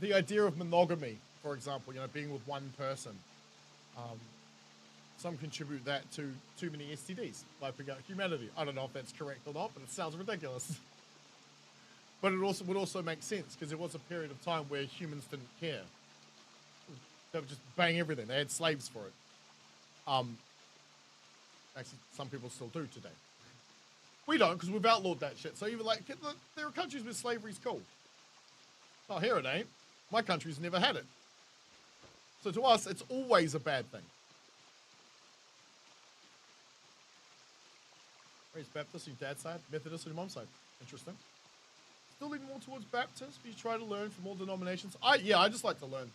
the idea of monogamy, for example, you know, being with one person. Some contribute that to too many STDs, wiping out humanity. I don't know if that's correct or not, but it sounds ridiculous. But it also would also make sense because there was a period of time where humans didn't care. They would just bang everything. They had slaves for it. Actually, some people still do today. We don't, because we've outlawed that shit. So even like, there are countries where slavery's cool. Oh, here it ain't. My country's never had it. So to us, it's always a bad thing. Raised Baptist on your dad's side, Methodist on your mom's side. Interesting. Still leaning more towards Baptist, but you try to learn from all denominations. I just like to learn.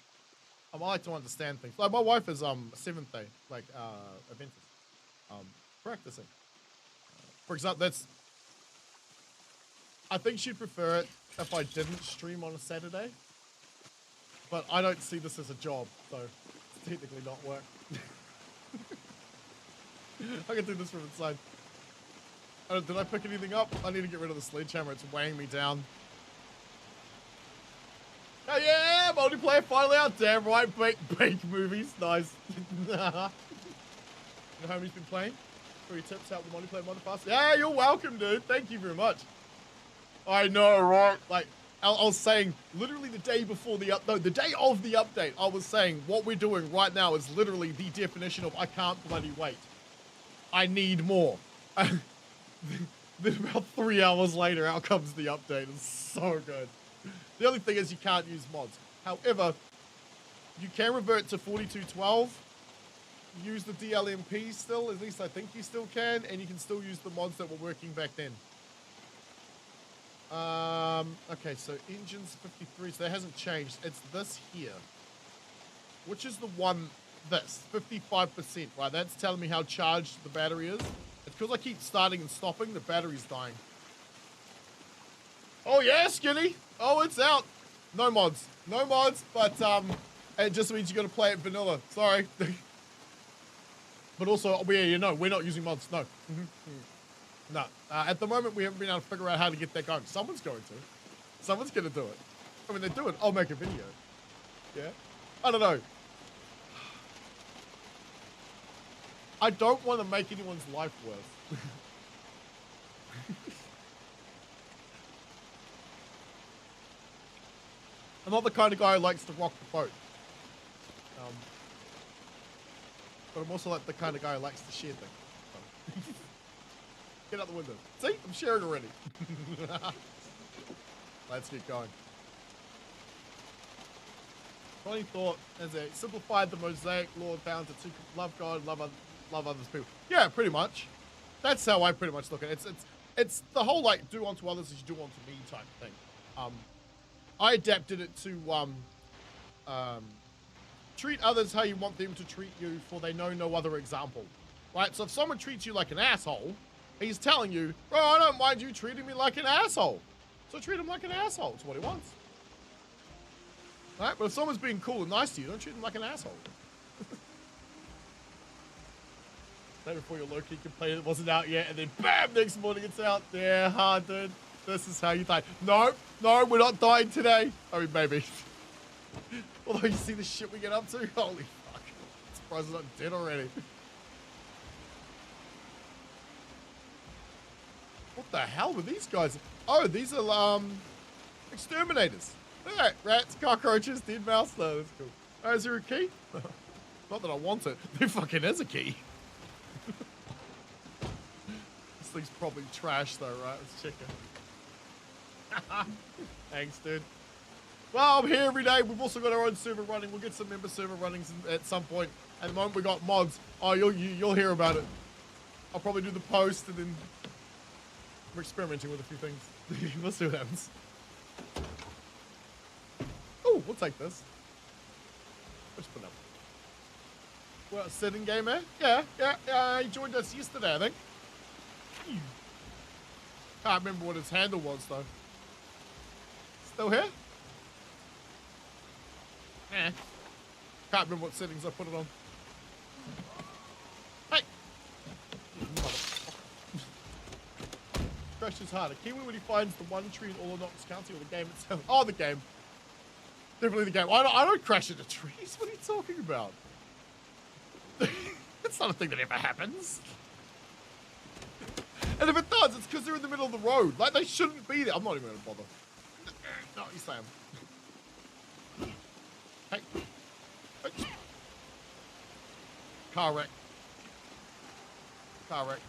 I like to understand things. Like my wife is Seventh Day, like Adventist, practicing. For example, I think she'd prefer it if I didn't stream on a Saturday. But I don't see this as a job, so it's technically not work. I can do this from inside. Did I pick anything up? I need to get rid of the sledgehammer. It's weighing me down. Oh yeah, Yeah, multiplayer finally out. Damn right. Bake movies. Nice. You know how he's been playing? 3 tips out the multiplayer motherfucker. Yeah, you're welcome, dude. Thank you very much. I know, right? Like, I was saying literally the day before the the day of the update, I was saying what we're doing right now is literally the definition of I can't bloody wait. I need more. Then about 3 hours later, out comes the update. It's so good. The only thing is you can't use mods. However, you can revert to 4212, use the DLMP still, at least I think you still can, and you can still use the mods that were working back then. Okay, so engines 53, so that hasn't changed. It's this here, which is the one, this, 55%, right? That's telling me how charged the battery is. It's because I keep starting and stopping, the battery's dying. Oh yeah, Skinny. Oh, it's out. No mods. No mods, but it just means you got to play it vanilla. Sorry. But also, we're not using mods. No. No. At the moment, we haven't been able to figure out how to get that going. Someone's going to. Someone's going to do it. I mean, they do it. I'll make a video. Yeah? I don't know. I don't want to make anyone's life worse. I'm not the kind of guy who likes to rock the boat. But I'm also like the kind of guy who likes to share things. Get out the window. See? I'm sharing already. Let's get going. Funny thought as it simplified the Mosaic law down to 2: love God, love others people. Yeah, pretty much. That's how I pretty much look at it. It's the whole like do unto others as you do unto me type thing. I adapted it to treat others how you want them to treat you, for they know no other example. Right? So if someone treats you like an asshole, he's telling you, bro, I don't mind you treating me like an asshole. So treat him like an asshole. It's what he wants. Right? But if someone's being cool and nice to you, don't treat them like an asshole. Right before your low-key complained it wasn't out yet, and then BAM! Next morning it's out. Yeah, hard, dude. This is how you die. No, we're not dying today. I mean, maybe. Although you see the shit we get up to? Holy fuck. I'm surprised I'm not dead already. What the hell were these guys? Oh, these are, exterminators. Alright, rats, cockroaches, dead mouse. No, that's cool. Oh, is there a key? Not that I want it. There fucking is a key. This thing's probably trash though, right? Let's check it. Thanks, dude. Well, I'm here every day. We've also got our own server running. We'll get some member server runnings at some point. At the moment, we got mods. Oh, you'll hear about it. I'll probably do the post, and then we're experimenting with a few things. We'll see what happens. Oh, we'll take this. Let's put it up. Well, sitting gamer? Yeah. He joined us yesterday, I think. Can't remember what his handle was, though. Still here? Eh. Can't remember what settings I put it on. Hey! Crash is harder. Kiwi when he finds the one tree in all or Knox County, or the game itself. Oh, the game. Definitely the game. I don't crash into trees. What are you talking about? It's not a thing that ever happens. And if it does, it's because they're in the middle of the road. Like, they shouldn't be there. I'm not even going to bother. No, you Sam. Hey. Hey. Car wreck. Car wreck.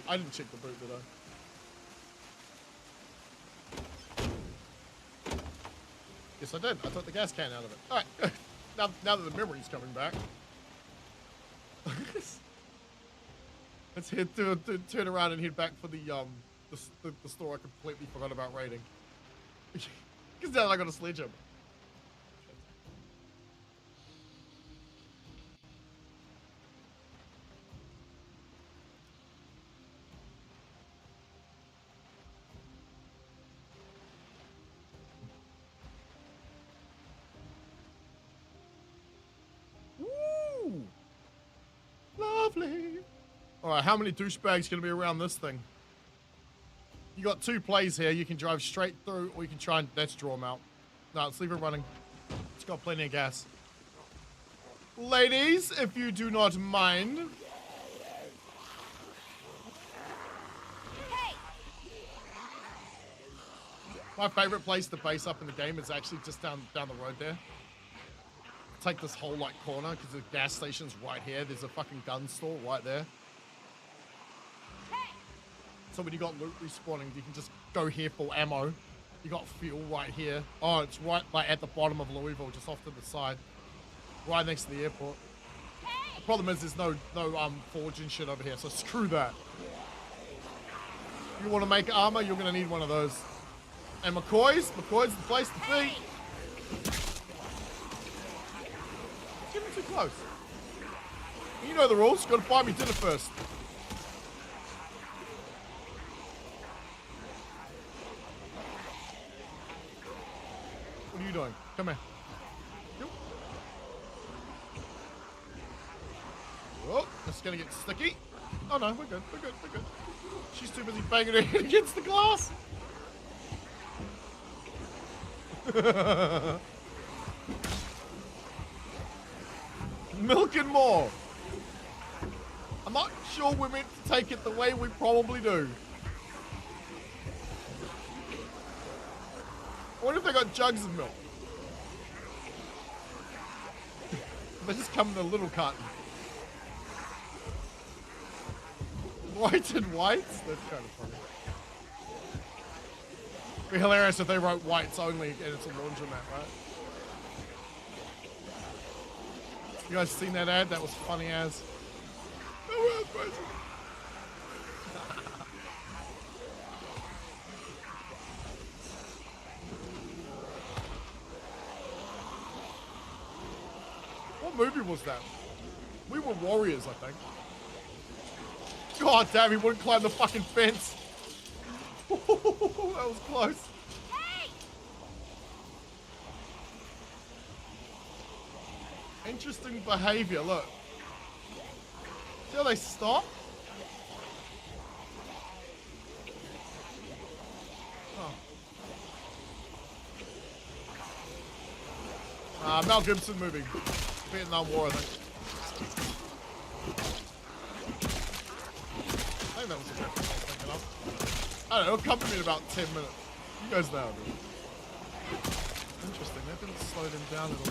I didn't check the boot, did I? Yes, I did. I took the gas can out of it. All right. Now that the memory's coming back. Let's turn around and head back for the store I completely forgot about raiding. Because now I got a sledgehammer. Woo! Lovely. All right, how many douchebags gonna be around this thing? You got 2 plays here. You can drive straight through, or you can try and... Let's draw them out. No, let's leave it running. got plenty of gas. Ladies, if you do not mind. Hey! My favorite place to base up in the game is actually just down the road there. Take this whole like corner because the gas station's right here. There's a fucking gun store right there. Hey! So when you got loot respawning, you can just go here for ammo. You got fuel right here. Oh, it's right like at the bottom of Louisville, just off to the side, right next to the airport. Hey! The problem is there's no forge and shit over here, so screw that. If you want to make armor, you're gonna need one of those. And McCoy's the place to be. Getting too close. You know the rules. Got to buy me dinner first. What are you doing? Come here. Yep. Oh, it's gonna get sticky. Oh no, we're good. We're good. We're good. She's too busy banging her head against the glass. Milk and more. I'm not sure we're meant to take it the way we probably do. I wonder if they got jugs of milk. They just come in a little carton. White and whites? That's kind of funny. It'd be hilarious if they wrote whites only and it's a laundromat, right? You guys seen that ad? That was funny as. That was crazy. What movie was that? We Were Warriors, I think. God damn, he wouldn't climb the fucking fence. That was close. Hey! Interesting behavior, look. See how they stop? Oh. Mel Gibson movie. Vietnam War, I think. I think that was the reference I was thinking of. I don't know, it'll come to me in about 10 minutes. You guys know, dude. Interesting, that didn't slow them down at all.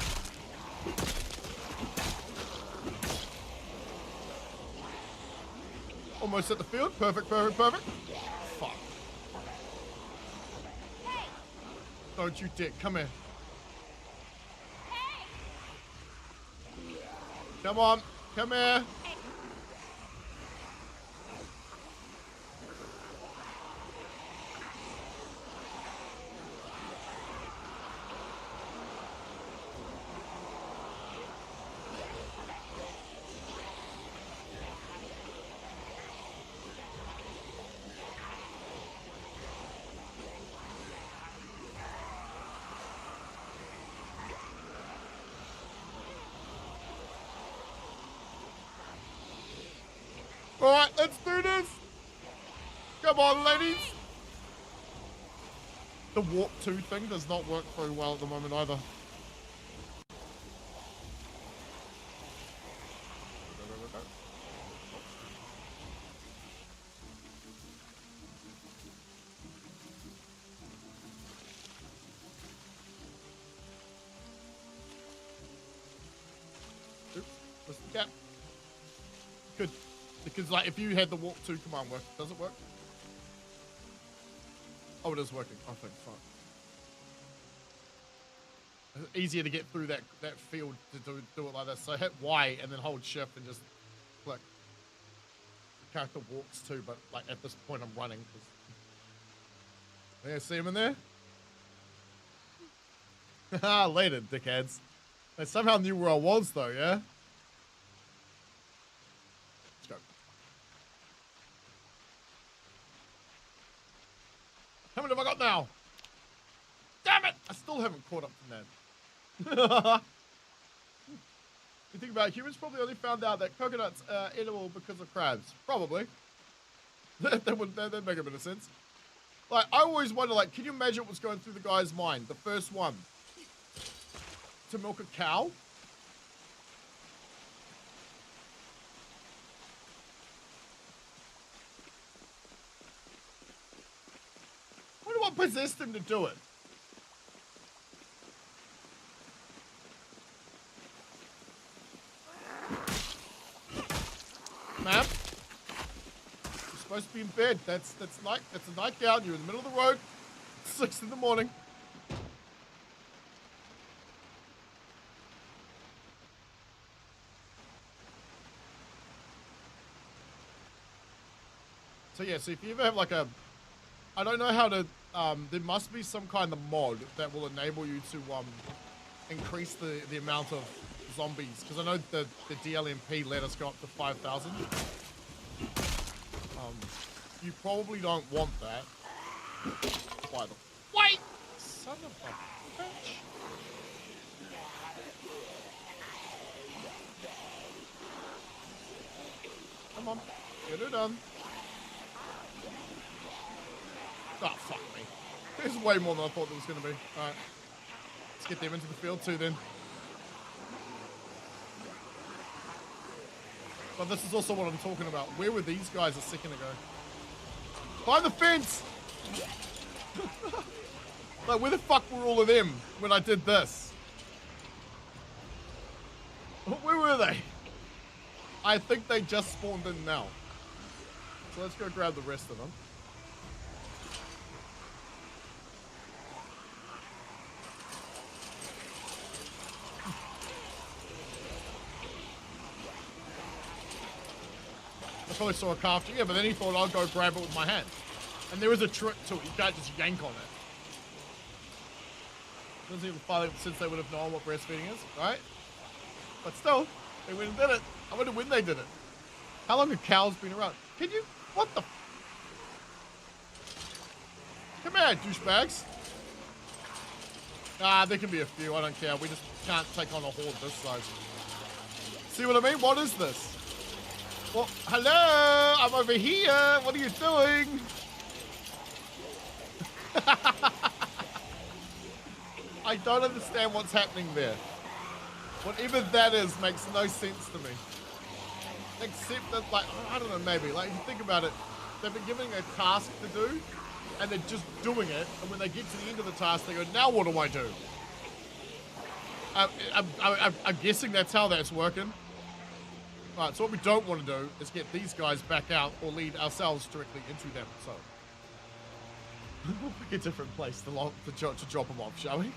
Almost at the field. Perfect, perfect, perfect. Fuck. Hey! Don't you dick. Come here. Hey! Come on. Come here. Alright, let's do this. Come on, ladies. The warp 2 thing does not work very well at the moment either. Oops, where's the cap? Good. Because, like, if you had the warp 2 command work, does it work? Oh, it is working. I think, fine. It's easier to get through that field to do it like this. So hit Y and then hold shift and just click. The character walks too, but, like, at this point I'm running. Yeah, see him in there? Haha, later, dickheads. They somehow knew where I was, though, yeah? Let's go. How many have I got now? Damn it! I still haven't caught up to Ned. You think about it, humans probably only found out that coconuts are edible because of crabs. Probably. That'd make a bit of sense. Like, I always wonder, like, can you imagine what's going through the guy's mind? The first one. to milk a cow? I wonder what possessed him to do it. Ma'am? You're supposed to be in bed. That's a nightgown. You're in the middle of the road. 6 in the morning. So yeah, so if you ever have like a, I don't know how to, there must be some kind of mod that will enable you to increase the amount of zombies, because I know the DLMP let us go up to 5,000. You probably don't want that. By the way, son of a bitch. Come on, get her done. Oh, fuck me. There's way more than I thought there was going to be. Alright. Let's get them into the field too then. But this is also what I'm talking about. Where were these guys a second ago? Behind the fence! Like, where the fuck were all of them when I did this? Where were they? I think they just spawned in now. So let's go grab the rest of them. I probably saw a calf. Yeah, but then he thought I'd go grab it with my hand. And there is a trick to it. You can't just yank on it. Doesn't even follow since they would have known what breastfeeding is, right? But still, they went and did it. I wonder when they did it. How long have cows been around? Can you? What the? Come here, douchebags. Ah, there can be a few. I don't care. We just can't take on a horde this size. See what I mean? What is this? Well, hello, I'm over here. What are you doing? I don't understand what's happening there. Whatever that is makes no sense to me. Except that, like, I don't know, maybe. Like, if you think about it, they've been given a task to do, and they're just doing it, and when they get to the end of the task, they go, now what do I do? I'm guessing that's how that's working. Right, so what we don't want to do is get these guys back out or lead ourselves directly into them. So we'll pick a different place to drop them off, shall we?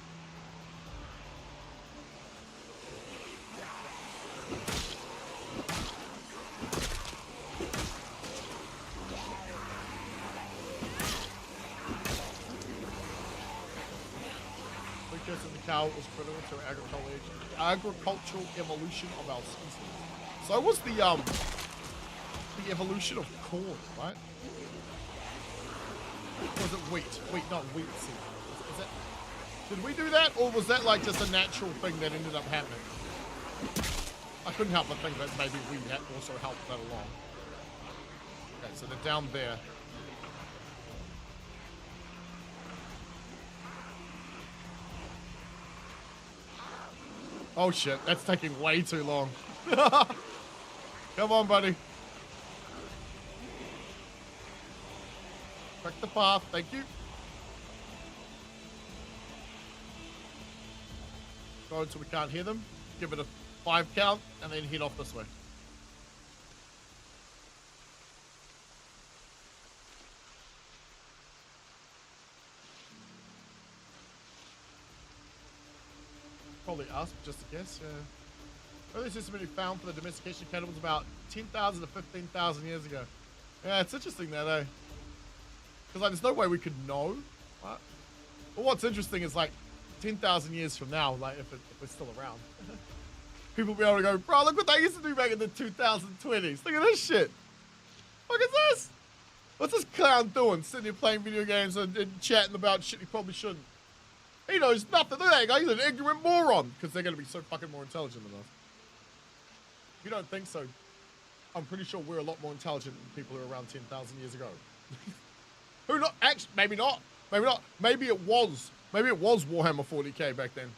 Because the cow was critical to agricultural evolution of our species. So was the evolution of corn, right? Or was it wheat? Wheat, not wheat seed. Is that, did we do that, or was that like just a natural thing that ended up happening? I couldn't help but think that maybe we had also helped that along. Okay, so they're down there. Oh shit, that's taking way too long. Come on, buddy. Correct the path, thank you. Go until we can't hear them. Give it a 5 count, and then head off this way. Probably us, just a guess, yeah. Early system found for the domestication of cattle was about 10,000 to 15,000 years ago. Yeah, it's interesting that, eh? Because like, there's no way we could know, right? But what's interesting is like 10,000 years from now, like if we're still around, people will be able to go, bro, look what they used to do back in the 2020s. Look at this shit. Look at this. What's this clown doing? Sitting here playing video games and chatting about shit he probably shouldn't. He knows nothing. Look at that guy. He's an ignorant moron. Because they're going to be so fucking more intelligent than us. If you don't think so, I'm pretty sure we're a lot more intelligent than people who were around 10,000 years ago. Who not? Actually, maybe not. Maybe not. Maybe it was. Maybe it was Warhammer 40k back then.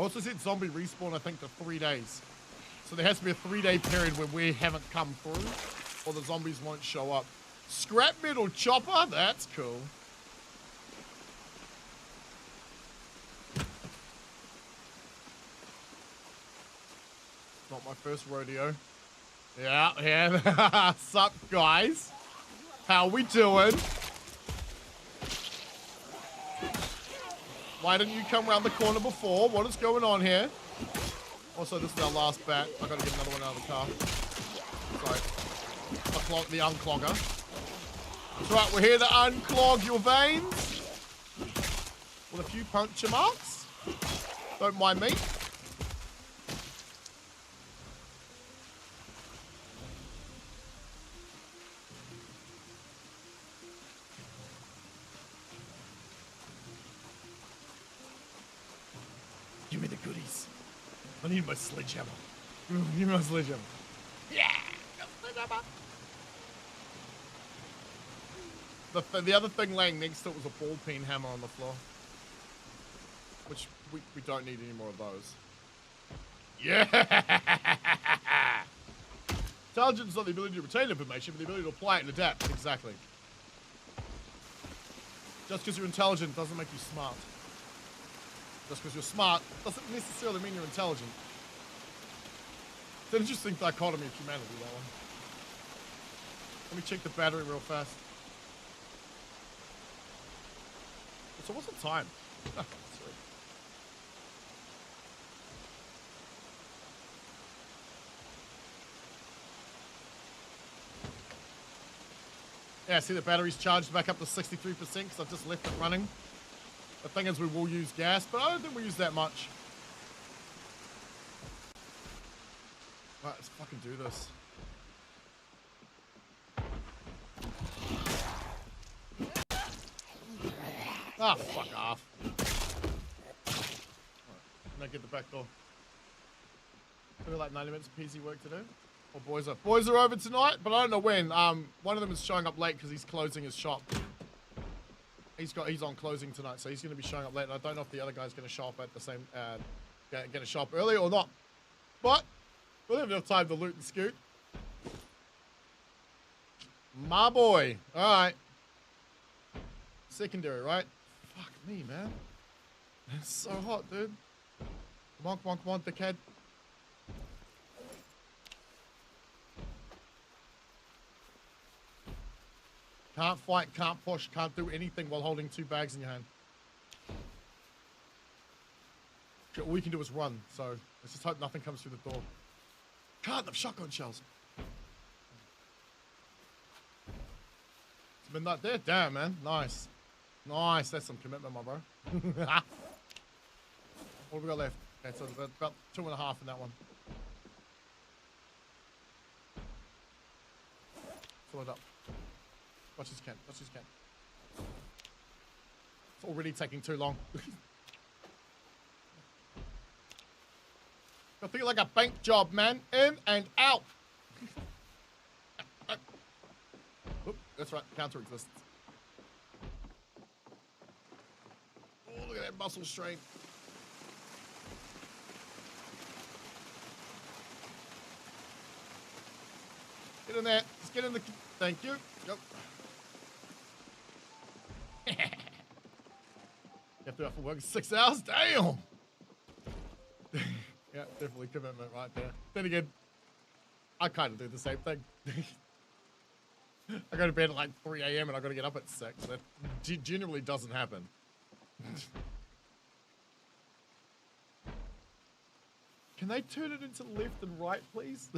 also said zombie respawn, I think, for 3 days. So there has to be a 3-day period where we haven't come through, or the zombies won't show up. Scrap metal chopper? That's cool. Not my first rodeo. Yeah. Sup, guys? How we doing? Why didn't you come around the corner before? What is going on here? Also, this is our last bat. I gotta get another one out of the car. Sorry. The unclogger. That's right, we're here to unclog your veins. With a few puncture marks. Don't mind me. Give me the goodies. I need my sledgehammer. Give me my sledgehammer. Yeah! Sledgehammer. The other thing laying next to it was a ball peen hammer on the floor. Which we don't need any more of those. Yeah! Intelligence is not the ability to retain information, but the ability to apply it and adapt. Exactly. Just because you're intelligent doesn't make you smart. Just because you're smart doesn't necessarily mean you're intelligent. It's an interesting dichotomy of humanity, that one. Let me check the battery real fast. So what's the time? Oh, sweet. Yeah, see the battery's charged back up to 63% because I've just left it running. The thing is, we will use gas, but I don't think we use that much. Right, let's fucking do this. Ah, fuck off. Alright, now get the back door. Maybe like 90 minutes of PC work to do. Oh, boys are over tonight, but I don't know when. One of them is showing up late because he's closing his shop. He's on closing tonight, so he's going to be showing up late. And I don't know if the other guy's going to show up at the same, going to show up early or not. But we'll have enough time to loot and scoot. My boy. All right. Secondary, right? Fuck me, man. It's so hot, dude. Come on, dickhead. Can't fight, can't push, can't do anything while holding 2 bags in your hand. All we can do is run, so let's just hope nothing comes through the door. Can't have shotgun shells. It's midnight there? Damn, man. Nice. Nice, that's some commitment, my bro. What have we got left? Okay, so about 2.5 in that one. Fill it up. Watch this can. Watch this can. It's already taking too long. I feel like a bank job, man. In and out. Oop, that's right. Counter existence. Oh, look at that muscle strain. Get in there. Just get in the... Thank you. Yep. You have to do that for work 6 hours? Damn! Yeah, definitely commitment right there. Then again, I kind of do the same thing. I go to bed at like 3 a.m. and I got to get up at 6. That generally doesn't happen. Can they turn it into left and right, please?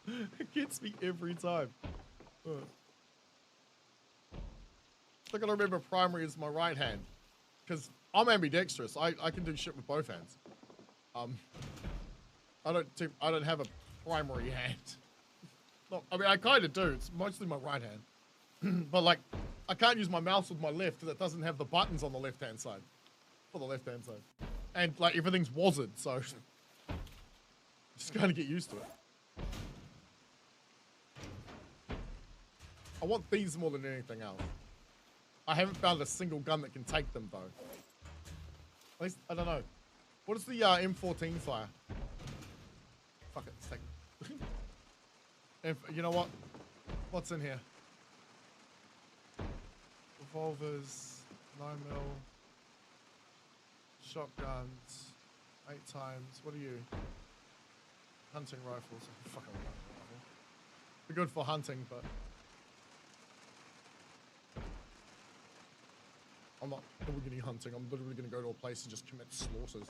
It gets me every time. I gotta remember primary is my right hand, because I'm ambidextrous. I can do shit with both hands. I don't have a primary hand. No, I mean I kind of do. It's mostly my right hand, but like I can't use my mouse with my left because it doesn't have the buttons on the left hand side. For the left hand side, and like everything's WASD, so just gotta get used to it. I want these more than anything else. I haven't found a single gun that can take them, though. At least, I don't know. What is the M14 fire? Fuck it, let's take it. You know what? What's in here? Revolvers, 9mm, shotguns, 8 times. What are you? Hunting rifles. Fuck, I want a hunting rifle. Be good for hunting, but I'm not getting hunting. I'm literally gonna go to a place and just commit slaughters.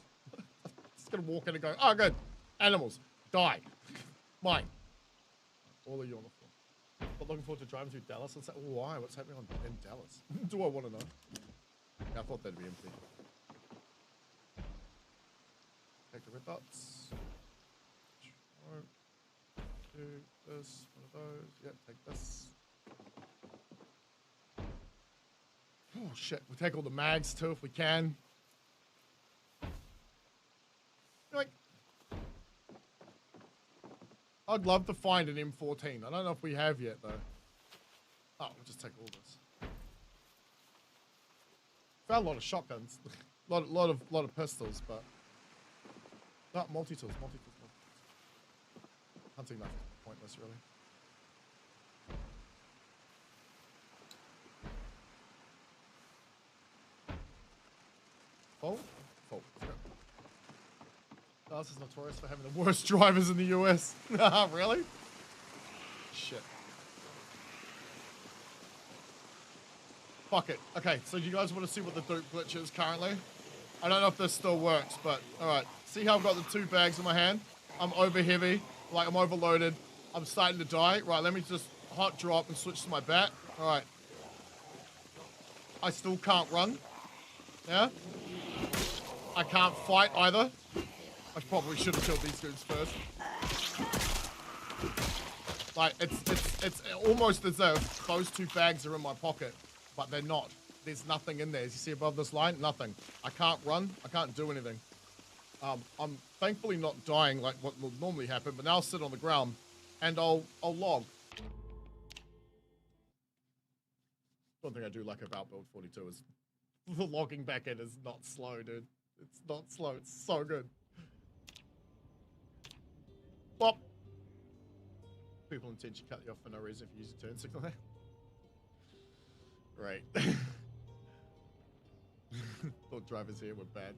Just gonna walk in and go, oh good, animals, die, mine. All of you on the floor. But looking forward to driving through Dallas. Let's say, why? What's happening in Dallas? Do I want to know? Yeah, I thought that'd be empty. Take the red dots. Do this, one of those. Yep, take this. Oh shit, we take all the mags too if we can. Like, I'd love to find an M14. I don't know if we have yet though. Oh, we'll just take all this. Found a lot of shotguns, lot of pistols, but not multi-tools. Hunting knife is pointless, really. Oh, Dallas is notorious for having the worst drivers in the US. Really? Shit. Fuck it. Okay, so you guys want to see what the dupe glitch is currently? I don't know if this still works, but alright. See how I've got the 2 bags in my hand? I'm over heavy, like I'm overloaded. I'm starting to die. Right, let me just hot drop and switch to my bat. Alright. I still can't run. Yeah? I can't fight either. I probably should have killed these dudes first. Like, it's almost as if those 2 bags are in my pocket, but they're not. There's nothing in there. As you see above this line, nothing. I can't run. I can't do anything. I'm thankfully not dying like what would normally happen, but now I'll sit on the ground and I'll log. One thing I do like about Build 42 is the logging back end is not slow, dude. It's not slow. It's so good. Bop. People intentionally cut you off for no reason if you use a turn signal there. Right. Thought drivers here were bad.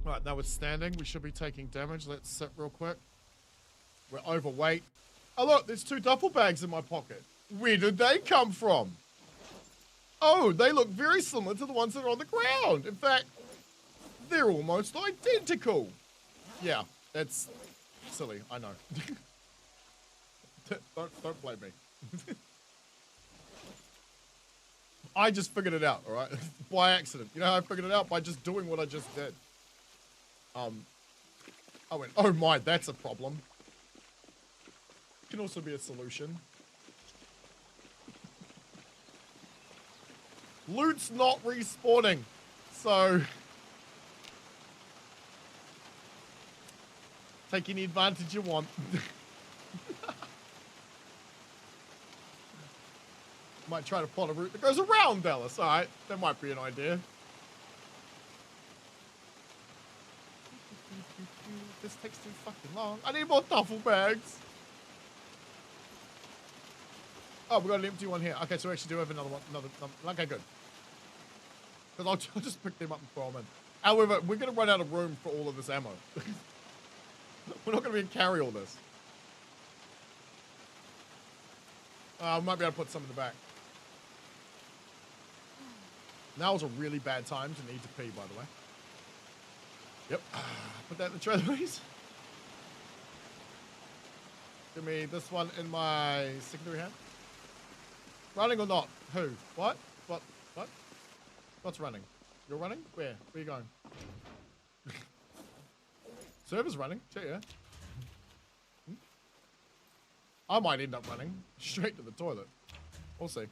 Right, now we're standing. We should be taking damage. Let's sit real quick. We're overweight. Oh, look, there's 2 duffel bags in my pocket. Where did they come from? Oh, they look very similar to the ones that are on the ground. In fact, they're almost identical. Yeah, that's silly. I know. Don't blame me. I just figured it out, all right? By accident. You know how I figured it out? By just doing what I just did. I went, oh my, that's a problem. Can also be a solution. Loot's not respawning, so take any advantage you want. Might try to plot a route that goes around Dallas. All right, that might be an idea. This takes too fucking long. I need more duffel bags. Oh, we got an empty one here. Okay, so we actually do have another one. Okay, good. Because I'll just pick them up and throw them in. However, we're going to run out of room for all of this ammo. We're not going to be able to carry all this. We might be able to put some in the back. Now is a really bad time to need to pee, by the way. Yep. Put that in the trailer, please. Give me this one in my secondary hand. Running or not? Who? What? What? What? What's running? You're running? Where? Where are you going? Server's running. Yeah. I might end up running straight to the toilet. We'll see.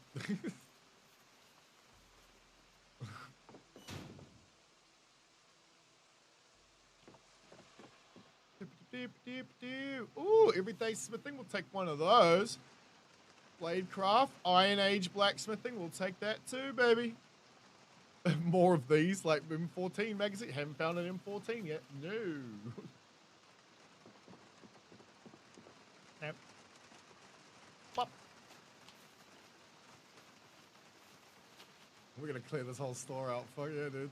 Ooh, everyday smithing. We'll take one of those. Bladecraft, Iron Age blacksmithing. We'll take that too, baby. More of these, like M14 magazine. Haven't found an M14 yet. No. Yep. Pop. We're gonna clear this whole store out. Fuck yeah, dude.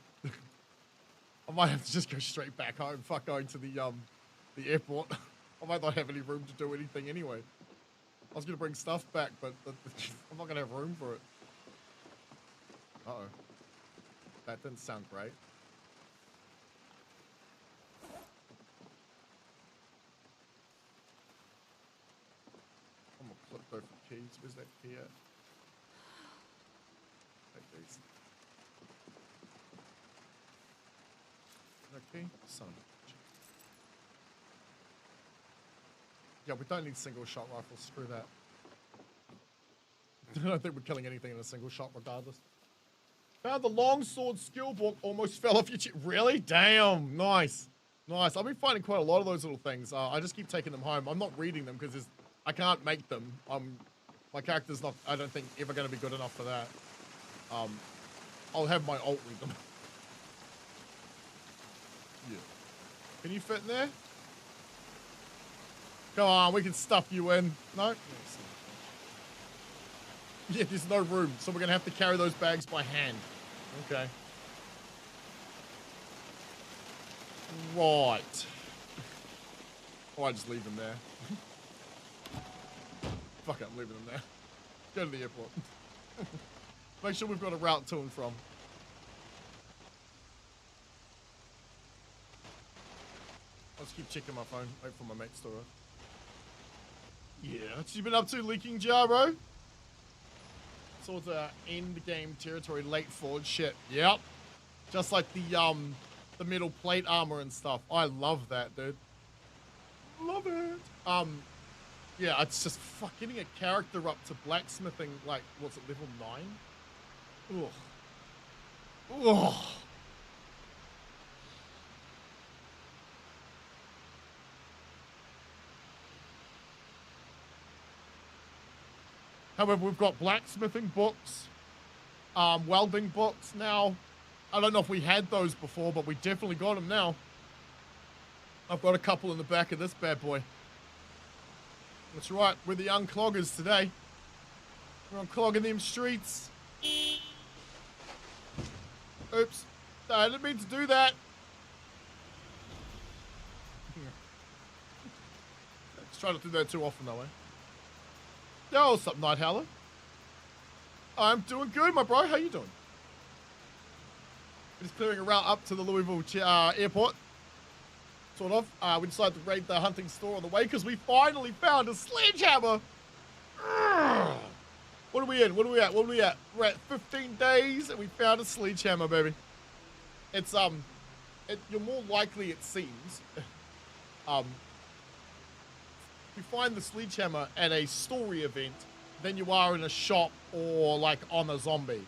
I might have to just go straight back home. Fuck going to the airport. I might not have any room to do anything anyway. I was gonna bring stuff back, but I'm not gonna have room for it. Uh-oh. That didn't sound great. I'm gonna flip both the keys. Where's that key at? Take these. Okay, son of a bitch. Yeah, we don't need single shot rifles. Screw that. I don't think we're killing anything in a single shot regardless. Found the longsword skill book. Almost fell off your chair. Really? Damn. Nice. Nice. I've been finding quite a lot of those little things. I just keep taking them home. I'm not reading them because I can't make them. My character's not, I don't think, ever going to be good enough for that. I'll have my alt read them. Yeah. Can you fit in there? Come on, we can stuff you in. No? Yeah, there's no room, so we're going to have to carry those bags by hand. Okay. Right. Oh, I just leave them there. Fuck it, I'm leaving them there. Go to the airport. Make sure we've got a route to and from. I'll just keep checking my phone. Wait for my mate's to arrive. Yeah, what you been up to, leaking jar, bro? Sort of end game territory, late forward shit. Yep. Just like the metal plate armor and stuff. I love that, dude. Love it. Yeah, it's just fuck getting a character up to blacksmithing, like, what's it, level 9? Ugh. Ugh. However, we've got blacksmithing books, welding books now. I don't know if we had those before, but we definitely got them now. I've got a couple in the back of this bad boy. That's right, we're the uncloggers today. We're unclogging them streets. Oops. I didn't mean to do that. Let's try not to do that too often, though, eh? Yo, what's up, Night Howler? I'm doing good, my bro. How you doing? We're just clearing a route up to the Louisville airport. Sort of. We decided to raid the hunting store on the way because we finally found a sledgehammer. Urgh. What are we in? What are we at? What are we at? We're at 15 days and we found a sledgehammer, baby. It's, you're more likely, it seems, you find the sledgehammer at a story event than you are in a shop or like on a zombie.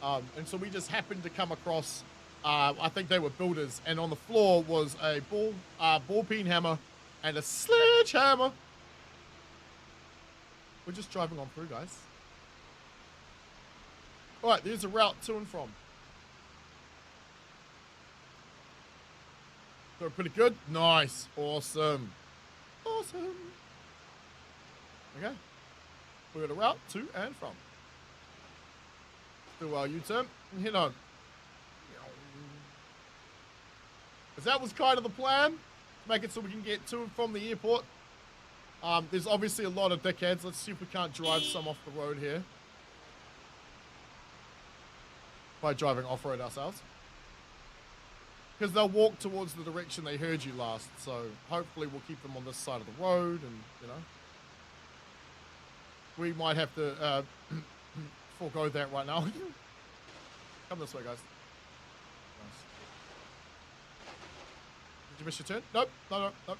And so we just happened to come across, I think they were builders, and on the floor was a ball peen hammer and a sledgehammer. We're just driving on through, guys. All right, there's a route to and from. Doing pretty good. Nice. Awesome. Awesome. Okay. We got a route to and from. Do our U-turn and hit on. Because that was kind of the plan. To make it so we can get to and from the airport. There's obviously a lot of dickheads. Let's see if we can't drive some off the road here. By driving off-road ourselves. Because they'll walk towards the direction they heard you last. So hopefully we'll keep them on this side of the road and, you know. We might have to forego that right now. Come this way, guys. Nice. Did you miss your turn? Nope. Nope.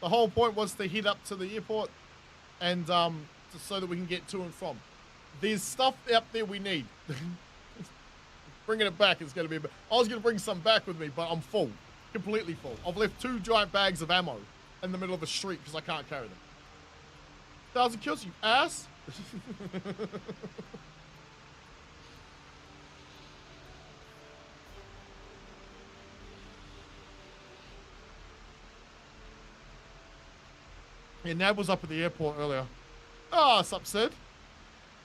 The whole point was to head up to the airport and so that we can get to and from. There's stuff up there we need. Bringing it back is going to be I was going to bring some back with me, but I'm full. Completely full. I've left 2 giant bags of ammo in the middle of a street because I can't carry them. 1,000 kills, you ass. Yeah, Nab was up at the airport earlier. Oh, what's up, Sid?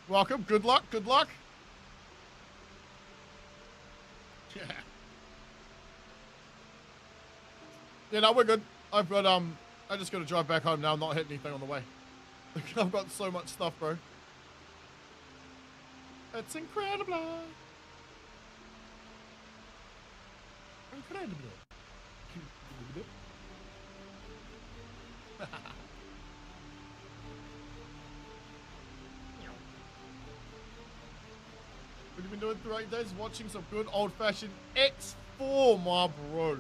Welcome. Good luck. Good luck. Yeah. Yeah, no, we're good. I've got, I just got to drive back home now, not hit anything on the way. I've got so much stuff, bro. It's incredible. Incredible. What have you been doing throughout your days? Watching some good old-fashioned X4, my bro.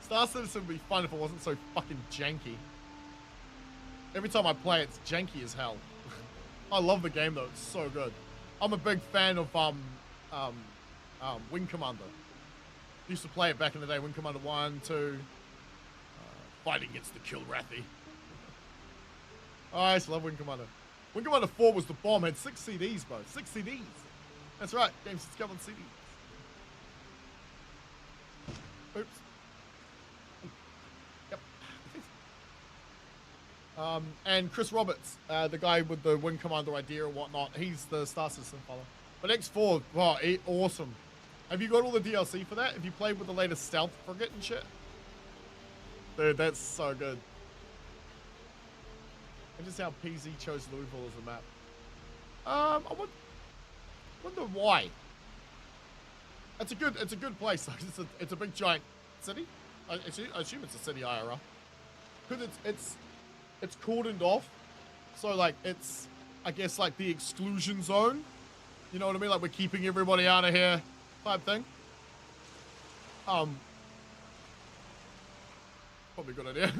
Star Citizen would be fun if it wasn't so fucking janky. Every time I play, it's janky as hell. I love the game though; it's so good. I'm a big fan of Wing Commander. Used to play it back in the day. Wing Commander 1, 2. Fighting against the Kilrathi. I used to love Wing Commander. Wing Commander 4 was the bomb. Had 6 CDs, bro. 6 CDs. That's right. Games just come on CDs. Oops. Yep. And Chris Roberts, the guy with the Wing Commander idea and whatnot, he's the Star Citizen fellow. But X4, wow, awesome. Have you got all the DLC for that? Have you played with the latest stealth frigate and shit? Dude, that's so good. And just how PZ chose Louisville as a map. I wonder why. It's a good place. It's a big giant city. I assume it's a city IRL. Because it's cordoned off. So like it's, I guess, like the exclusion zone. You know what I mean? Like we're keeping everybody out of here type thing. Probably a good idea.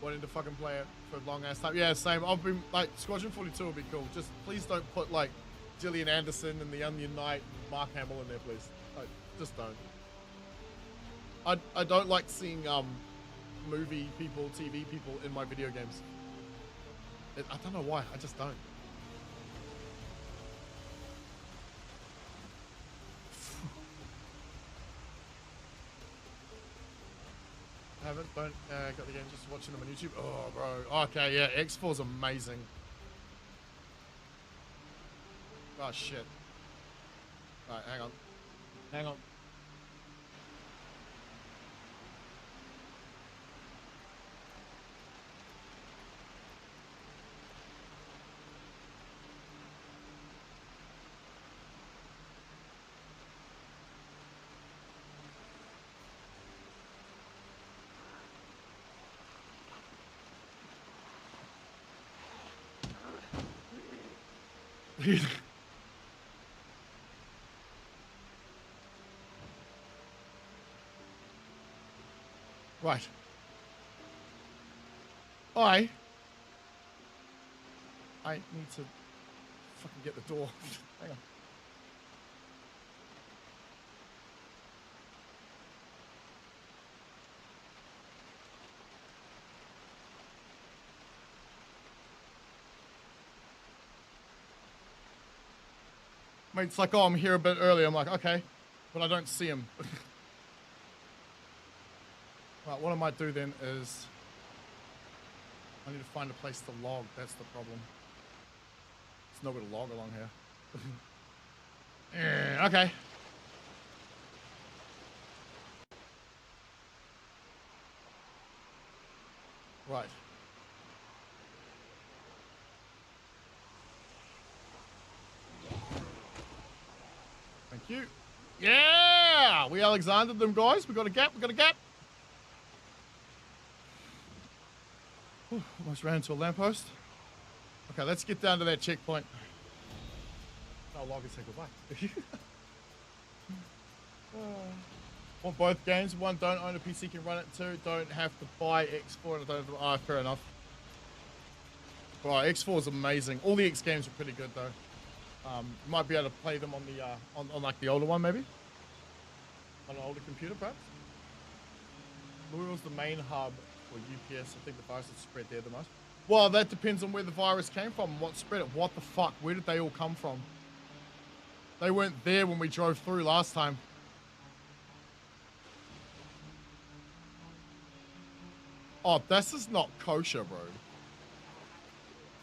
Wanting to fucking play it for a long ass time. Yeah, same. I've been like Squadron 42 would be cool. Just please don't put like Gillian Anderson and the Onion Knight and Mark Hamill in there, please. Like, just don't. I don't like seeing movie people, TV people in my video games. I don't know why. I just don't. Don't got the game, just watching them on YouTube. Oh, bro. Okay, yeah, X4's amazing. Oh, shit. Alright, hang on. Hang on. Right. I need to fucking get the door. Hang on. Mate's like, oh, I'm here a bit early. I'm like, okay, but I don't see him. Right, what I might do then is I need to find a place to log. That's the problem. There's nowhere to log along here. Okay. Right. Thank you. Yeah! We Alexandered them, guys. We got a gap. We got a gap. Whew, almost ran into a lamppost. Okay, let's get down to that checkpoint. I'll log and say goodbye. Want both games. One, don't own a PC, can run it. Two, don't have to buy X4. And don't have to, fair enough. Right, X4 is amazing. All the X games are pretty good though. You might be able to play them on the on like the older one maybe. On an older computer perhaps. Louisville's the main hub for UPS. I think the virus is spread there the most. Well, that depends on where the virus came from and what spread it. What the fuck? Where did they all come from? They weren't there when we drove through last time. Oh, this is not kosher, bro.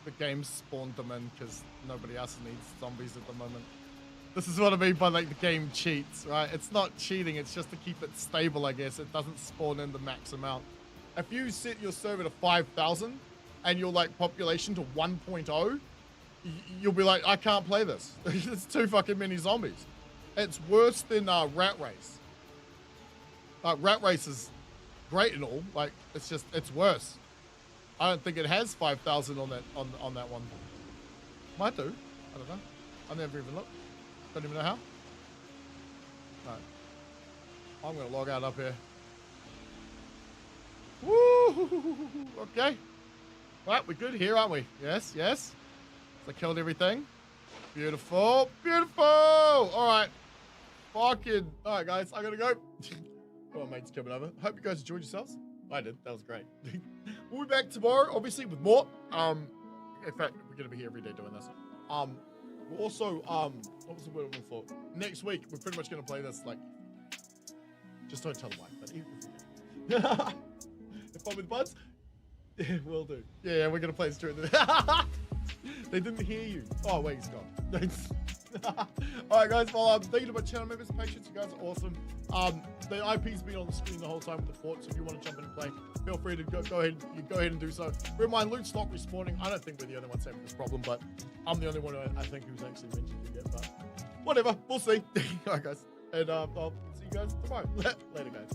The game spawned them in because nobody else needs zombies at the moment. This is what I mean by like the game cheats, right? It's not cheating, it's just to keep it stable, I guess. It doesn't spawn in the max amount. If you set your server to 5,000 and your like population to 1.0, you'll be like, I can't play this. It's too fucking many zombies. It's worse than Rat Race. Rat Race is great and all, like it's worse. I don't think it has 5,000 on that on that one. Might do. I don't know. I never even looked. Don't even know how. No. I'm gonna log out up here. Woo! Okay. Right, we're good here, aren't we? Yes, yes. So I killed everything. Beautiful, beautiful. All right. Fucking. All right, guys. I gotta go. Oh, mate's coming over. Hope you guys enjoyed yourselves. I did. That was great. We'll be back tomorrow, obviously, with more. In fact, we're gonna be here every day doing this. We're also, what was the word I'm looking for? Next week, we're pretty much gonna play this, like, just don't tell the wife, but even if I'm with buds, yeah, will do. Yeah, we're gonna play this during the, they didn't hear you. Oh, wait, he's gone. All right, guys. Well, thank you to my channel members, patrons. You guys are awesome. The IP's been on the screen the whole time with the fort, so if you want to jump in and play, feel free to go ahead. You go ahead and do so. Bear in mind, loot stock respawning. I don't think we're the only ones having this problem, but I'm the only one I think who's actually mentioned it yet. But whatever, we'll see. All right, guys, and I'll see you guys tomorrow. Later, guys.